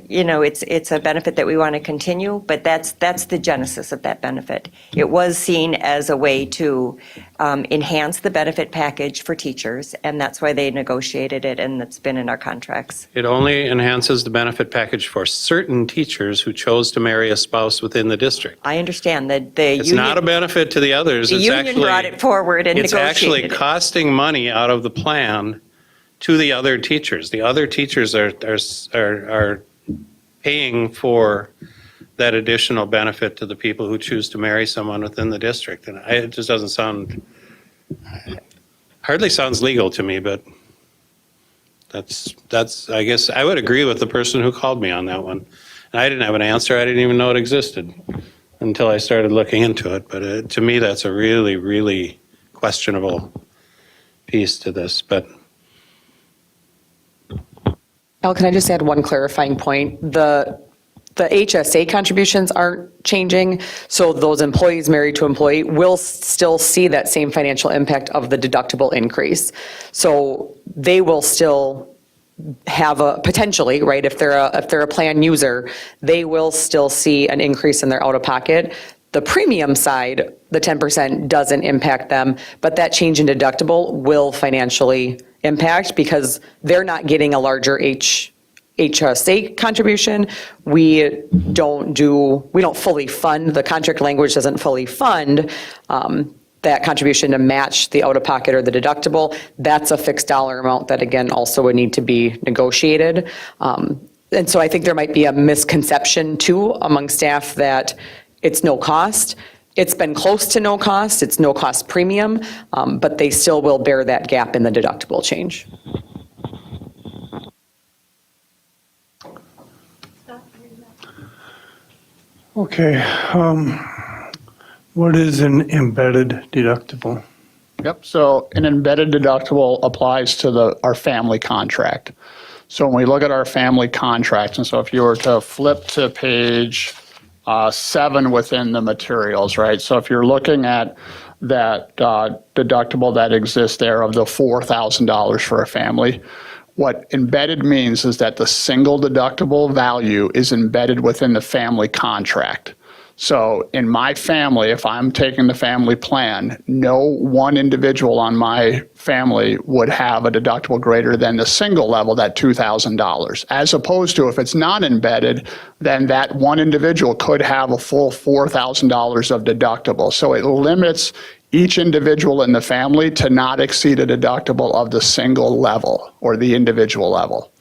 it's a benefit that we want to continue. But that's the genesis of that benefit. It was seen as a way to enhance the benefit package for teachers, and that's why they negotiated it, and it's been in our contracts. It only enhances the benefit package for certain teachers who chose to marry a spouse within the district. I understand that It's not a benefit to the others. The union brought it forward and It's actually negotiated it. costing money out of the plan to the other teachers. The other teachers are paying for that additional benefit to the people who choose to marry someone within the district. And it just hardly sounds legal to me, but that's I guess I would agree with the person who called me on that one. And I didn't have an answer. I didn't even know it existed until I started looking into it. But to me, that's a really, really questionable piece to this. But Al, can I just add one clarifying point? The HSA contributions aren't changing, so those employees married to employee will still see that same financial impact of the deductible increase. So they will still have potentially, right, if they're a plan user, they will still see an increase in their out-of-pocket. The premium side, the 10% doesn't impact them, but that change in deductible will financially impact because they're not getting a larger HSA contribution. We don't fully fund, the contract language doesn't fully fund that contribution to match the out-of-pocket or the deductible. That's a fixed dollar amount that, again, also would need to be negotiated. And so I think there might be a misconception, too, among staff that it's no cost. It's been close to no cost. It's no cost premium, but they still will bear that gap in the deductible change. Okay, what is an embedded deductible? Yep, so an embedded deductible applies to our family contract. So when we look at our family contracts, and so if you were to flip to page 7 within the materials, right? So if you're looking at that deductible that exists there of the $4,000 for a family, what embedded means is that the single deductible value is embedded within the family contract. So in my family, if I'm taking the family plan, no one individual on my family would have a deductible greater than the single level, that $2,000. As opposed to if it's not embedded, then that one individual could have a full $4,000 of deductible. So it limits each individual in the family to not exceed a deductible of the single level or the individual level.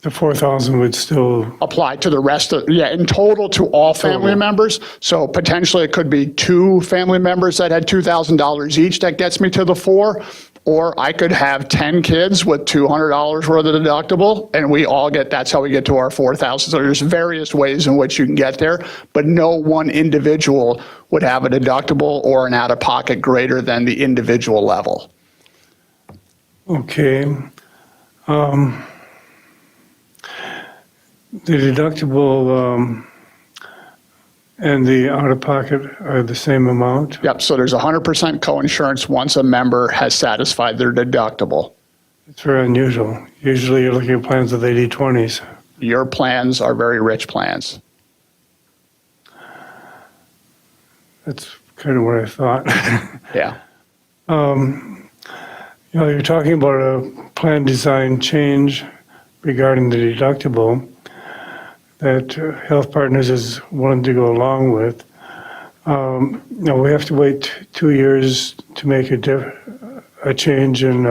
The 4,000 would still apply to the rest of, in total to all family members. So potentially it could be 2 family members that had $2,000 each that gets me to the 4, or I could have 10 kids with $200 worth of deductible and we all get, that's how we get to our 4,000. So there's various ways in which you can get there, but no one individual would have a deductible or an out-of-pocket greater than the individual level. Okay. The deductible and the out-of-pocket are the same amount? Yep, so there's 100% coinsurance once a member has satisfied their deductible. It's very unusual. Usually you're looking at plans with 80/20s. Your plans are very rich plans. That's kind of what I thought. Yeah. You're talking about a plan design change regarding the deductible that Health Partners is willing to go along with. We have to wait 2 years to make a change in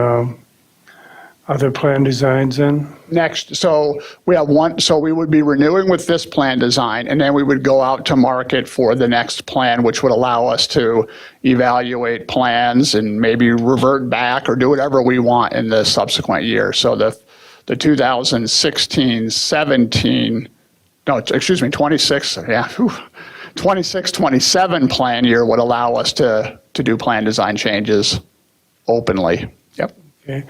other plan designs then? Next, so we have one, so we would be renewing with this plan design, and then we would go out to market for the next plan, which would allow us to evaluate plans and maybe revert back or do whatever we want in the subsequent year. So the 2016-17, no, excuse me, 26-27 plan year would allow us to do plan design changes openly. Yep. Okay.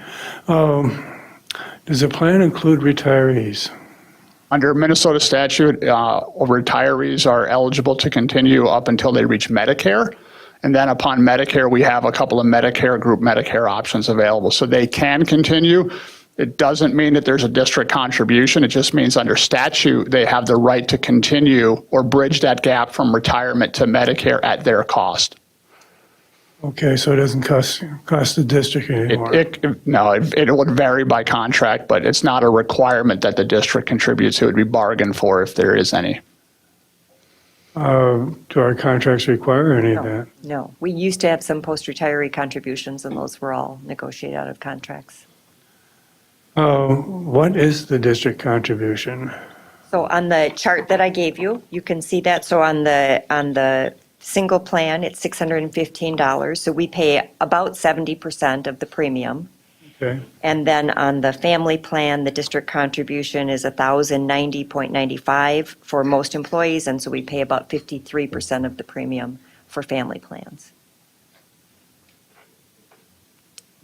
Does the plan include retirees? Under Minnesota statute, retirees are eligible to continue up until they reach Medicare. And then upon Medicare, we have a couple of Medicare, group Medicare options available. So they can continue. It doesn't mean that there's a district contribution. It just means under statute, they have the right to continue or bridge that gap from retirement to Medicare at their cost. Okay, so it doesn't cost the district anymore? No, it would vary by contract, but it's not a requirement that the district contributes. It would be bargained for if there is any. Do our contracts require any of that? No, we used to have some post-retiree contributions, and those were all negotiated out of contracts. What is the district contribution? So on the chart that I gave you, you can see that. So on the single plan, it's $615. So we pay about 70% of the premium. Okay. And then on the family plan, the district contribution is $1,090.95 for most employees, and so we pay about 53% of the premium for family plans.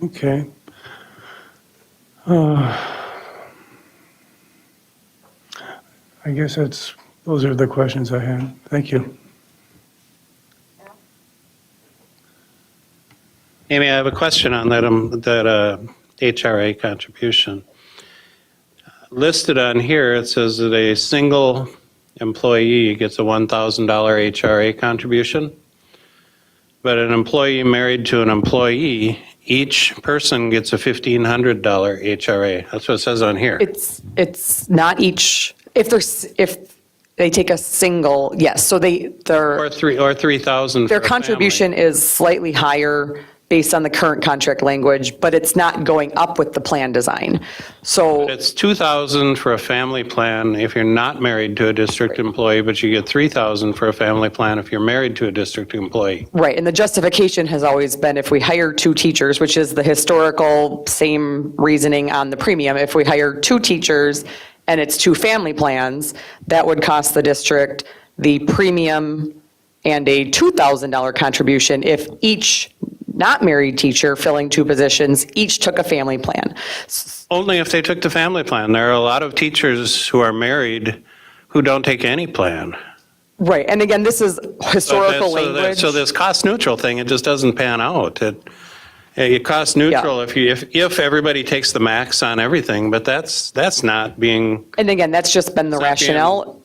Okay. I guess those are the questions I had. Thank you. Amy, I have a question on that HRA contribution. Listed on here, it says that a single employee gets a $1,000 HRA contribution, but an employee married to an employee, each person gets a $1,500 HRA. That's what it says on here. It's not each, if they take a single, yes, so Or 3,000. their contribution is slightly higher based on the current contract language, but it's not going up with the plan design. So It's $2,000 for a family plan if you're not married to a district employee, but you get $3,000 for a family plan if you're married to a district employee. right, and the justification has always been if we hire 2 teachers, which is the historical same reasoning on the premium, if we hire 2 teachers and it's 2 family plans, that would cost the district the premium and a $2,000 contribution if each not married teacher filling 2 positions each took a family plan. Only if they took the family plan. There are a lot of teachers who are married who don't take any plan. Right, and again, this is historical language. So this cost neutral thing, it just doesn't pan out. It costs neutral if everybody takes the max on everything, but that's not being. And again, that's just been the rationale.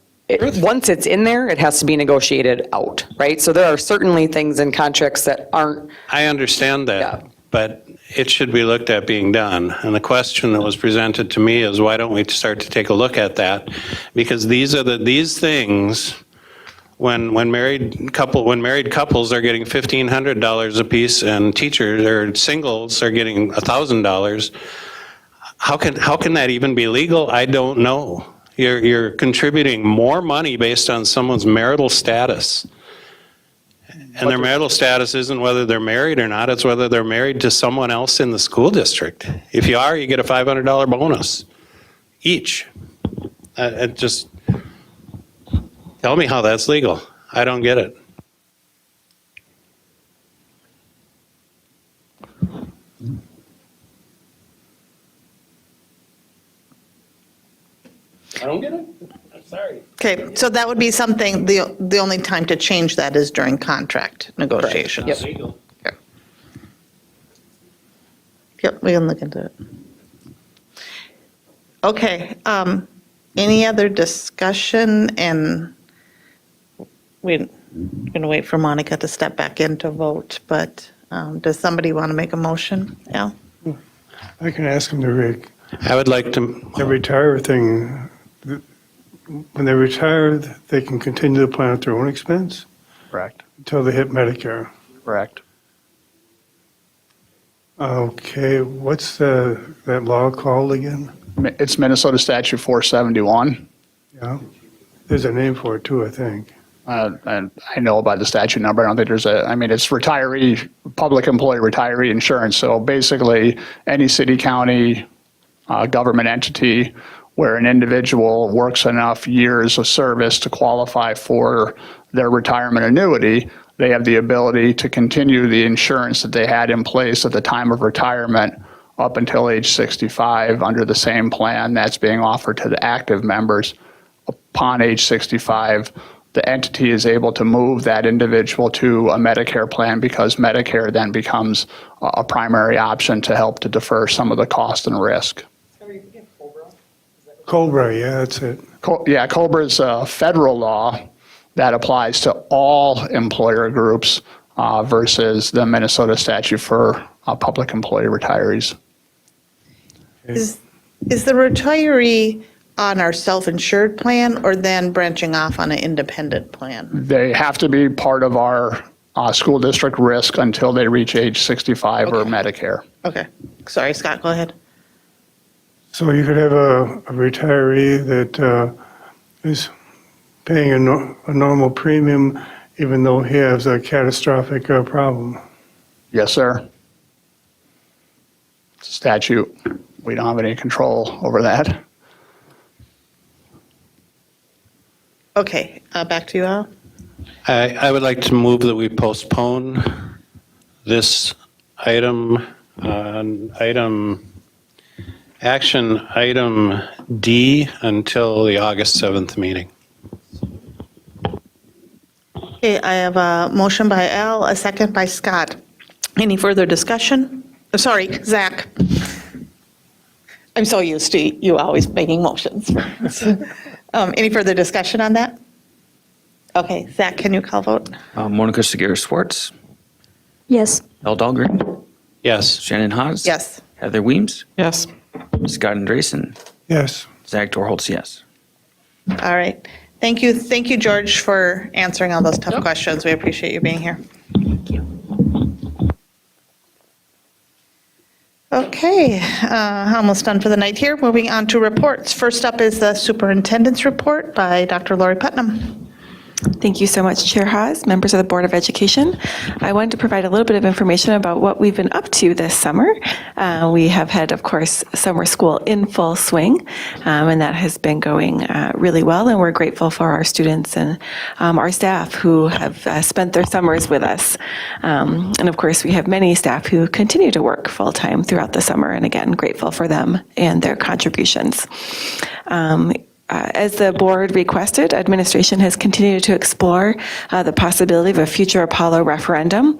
Once it's in there, it has to be negotiated out, right? So there are certainly things in contracts that aren't. I understand that, but it should be looked at being done. And the question that was presented to me is, why don't we start to take a look at that? Because these things, when married couples are getting $1,500 a piece and teachers or singles are getting $1,000, how can that even be legal? I don't know. You're contributing more money based on someone's marital status. And their marital status isn't whether they're married or not, it's whether they're married to someone else in the school district. If you are, you get a $500 bonus each. Just tell me how that's legal. I don't get it. I don't get it. I'm sorry. Okay, so that would be something, the only time to change that is during contract negotiations. It's not legal. Yep, we can look into it. Okay, any other discussion? And we're going to wait for Monica to step back in to vote, but does somebody want to make a motion? Al? I can ask them to I would like to. the retire thing. When they retire, they can continue the plan at their own expense Correct. until they hit Medicare. Correct. Okay, what's that law called again? It's Minnesota Statute 471. Yeah, there's a name for it too, I think. And I know about the statute number. I don't think there's it's retiree, public employee retiree insurance. So basically, any city, county, government entity where an individual works enough years of service to qualify for their retirement annuity, they have the ability to continue the insurance that they had in place at the time of retirement up until age 65 under the same plan that's being offered to the active members. Upon age 65, the entity is able to move that individual to a Medicare plan because Medicare then becomes a primary option to help to defer some of the cost and risk. Cobra, yeah, that's it. COBRA is a federal law that applies to all employer groups versus the Minnesota statute for public employee retirees. Is the retiree on our self-insured plan or then branching off on an independent plan? They have to be part of our school district risk until they reach age 65 or Medicare. Okay, sorry, Scott, go ahead. So you could have a retiree that is paying a normal premium even though he has a catastrophic problem. Yes, sir. It's a statute. We don't have any control over that. Okay, back to you, Al. I would like to move that we postpone this item, action item D until the August 7th meeting. Okay, I have a motion by Al, a second by Scott. Any further discussion? Sorry, Zach. I'm so used to you always making motions. Any further discussion on that? Okay, Zach, can you call vote? Monica Segura Schwartz, Yes. Al Dahlgren, Yes. Shannon Haas. Yes. Heather Weems, Yes. Scott Andresen, Yes. Zach Dorholz, yes. All right. Thank you, George, for answering all those tough questions. We appreciate you being here. Thank you. Okay, almost done for the night here. Moving on to reports. First up is the superintendent's report by Dr. Lori Putnam. Thank you so much, Chair Haas, members of the Board of Education. I wanted to provide a little bit of information about what we've been up to this summer. We have had, of course, summer school in full swing, and that has been going really well, and we're grateful for our students and our staff who have spent their summers with us. And of course, we have many staff who continue to work full-time throughout the summer, and again, grateful for them and their contributions. As the board requested, administration has continued to explore the possibility of a future Apollo referendum.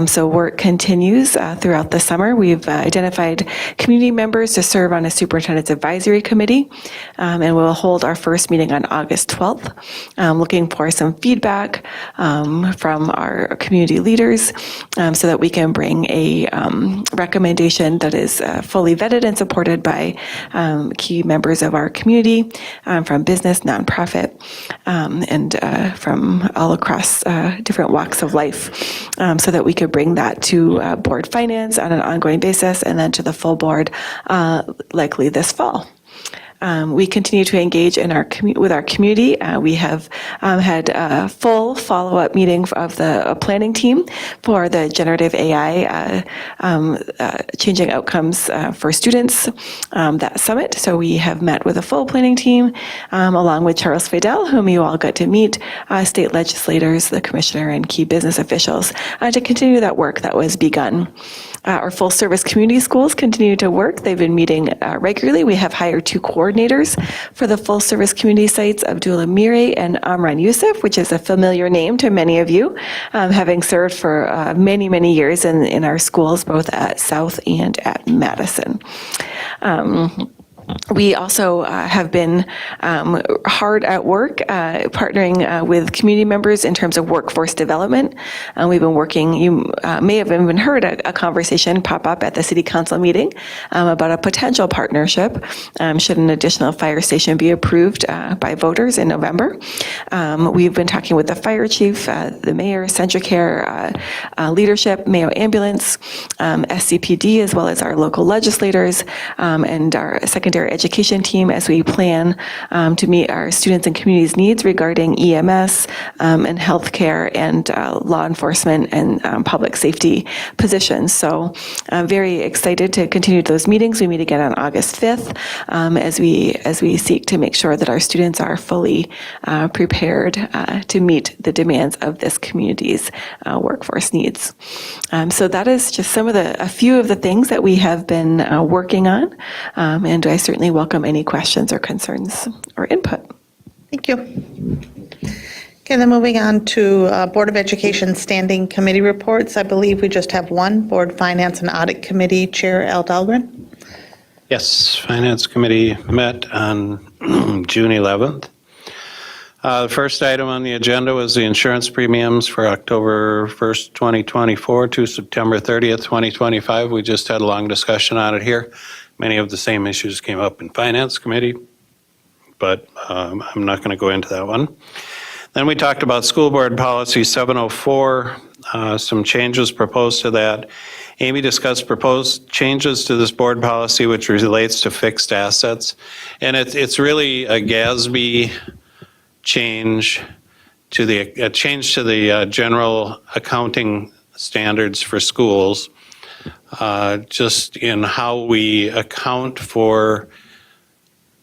So work continues throughout the summer. We've identified community members to serve on a superintendent's advisory committee, and we'll hold our first meeting on August 12th. Looking for some feedback from our community leaders so that we can bring a recommendation that is fully vetted and supported by key members of our community. From business, nonprofit, and from all across different walks of life, so that we could bring that to board finance on an ongoing basis and then to the full board likely this fall. We continue to engage in with our community. We have had a full follow-up meeting of the planning team for the generative AI changing outcomes for students, that summit. So we have met with a full planning team along with Charles Fidel, whom you all got to meet, state legislators, the commissioner, and key business officials to continue that work that was begun. Our full service community schools continue to work. They've been meeting regularly. We have hired 2 coordinators for the full service community sites, Abdullah Miri and Amran Youssef, which is a familiar name to many of you, having served for many, many years in our schools, both at South and at Madison. We also have been hard at work partnering with community members in terms of workforce development. We've been working, you may have even heard a conversation pop up at the city council meeting about a potential partnership should an additional fire station be approved by voters in November. We've been talking with the fire chief, the mayor, Centricare leadership, Mayo Ambulance, SCPD, as well as our local legislators and our secondary education team as we plan to meet our students and communities' needs regarding EMS and healthcare and law enforcement and public safety positions. So I'm very excited to continue those meetings. We meet again on August 5th as we seek to make sure that our students are fully prepared to meet the demands of this community's workforce needs. So that is just a few of the things that we have been working on, and I certainly welcome any questions or concerns or input. Thank you. Okay, then moving on to Board of Education Standing Committee reports. I believe we just have one, Board Finance and Audit Committee Chair Al Dahlgren. Yes, Finance Committee met on June 11th. The first item on the agenda was the insurance premiums for October 1st, 2024 to September 30th, 2025. We just had a long discussion on it here. Many of the same issues came up in Finance Committee, but I'm not going to go into that one. Then we talked about School Board Policy 704, some changes proposed to that. Amy discussed proposed changes to this board policy, which relates to fixed assets. And it's really a GASB change to the general accounting standards for schools. Just in how we account for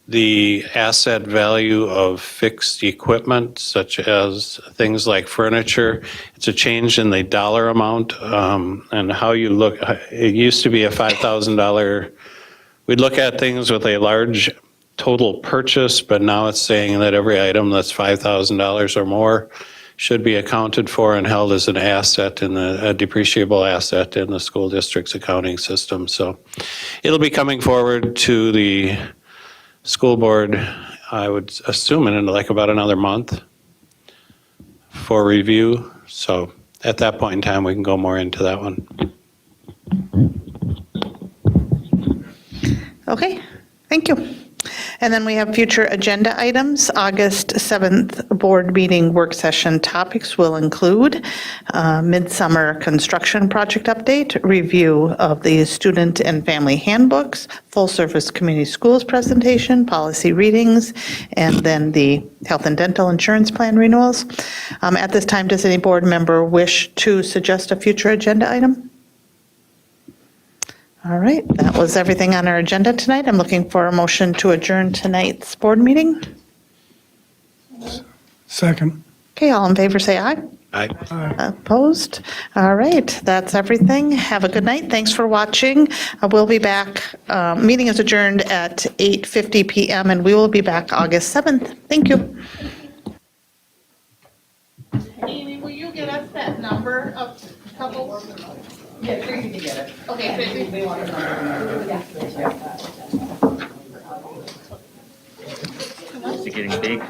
the asset value of fixed equipment, such as things like furniture. It's a change in the dollar amount and how you look. It used to be a $5,000. We'd look at things with a large total purchase, but now it's saying that every item that's $5,000 or more should be accounted for and held as an asset in a depreciable asset in the school district's accounting system. So it'll be coming forward to the school board, I would assume in like about another month for review. So at that point in time, we can go more into that one. Okay, thank you. And then we have future agenda items. August 7th board meeting work session topics will include midsummer construction project update, review of the student and family handbooks, full-service community schools presentation, policy readings, and then the health and dental insurance plan renewals. At this time, does any board member wish to suggest a future agenda item? All right, that was everything on our agenda tonight. I'm looking for a motion to adjourn tonight's board meeting. Second. Okay, all in favor, say aye. Aye. Opposed? All right, that's everything. Have a good night. Thanks for watching. We'll be back. Meeting is adjourned at 8:50 PM, and we will be back August 7th. Thank you. Amy, will you get us that number of couples? Yeah, Tracy can get it. Okay, Tracy. Is it getting big?